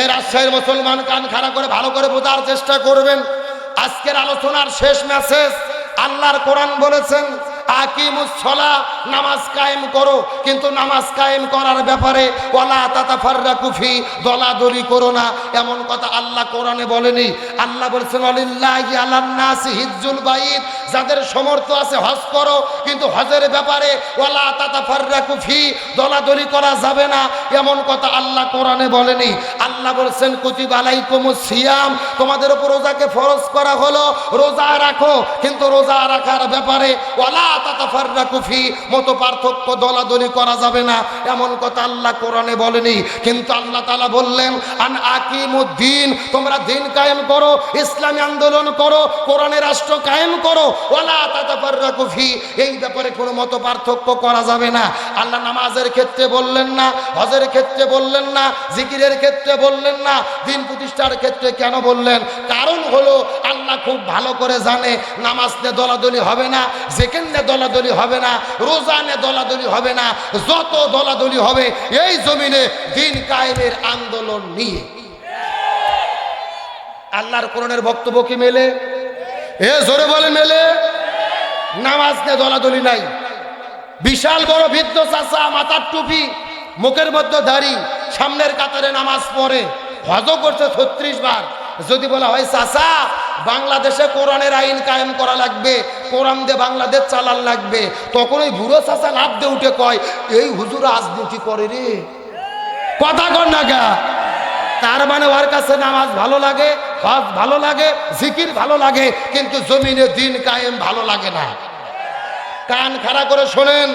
Speaker 1: এর আশ্রয়ের মুসলমান কান খাড়া করে ভালো করে বোঝার চেষ্টা করবেন। আজকের আলোচনার শেষ মেসেজ, আল্লাহর কোরআন বলেছেন, আকিমুস সালাহ, নামাজ কায়েম করো, কিন্তু নামাজ কায়েম করার ব্যাপারে ওয়ালা তাতাফাররাকু ফি, দলাদলি করো না, এমন কথা আল্লাহ কোরআনে বলেনি। আল্লাহ বলছেন ওয়ালিল্লাহি আলান নাসি হিজ্জুল বাইত, যাদের সমর্থ আছে হজ করো, কিন্তু হজের ব্যাপারে ওয়ালা তাতাফাররাকু ফি, দলাদলি করা যাবে না, এমন কথা আল্লাহ কোরআনে বলেনি। আল্লাহ বলছেন কুতিবা আলাইকুমুস সিয়াম, তোমাদের উপর রোজাকে ফরজ করা হলো, রোজা রাখো, কিন্তু রোজা রাখার ব্যাপারে ওয়ালা তাতাফাররাকু ফি, মত পার্থক্য দলাদলি করা যাবে না, এমন কথা আল্লাহ কোরআনে বলেনি। কিন্তু আল্লাহ তাআলা বললেন আন আকিমুদ্দিন, তোমরা দিন কায়েম করো, ইসলামী আন্দোলন করো, কোরআনের রাষ্ট্র কায়েম করো, ওয়ালা তাতাফাররাকু ফি, এই ব্যাপারে কোনো মত পার্থক্য করা যাবে না। আল্লাহ নামাজের ক্ষেত্রে বললেন না, হজের ক্ষেত্রে বললেন না, জিকিরের ক্ষেত্রে বললেন না, দিন প্রতিষ্ঠার ক্ষেত্রে কেন বললেন? কারণ হলো আল্লাহ খুব ভালো করে জানে নামাজ নিয়ে দলাদলি হবে না, জিকির নিয়ে দলাদলি হবে না, রোজা নিয়ে দলাদলি হবে না, যত দলাদলি হবে এই জমিনে দিন কায়েমের আন্দোলন নিয়ে। আল্লাহর কোরআনের বক্তব্য কি মেলে? এ জোরে বলে মেলে? নামাজ নিয়ে দলাদলি নাই। বিশাল বড় বৃদ্ধ চাচা, মাথার টুপি, মুখের মধ্যে দাড়ি, সামনের কাতারে নামাজ পড়ে, হজও করছে 36 বার। যদি বলা হয় চাচা বাংলাদেশে কোরআনের আইন কায়েম করা লাগবে, কোরআন দিয়ে বাংলাদেশ চালান লাগবে, তখন ওই বুড়ো চাচা লাভ দিয়ে উঠে কয় এই হুজুর রাজনীতি করে রে, কথা কর না গা। তার মানে ওর কাছে নামাজ ভালো লাগে, হজ ভালো লাগে, জিকির ভালো লাগে, কিন্তু জমিনে দিন কায়েম ভালো লাগে না। কান খাড়া করে শোনেন,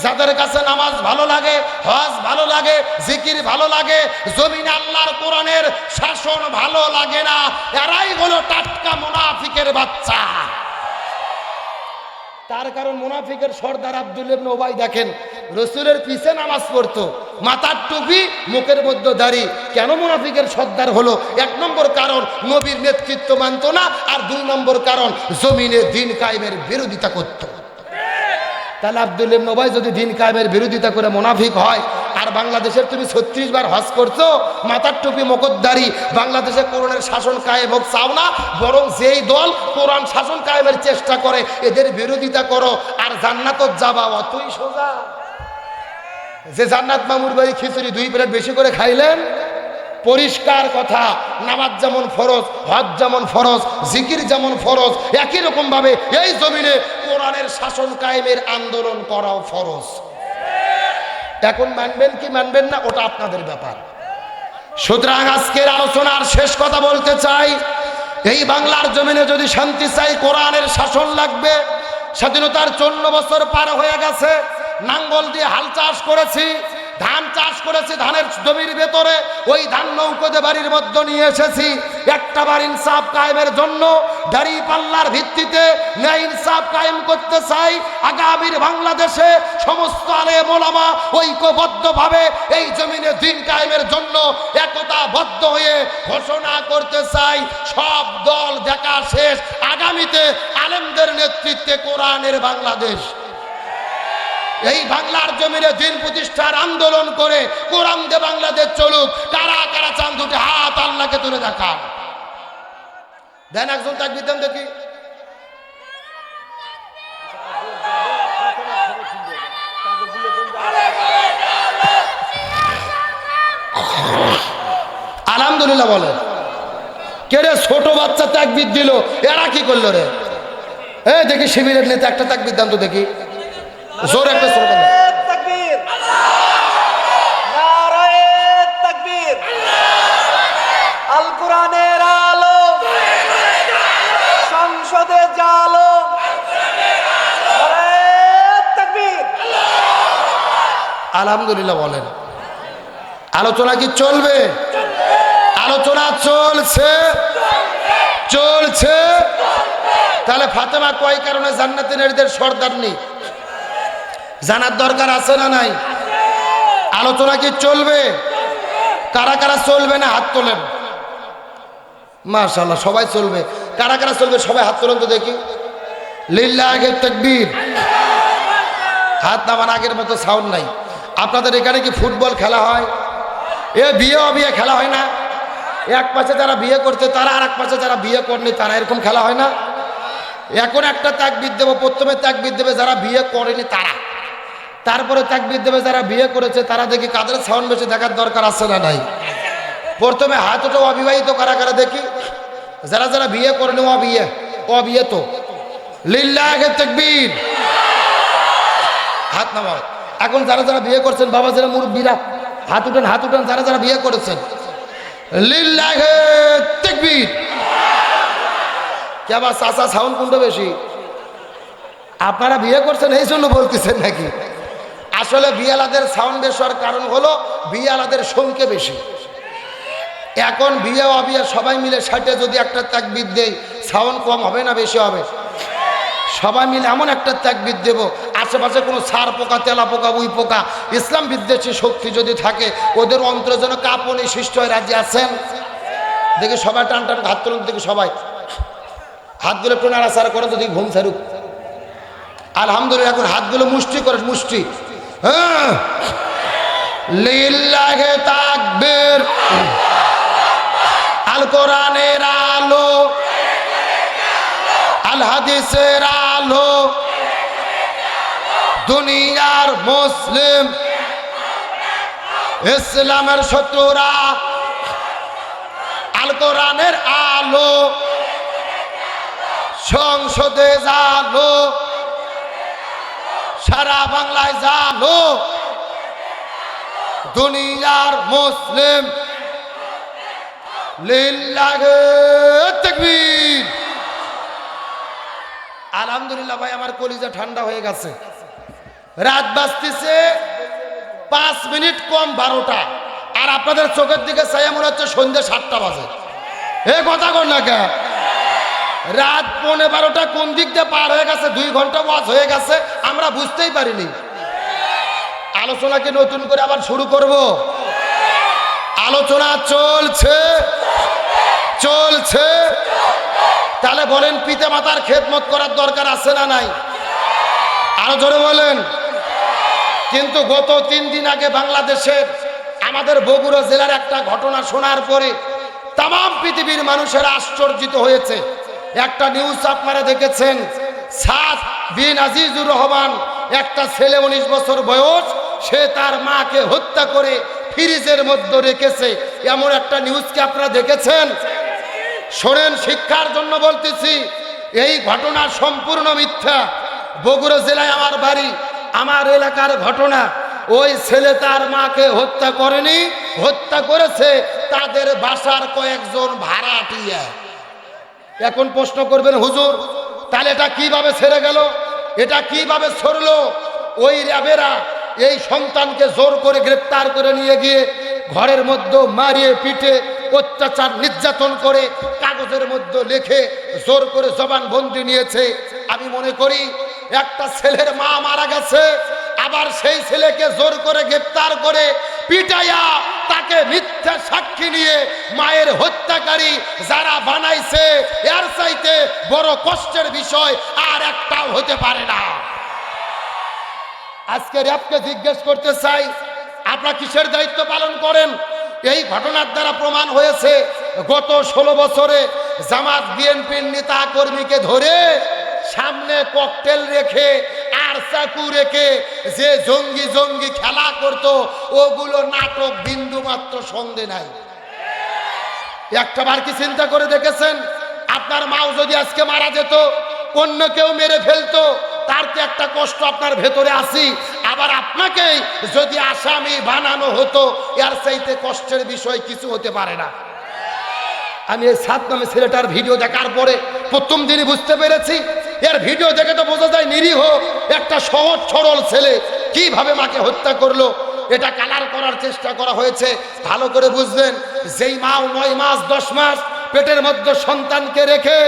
Speaker 1: যাদের কাছে নামাজ ভালো লাগে, হজ ভালো লাগে, জিকির ভালো লাগে, জমিনে আল্লাহর কোরআনের শাসন ভালো লাগে না, এরাই হলো টাটকা মুনাফিকের বাচ্চা। তার কারণ মুনাফিকের সর্দার আব্দুল্লাহ ইবনে উবাই দেখেন রাসূলের পিছে নামাজ পড়তো, মাথার টুপি, মুখের মধ্যে দাড়ি। কেন মুনাফিকের সর্দার হলো? 1 নম্বর কারণ নবীর নেতৃত্ব মানত না, আর 2 নম্বর কারণ জমিনে দিন কায়েমের বিরোধিতা করত। তাহলে আব্দুল্লাহ ইবনে উবাই যদি দিন কায়েমের বিরোধিতা করে মুনাফিক হয়, আর বাংলাদেশের তুমি 36 বার হজ করছো, মাথার টুপি, মুখোদ্দারি, বাংলাদেশে কোরআনের শাসন কায়েম হোক চাও না, বরং যেই দল কোরআন শাসন কায়েমের চেষ্টা করে এদের বিরোধিতা করো, আর জান্নাতত যাবা অতই সোজা। যে জান্নাত মামুর বাড়ি খিচুড়ি 2 প্লেট বেশি করে খাইলেন, পরিষ্কার কথা, নামাজ যেমন ফরজ, হজ যেমন ফরজ, জিকির যেমন ফরজ, একই রকম ভাবে এই জমিনে কোরআনের শাসন কায়েমের আন্দোলন করাও ফরজ। এখন মানবেন কি মানবেন না ওটা আপনাদের ব্যাপার। সুতরাং আজকের আলোচনার শেষ কথা বলতে চাই, এই বাংলার জমিনে যদি শান্তি চাই, কোরআনের শাসন লাগবে। স্বাধীনতার 54 বছর পার হয়ে গেছে, নাঙ্গল দিয়ে হাল চাষ করেছি, ধান চাষ করেছি, ধানের জমির ভেতরে ওই ধান নৌকোতে বাড়ির মধ্যে নিয়ে এসেছি। একটা বার ইনসাফ কায়েমের জন্য দাড়ি পাল্লার ভিত্তিতে ন্যায় ইনসাফ কায়েম করতে চাই। আগামীর বাংলাদেশে সমস্ত আলেম ওলামা ঐক্যবদ্ধভাবে এই জমিনে দিন কায়েমের জন্য একতাবদ্ধ হয়ে ঘোষণা করতে চাই, সব দল দেখা শেষ, আগামীতে আলেমদের নেতৃত্বে কোরআনের বাংলাদেশ। এই বাংলার জমিনে দিন প্রতিষ্ঠার আন্দোলন করে কোরআন দিয়ে বাংলাদেশ চলুক। কারা কারা চান দুটি হাত আল্লাহকে তুলে দেখান। দেন একজন তাকবীর দেন দেখি। আলহামদুলিল্লাহ বলে। কে রে ছোট বাচ্চা তাকবীর দিল, এরা কি করলো রে? এই দেখি শিবিরের নেতা একটা তাকবীর দেন তো দেখি, জোর একটা স্লোগান।
Speaker 2: তাকবীর, নারায়ে তাকবীর, আল কোরআনের আলো, সংসদে জালো, নারায়ে তাকবীর।
Speaker 1: আলহামদুলিল্লাহ বলেন। আলোচনা কি চলবে? আলোচনা চলছে, চলছে। তাহলে ফাতেমা কয় কারণে জান্নাতি নারীদের সর্দার নেই? জানার দরকার আছে না নাই? আলোচনা কি চলবে? কারা কারা চলবে না হাত তোলেন। মাশাআল্লাহ সবাই চলবে। কারা কারা চলবে সবাই হাত তোলেন তো দেখি। লিল্লাহি তাকবীর। হাত নামান, আগের মতো সাউন্ড নাই। আপনাদের এখানে কি ফুটবল খেলা হয়? এ বিয়ে অবিয়ে খেলা হয় না? এক পাশে যারা বিয়ে করতে তারা, আর এক পাশে যারা বিয়ে করেনি তারা, এরকম খেলা হয় না? এখন একটা তাকবীর দেবো। প্রথমে তাকবীর দেবে যারা বিয়ে করেনি তারা, তারপরে তাকবীর দেবে যারা বিয়ে করেছে তারা। দেখি কাদের সাউন্ড বেশি দেখার দরকার আছে না নাই? প্রথমে হাত ওঠো অবিবাহিত কারা কারা দেখি। যারা যারা বিয়ে করেনি অবিয়ে তো লিল্লাহে তাকবীর, হাত নামাও। এখন যারা যারা বিয়ে করছেন বাবা, যারা মুরব্বীরা হাত উঠান, হাত উঠান। যারা যারা বিয়ে করেছেন লিল্লাহে তাকবীর। কে আবার চাচা সাউন্ড কোনটা বেশি? আপনারা বিয়ে করছেন এই জন্য বলতেছেন নাকি? আসলে বিয়ালাদের সাউন্ড বেশি হওয়ার কারণ হলো বিয়ালাদের সংখ্যা বেশি। এখন বিয়ে অবিয়ে সবাই মিলে সাইটে যদি একটা তাকবীর দেই, সাউন্ড কম হবে না বেশি হবে? সবাই মিলে এমন একটা তাকবীর দেব, আশেপাশে কোনো সার পোকা, তেলা পোকা, উই পোকা, ইসলাম বিদ্বেষী শক্তি যদি থাকে ওদের অন্তরে যেন কাঁপনি সৃষ্টি হয়। রাজি আছেন? দেখি সবাই টান টান হাত তুলুন, দেখি সবাই হাতগুলো একটু নাড়াচাড়া করে, যদি ঘুম ছাড়ুক। আলহামদুলিল্লাহ। এখন হাতগুলো মুষ্টি করে, মুষ্টি। হ্যাঁ, লিল্লাহে তাকবীর। আল কোরআনের আলো, আল হাদিসের আলো, দুনিয়ার মুসলিম ইসলামের শত্রুরা আল কোরআনের আলো, সংসদে জালো, সারা বাংলায় জালো, দুনিয়ার মুসলিম লিল্লাহে তাকবীর। আলহামদুলিল্লাহ ভাই, আমার কলিজা ঠান্ডা হয়ে গেছে। রাত বাজতেছে 5 মিনিট কম 12টা, আর আপনাদের চোখের দিকে চাই মনে হচ্ছে সন্ধ্যে 7টা বাজে। এ কথা কর না কে? রাত 11:15 কোন দিক দিয়ে পার হয়ে গেছে, 2 ঘন্টা ওয়াজ হয়ে গেছে, আমরা বুঝতেই পারিনি। আলোচনা কি নতুন করে আবার শুরু করব? আলোচনা চলছে চলছে। তাহলে বলেন পিতা মাতার খেদমত করার দরকার আছে না নাই? আরো জোরে বলেন। কিন্তু গত 3 দিন আগে বাংলাদেশের আমাদের বগুড়া জেলার একটা ঘটনা শোনার পরে তাম পৃথিবীর মানুষেরা আশ্চর্যিত হয়েছে। একটা নিউজ আপনারা দেখেছেন, সাদ বিন আজিজুর রহমান, একটা ছেলে 19 বছর বয়স, সে তার মাকে হত্যা করে ফ্রিজের মধ্যে রেখেছে। এমন একটা নিউজকে আপনারা দেখেছেন? শোনেন, শিক্ষার জন্য বলতেছি, এই ঘটনা সম্পূর্ণ মিথ্যা। বগুড়া জেলায় আমার বাড়ি, আমার এলাকার ঘটনা। ওই ছেলে তার মাকে হত্যা করেনি, হত্যা করেছে তাদের বাসার কয়েকজন ভাড়াটিয়া। এখন প্রশ্ন করবেন, হুজুর তাহলে এটা কিভাবে ছেড়ে গেল, এটা কিভাবে ছড়লো? ওই র্যাবেরা এই সন্তানকে জোর করে গ্রেপ্তার করে নিয়ে গিয়ে ঘরের মধ্যে মারিয়ে পিটে অত্যাচার নির্যাতন করে কাগজের মধ্যে লিখে জোর করে জবানবন্দি নিয়েছে। আমি মনে করি একটা ছেলের মা মারা গেছে, আবার সেই ছেলেকে জোর করে গ্রেপ্তার করে পিটাইয়া তাকে মিথ্যা সাক্ষী নিয়ে মায়ের হত্যাকারী যারা বানাইছে, এর চাইতে বড় কষ্টের বিষয় আর একটাও হতে পারে না। আজকে র্যাবকে জিজ্ঞেস করতে চাই, আপনারা কিসের দায়িত্ব পালন করেন? এই ঘটনার দ্বারা প্রমাণ হয়েছে গত 16 বছরে জামাত বিএনপির নেতা কর্মীকে ধরে সামনে ককটেল রেখে আর চাকু রেখে যে জঙ্গি জঙ্গি খেলা করত, ওগুলো নাটক, বিন্দু মাত্র সন্দেহ নাই। একটাবার কি চিন্তা করে দেখেছেন, আপনার মাও যদি আজকে মারা যেত, অন্য কেউ মেরে ফেলতো, তার তো একটা কষ্ট আপনার ভেতরে আসি। আবার আপনাকেই যদি আসামি বানানো হতো, এর চাইতে কষ্টের বিষয় কিছু হতে পারে না। আমি এই সাত নামে ছেলেটার ভিডিও দেখার পরে প্রথম দিনই বুঝতে পেরেছি, এর ভিডিও দেখে তো বোঝা যায় নিরীহ একটা সহজ সরল ছেলে কিভাবে মাকে হত্যা করলো। এটা কালার করার চেষ্টা করা হয়েছে। ভালো করে বুঝবেন, যেই মা 9 মাস 10 মাস পেটের মধ্যে সন্তানকে রেখে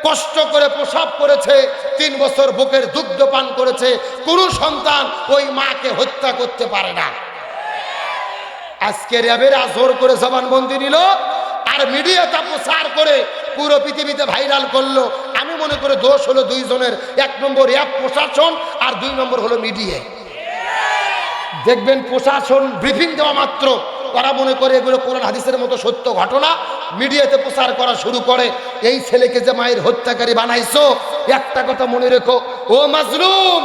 Speaker 1: কষ্ট করে প্রসব করেছে, 3 বছর বুকের দুগ্ধ পান করেছে, কোন সন্তান ওই মাকে হত্যা করতে পারে না। আজকে র্যাবেরা জোর করে জবানবন্দি নিল আর মিডিয়াটা প্রচার করে পুরো পৃথিবীতে ভাইরাল করলো। আমি মনে করি দোষ হলো 2 জনের, 1 নম্বর র্যাব প্রশাসন আর 2 নম্বর হলো মিডিয়া। দেখবেন প্রশাসন ব্রিফিং দেওয়া মাত্র ওরা মনে করে এগুলো কোরআন হাদিসের মতো সত্য ঘটনা, মিডিয়াতে প্রচার করা শুরু করে, এই ছেলেকে যে মায়ের হত্যাকারী বানাইছো, একটা কথা মনে রেখো, ও মাজলুম,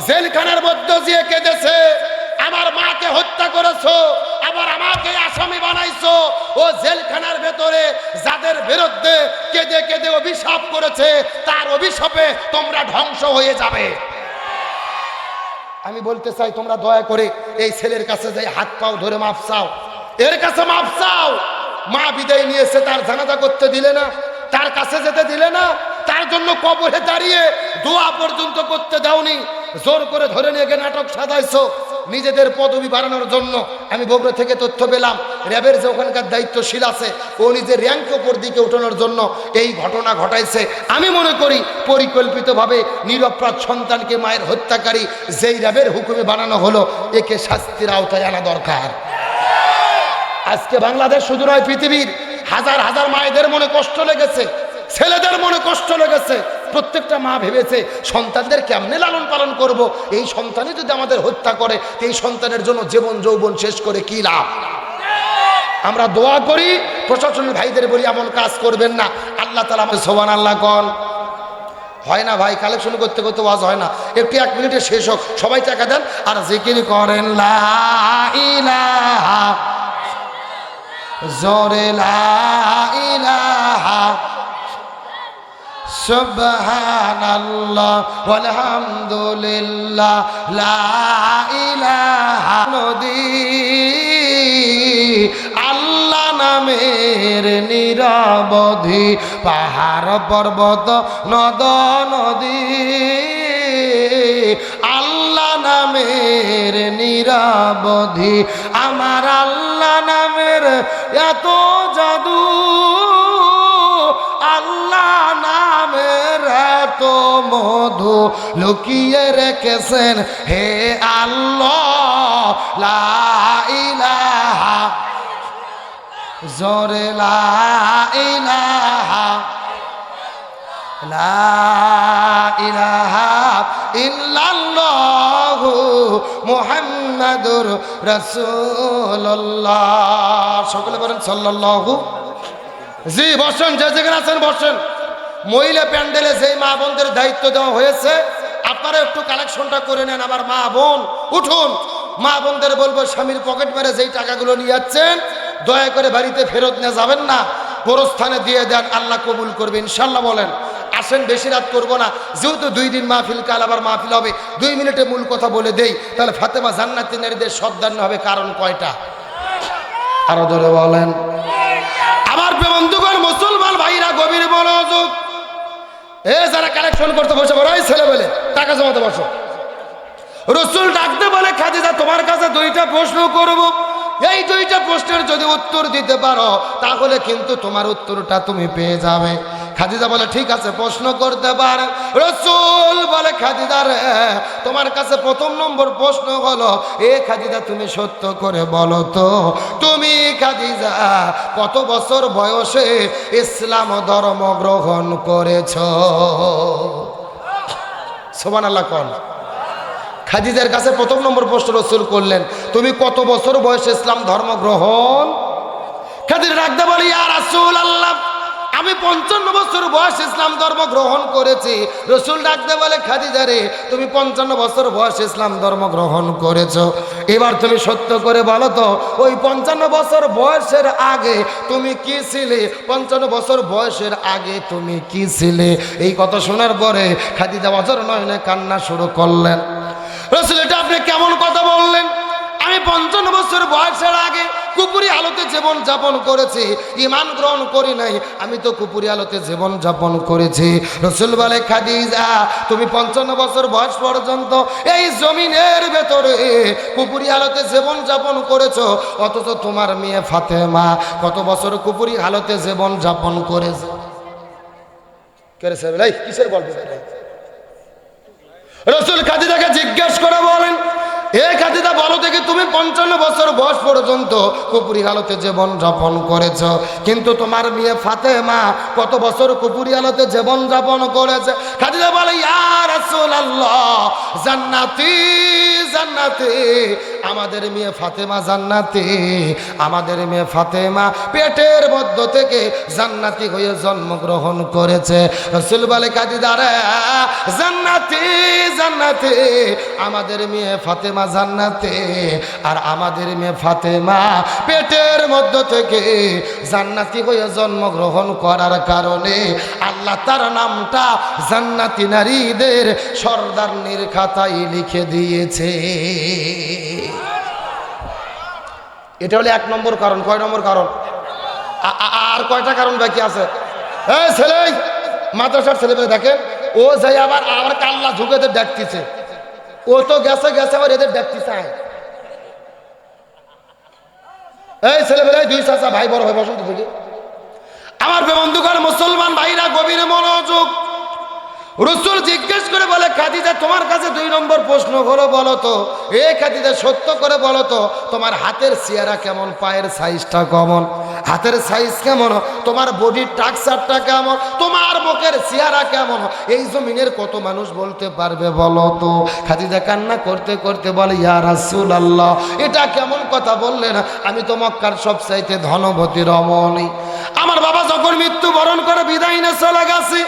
Speaker 1: জেলখানার মধ্যে যে কেঁদেছে, আমার মাকে হত্যা করেছো, আবার আমাকে আসামি বানাইছো, ও জেলখানার ভেতরে যাদের বিরুদ্ধে কেঁদে কেঁদে অভিশাপ করেছে, তার অভিশাপে তোমরা ধ্বংস হয়ে যাবে। আমি বলতে চাই, তোমরা দয়া করে এই ছেলের কাছে যাই হাত পাও ধরে মাফ চাও, এর কাছে মাফ চাও। মা বিদায় নিয়েছে, তার জানাজা করতে দিলে না, তার কাছে যেতে দিলে না, তার জন্য কবরে দাঁড়িয়ে দোয়া পর্যন্ত করতে দাওনি, জোর করে ধরে নিয়ে গিয়ে নাটক সাজাইছো নিজেদের পদবি বাড়ানোর জন্য। আমি বগুড়া থেকে তথ্য পেলাম, র্যাবের যে ওখানকার দায়িত্বশীল আছে, ও নিজের র্যাঙ্ক উপর দিকে উঠানোর জন্য এই ঘটনা ঘটাইছে। আমি মনে করি পরিকল্পিতভাবে নিরপরাধ সন্তানকে মায়ের হত্যাকারী যেই র্যাবের হুকুমে বানানো হলো, একে শাস্তির আওতায় আনা দরকার। আজকে বাংলাদেশ শুধু নয়, পৃথিবীর হাজার হাজার মায়েদের মনে কষ্ট লেগেছে, ছেলেদের মনে কষ্ট লেগেছে। প্রত্যেকটা মা ভেবেছে সন্তানদের কেমনে লালন পালন করব, এই সন্তানই যদি আমাদের হত্যা করে, এই সন্তানের জন্য জীবন যৌবন শেষ করে কি লাভ। আমরা দোয়া করি, প্রশাসনের ভাইদের বলি এমন কাজ করবেন না। আল্লাহ তাআলা আমাদের সুবহানাল্লাহ কোন হয় না ভাই, কালেকশন করতে করতে ওয়াজ হয় না, একটু 1 মিনিটে শেষ হোক, সবাই টাকা দেন আর জিকির করেন লা ইলাহা, জোরে লা ইলাহা সুবহানাল্লাহ ওয়ালহামদুলিল্লাহ লা ইলাহা নদী, আল্লাহ নামের নিরবধি পাহাড় পর্বত নদ নদী, আল্লাহ নামের নিরবধি, আমার আল্লাহ নামের এত জাদু, আল্লাহ নামের এত মধু লুকিয়ে রেখেছেন হে আল্লাহ, লা ইলাহা, জোরে লা ইলাহা, লা ইলাহা ইল্লাল্লাহু মুহাম্মাদুর রাসূলুল্লাহ। সকলে বলেন সাল্লাল্লাহু। জি বসেন, যে যেখানে আছেন বসেন। মহিলা প্যান্ডেলে যেই মা বোনদের দায়িত্ব দেওয়া হয়েছে, আপনারা একটু কালেকশনটা করে নেন। আমার মা বোন উঠুন, মা বোনদের বলবো স্বামীর পকেট মেরে যেই টাকাগুলো নিয়ে যাচ্ছেন দয়া করে বাড়িতে ফেরত নিয়ে যাবেন না, গোরস্থানে দিয়ে দেন, আল্লাহ কবুল করবে ইনশাল্লাহ। বলেন আসেন, বেশি রাত করবো না, যেহেতু 2 দিন মাহফিল, কাল আবার মাহফিল হবে। 2 মিনিটে মূল কথা বলে দেই, তাহলে ফাতেমা জান্নাতি নারীদের সর্দার হবে। কারণ কয়টা? আরো ধরে বলেন। আমার বন্ধুগণ, মুসলমান ভাইরা গভীর মনোযোগ, এ যারা কালেকশন করতে বসে বড় ছেলে বলে টাকা জমাতে বসো। রসুল ডাকতে বলে, খাদিজা তোমার কাছে 2টা প্রশ্ন করব, এই 2টা প্রশ্নের যদি উত্তর দিতে পারো তাহলে কিন্তু তোমার উত্তরটা তুমি পেয়ে যাবে। খাদিজা বলে ঠিক আছে, প্রশ্ন করতে পারেন। রসুল বলে, খাদিজা রে, তোমার কাছে 1 নম্বর প্রশ্ন হলো, এ খাদিজা তুমি সত্য করে বলো তো, তুমি খাদিজা কত বছর বয়সে ইসলাম ধর্ম গ্রহণ করেছো? সুবহানাল্লাহ কোন। খাদিজার কাছে 1 নম্বর প্রশ্ন রসুল করলেন, তুমি কত বছর বয়সে ইসলাম ধর্ম গ্রহণ? খাদিজা ডাকতে বলি, ইয়া রাসূলুল্লাহ, আমি 55 বছর বয়স ইসলাম ধর্ম গ্রহণ করেছি। রসুল ডাকতে বলে, খাদিজা রে, তুমি 55 বছর বয়স ইসলাম ধর্ম গ্রহণ করেছো, এবার তুমি সত্য করে বলো তো, ওই 55 বছর বয়সের আগে তুমি কি ছিলে? 55 বছর বয়সের আগে তুমি কি ছিলে? এই কথা শোনার পরে খাদিজা অঝর নয়নে কান্না শুরু করলেন। রসুল, এটা আপনি কেমন কথা বললেন? আমি 55 বছর বয়সের আগে কুপুরি আলোতে জীবন যাপন করেছি, ঈমান গ্রহণ করি নাই, আমি তো কুপুরি আলোতে জীবন যাপন করেছি। রসুল বলে, খাদিজা তুমি 55 বছর বয়স পর্যন্ত এই জমিনের ভেতরে কুপুরি আলোতে জীবন যাপন করেছো, অথচ তোমার মেয়ে ফাতেমা কত বছর কুপুরি আলোতে জীবন যাপন করেছে? কিসের গল্প? রসুল খাদিজাকে জিজ্ঞেস করে বলেন, এ খাদিজা বলো দেখি, তুমি 55 বছর বয়স পর্যন্ত কুপুরি হালতে জীবন যাপন করেছ, কিন্তু তোমার মেয়ে ফাতেমা কত বছর কুপুরি হালতে জীবন যাপন করেছে? খাদিজা বলে, ইয়া রাসূলুল্লাহ, জান্নাতি জান্নাতি, আমাদের মেয়ে ফাতেমা জান্নাতি, আমাদের মেয়ে ফাতেমা পেটের মধ্য থেকে জান্নাতি হয়ে জন্মগ্রহণ করেছে। রাসূল বলে খাদিজারে জান্নাতি জান্নাতি, আমাদের মেয়ে ফাতেমা জান্নাতি, আর আমাদের মেয়ে ফাতেমা পেটের মধ্য থেকে জান্নাতি হয়ে জন্মগ্রহণ করার কারণে আল্লাহ তার নামটা জান্নাতি নারীদের সর্দারনির খাতায় লিখে দিয়েছে। এটা হলো 1 নম্বর কারণ। কয় নম্বর কারণ? আর কয়টা কারণ বাকি আছে? এই ছেলে, মাদ্রাসার ছেলেমেয়ে দেখেন, ও যাই আবার কাল্লা ঝুঁকেদের ডাকতেছে। ও তো গেছে গেছে আবার এদের ডাকতেছে। এই ছেলেমেয়ে, 2 চাচা ভাই বড় হয় বসন্ত থেকে। আমার বন্ধুগণ মুসলমান ভাইরা গভীর মনোযোগ। রাসূল জিজ্ঞেস করে বলে খাদিজা তোমার কাছে 2 নম্বর প্রশ্ন হলো, বলো তো এ খাদিজা সত্য করে বলো তো তোমার হাতের চেহারা কেমন, পায়ের সাইজটা কেমন, হাতের সাইজ কেমন, তোমার বডির স্ট্রাকচারটা কেমন, তোমার মুখের চেহারা কেমন, এই জমিনের কত মানুষ বলতে পারবে বলো তো? খাদিজা কান্না করতে করতে বলে ইয়া রাসূলুল্লাহ এটা কেমন কথা বললেন, আমি তো মক্কার সবচাইতে ধনবতী রমণী। আমার বাবা যখন মৃত্যুবরণ করে বিদায় নিয়ে চলে গেছে,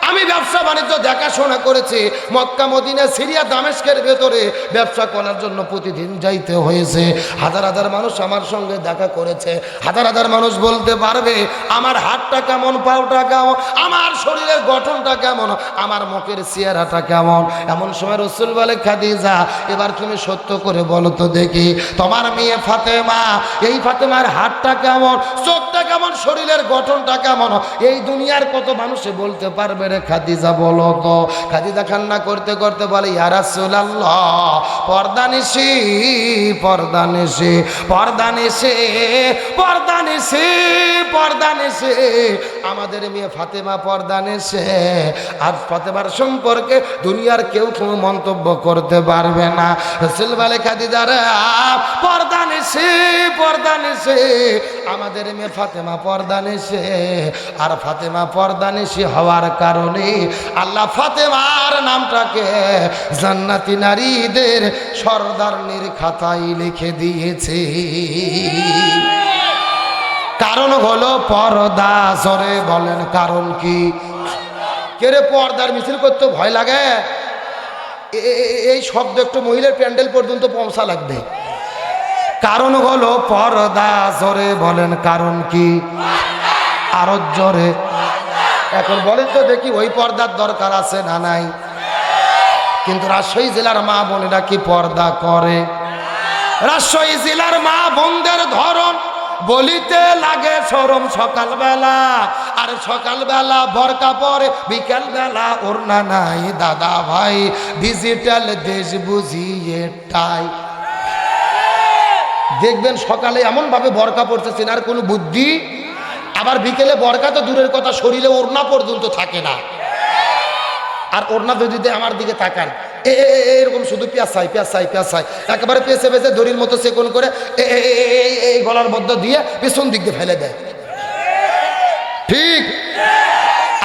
Speaker 1: আমি ব্যবসা বাণিজ্য দেখাশোনা করেছি। মক্কা মদিনা সিরিয়া দামেস্কের ভেতরে ব্যবসা করার জন্য প্রতিদিন যাইতে হয়েছে। হাজার হাজার মানুষ আমার সঙ্গে দেখা করেছে। হাজার হাজার মানুষ বলতে পারবে আমার হাতটা কেমন, পাউটা কেমন, আমার শরীরের গঠনটা কেমন, আমার মুখের চেহারাটা কেমন। এমন সময় রাসূল বলে খাদিজা এবার তুমি সত্য করে বলো তো দেখি তোমার মেয়ে ফাতেমা, এই ফাতেমার হাতটা কেমন, চোখটা কেমন, শরীরের গঠনটা কেমন, এই দুনিয়ার কত মানুষে বলতে পারবে রে খাদিজা বলো তো? খাদিজা কান্না করতে করতে বলে ইয়া রাসূলুল্লাহ পর্দানিশি পর্দানিশি পর্দানিশি পর্দানিশি পর্দানিশি, আমাদের মেয়ে ফাতেমা পর্দানিশি। আর ফাতেমার সম্পর্কে দুনিয়ার কেউ কোনো মন্তব্য করতে পারবে না। রাসূল বলে খাদিজা রে পর্দানিশি পর্দানিশি, আমাদের মেয়ে ফাতেমা পর্দানিশি। আর ফাতেমা পর্দানিশি হওয়ার কারণে আল্লাহ ফাতেমার নামটাকে জান্নাতি নারীদের সর্দারনির খাতায় লিখে দিয়েছে। কারণ হলো পর্দা। জোরে বলেন কারণ কি? কেরে পর্দার মিছিল করতে ভয় লাগে? এই শব্দ একটু মহিলার প্যান্ডেল পর্যন্ত পৌঁছা লাগবে। কারণ হলো পর্দা। জোরে বলেন কারণ কি? আরো জোরে। এখন বলেন তো দেখি ওই পর্দার দরকার আছে না নাই? কিন্তু রাজশাহী জেলার মা বোনেরা কি পর্দা করে? রাজশাহী জেলার মা বোনদের ধরন বলিতে লাগে শরম সকালবেলা, আর সকালবেলা বরকা পরে, বিকালবেলা ওড়না নাই। দাদা ভাই ডিজিটাল দেশ বুঝিয়ে টাই। দেখবেন সকালে এমন ভাবে বরকা পড়তেছেন আর কোনো বুদ্ধি, আবার বিকেলে বরকা তো দূরের কথা শরীরে ওড়না পর্যন্ত থাকে না। আর ওড়না যদি আমার দিকে তাকান এরকম শুধু পেঁচাই পেঁচাই পেঁচাই একেবারে পেঁচে পেঁচে দড়ির মতো সেকন করে এই গলার মধ্য দিয়ে পেছন দিক দিয়ে ফেলে দেয়। ঠিক?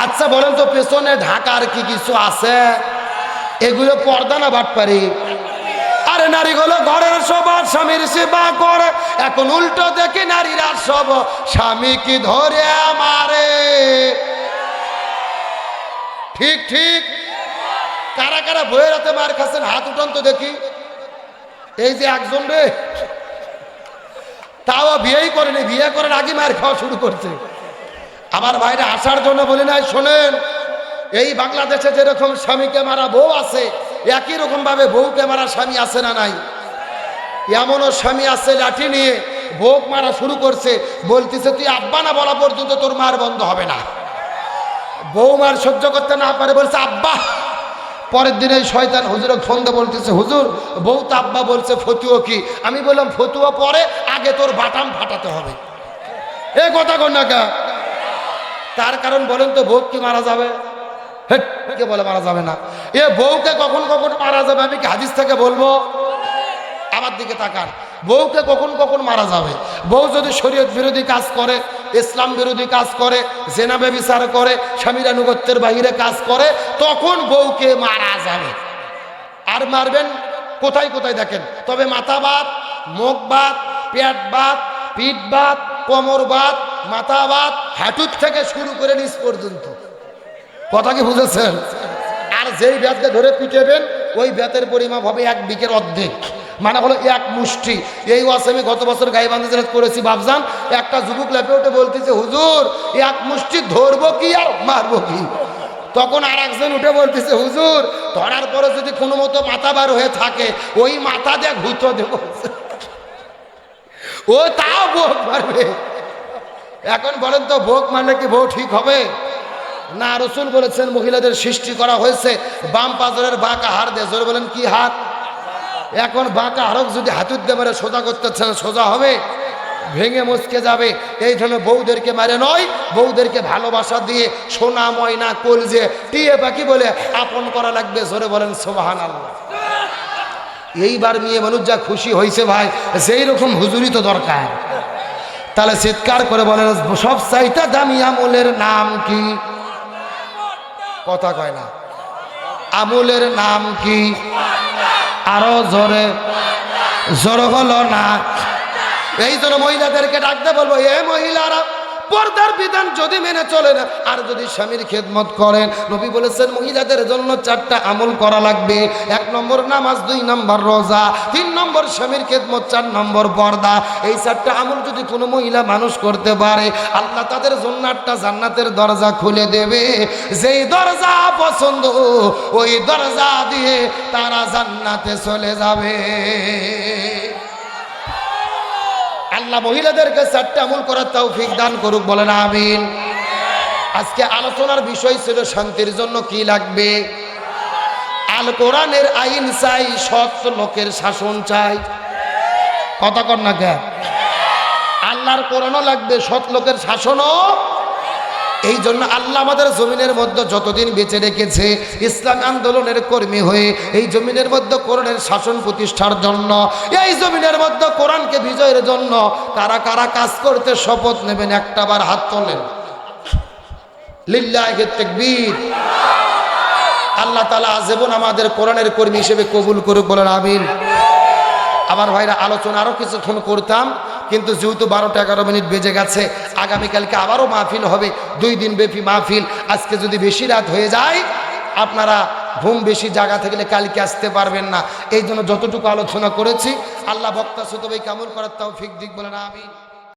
Speaker 1: আচ্ছা বলেন তো পেছনে ঢাকার কি কিছু আছে? এগুলো পর্দা না বাটপারি? আরে নারীগুলো ঘরের সবার স্বামীর সেবা করে, এখন উল্টো দেখি নারীরা সব স্বামী কি ধরে আমারে। ঠিক ঠিক। কারা কারা বইয়ের হাতে মার খাচ্ছেন হাত উঠান তো দেখি। এই যে একজন রে, তাও বিয়েই করেনি, বিয়ে করার আগে মার খাওয়া শুরু করছে। আমার ভাইরা আসার জন্য বলি নাই, শোনেন এই বাংলাদেশে যেরকম স্বামীকে মারা বউ আছে, একই রকম ভাবে বউকে মারা স্বামী আছে না নাই? এমনও স্বামী আছে লাঠি নিয়ে বউ মারা শুরু করছে, বলতেছে তুই আব্বা না বলা পর্যন্ত তোর মার বন্ধ হবে না। বউ মার সহ্য করতে না পারে বলছে আব্বা। পরের দিনে শয়তান হুজুরকে ফোন দিয়ে বলতেছে হুজুর বউ তো আব্বা বলছে, ফতুয়া কি? আমি বললাম ফতুয়া পরে, আগে তোর বাটাম ফাটাতে হবে। এ কথা কন না কা? তার কারণ বলেন তো বউ কি মারা যাবে? কে বলে মারা যাবে না? এ বউকে কখন কখন মারা যাবে আমি কি হাদিস থেকে বলবো? আমার দিকে তাকান। বউকে কখন কখন মারা যাবে? বউ যদি শরীয়ত বিরোধী কাজ করে, ইসলাম বিরোধী কাজ করে, জেনা ব্যভিচার করে, স্বামীর আনুগত্যের বাহিরে কাজ করে, তখন বউকে মারা যাবে। আর মারবেন কোথায় কোথায় দেখেন। তবে মাথা বাপ মুখ বাত, পেট বাত, পিঠ বাত, কোমর বাত, মাথা বাত, হাঁটুর থেকে শুরু করে নিচ পর্যন্ত। কথা কি বুঝেছেন? আর যেই ব্যাতকে ধরে পিটেবেন ওই ব্যাতের পরিমাপ হবে 1 বিঘের অর্ধেক, মানে হলো 1 মুষ্টি। এই ওয়াজ আমি গত বছর গাইবান্ধা জেলায় করেছি। ভাবজান একটা যুবক লেপে উঠে বলতেছে, হুজুর 1 মুষ্টি ধরবো কি আর মারবো কি? তখন আর একজন উঠে বলতেছে, হুজুর ধরার পরে যদি কোনো মতো মাথা বার হয়ে থাকে ওই মাথা দিয়ে ঘুঁতো দেব। ও তাও ভোগ মারবে। এখন বলেন তো ভোগ মানে কি বউ ঠিক হবে? না, রসুল বলেছেন মহিলাদের সৃষ্টি করা হয়েছে বাম পাজরের বাঁকা হাড় দিয়ে। জোরে বলেন কি হাড়? এখন বাঁকা হাড়ক যদি হাতুর দিয়ে মারে সোজা করতেছেন, সোজা হবে? ভেঙে মুচকে যাবে। এই জন্য বউদেরকে মারে নয়, বউদেরকে ভালোবাসা দিয়ে সোনা ময়না কলজে টিয়ে পাখি বলে আপন করা লাগবে। জোরে বলেন সুবহানাল্লাহ। এইবার মেয়ে মানুষ যা খুশি হয়েছে ভাই, সেই রকম হুজুরি তো দরকার। তাহলে চিৎকার করে বলেন, সব চাইতে দামি আমলের নাম কি? কথা কয় না। আমলের নাম কি? আরো জোরে, জোর হলো না। এই জন্য মহিলাদেরকে ডাকতে বলবো, এ মহিলারা পর্দার বিধান যদি মেনে চলেন আর যদি স্বামীর খেদমত করেন, নবী বলেছেন মহিলাদের জন্য 4টা আমল করা লাগবে। 1 নম্বর নামাজ, 2 নম্বর রোজা, 3 নম্বর স্বামীর খেদমত, 4 নম্বর পর্দা। এই 4টা আমল যদি কোনো মহিলা মানুষ করতে পারে, আল্লাহ তাদের জন্য একটা জান্নাতের দরজা খুলে দেবে। যেই দরজা পছন্দ ওই দরজা দিয়ে তারা জান্নাতে চলে যাবে। আল্লাহ মহিলাদেরকে 4টা আমল করার তৌফিক দান করুক, বলেন আমিন। আজকে আলোচনার বিষয় ছিল শান্তির জন্য কি লাগবে? আল কোরআনের আইন চাই, সৎ লোকের শাসন চাই। কথা কর না কেন? আল্লাহর কোরআনও লাগবে, সৎ লোকের শাসনও। এই জন্য আল্লাহ আমাদের জমিনের মধ্যে যতদিন বেঁচে রেখেছে ইসলাম আন্দোলনের কর্মী হয়ে এই জমিনের মধ্যে কোরআনের শাসন প্রতিষ্ঠার জন্য, এই জমিনের মধ্যে কোরআনকে বিজয়ের জন্য কারা কারা কাজ করতে শপথ নেবেন? একটাবার হাত তোলেন। লিল্লাহি তাকবীর। আল্লাহ তাআলা আজীবন আমাদের কোরআনের কর্মী হিসেবে কবুল করুক, বলেন আমিন। আমার ভাইরা, আলোচনা আরো কিছুক্ষণ করতাম, কিন্তু যেহেতু 12টা 11 মিনিট বেজে গেছে, আগামীকালকে আবারও মাহফিল হবে, 2 দিন ব্যাপী মাহফিল। আজকে যদি বেশি রাত হয়ে যায়, আপনারা ঘুম বেশি জায়গা থাকলে কালকে আসতে পারবেন না। এই জন্য যতটুকু আলোচনা করেছি আল্লাহ বক্তা সুতবে কামল করার তৌফিক দিক, বলেন আমিন।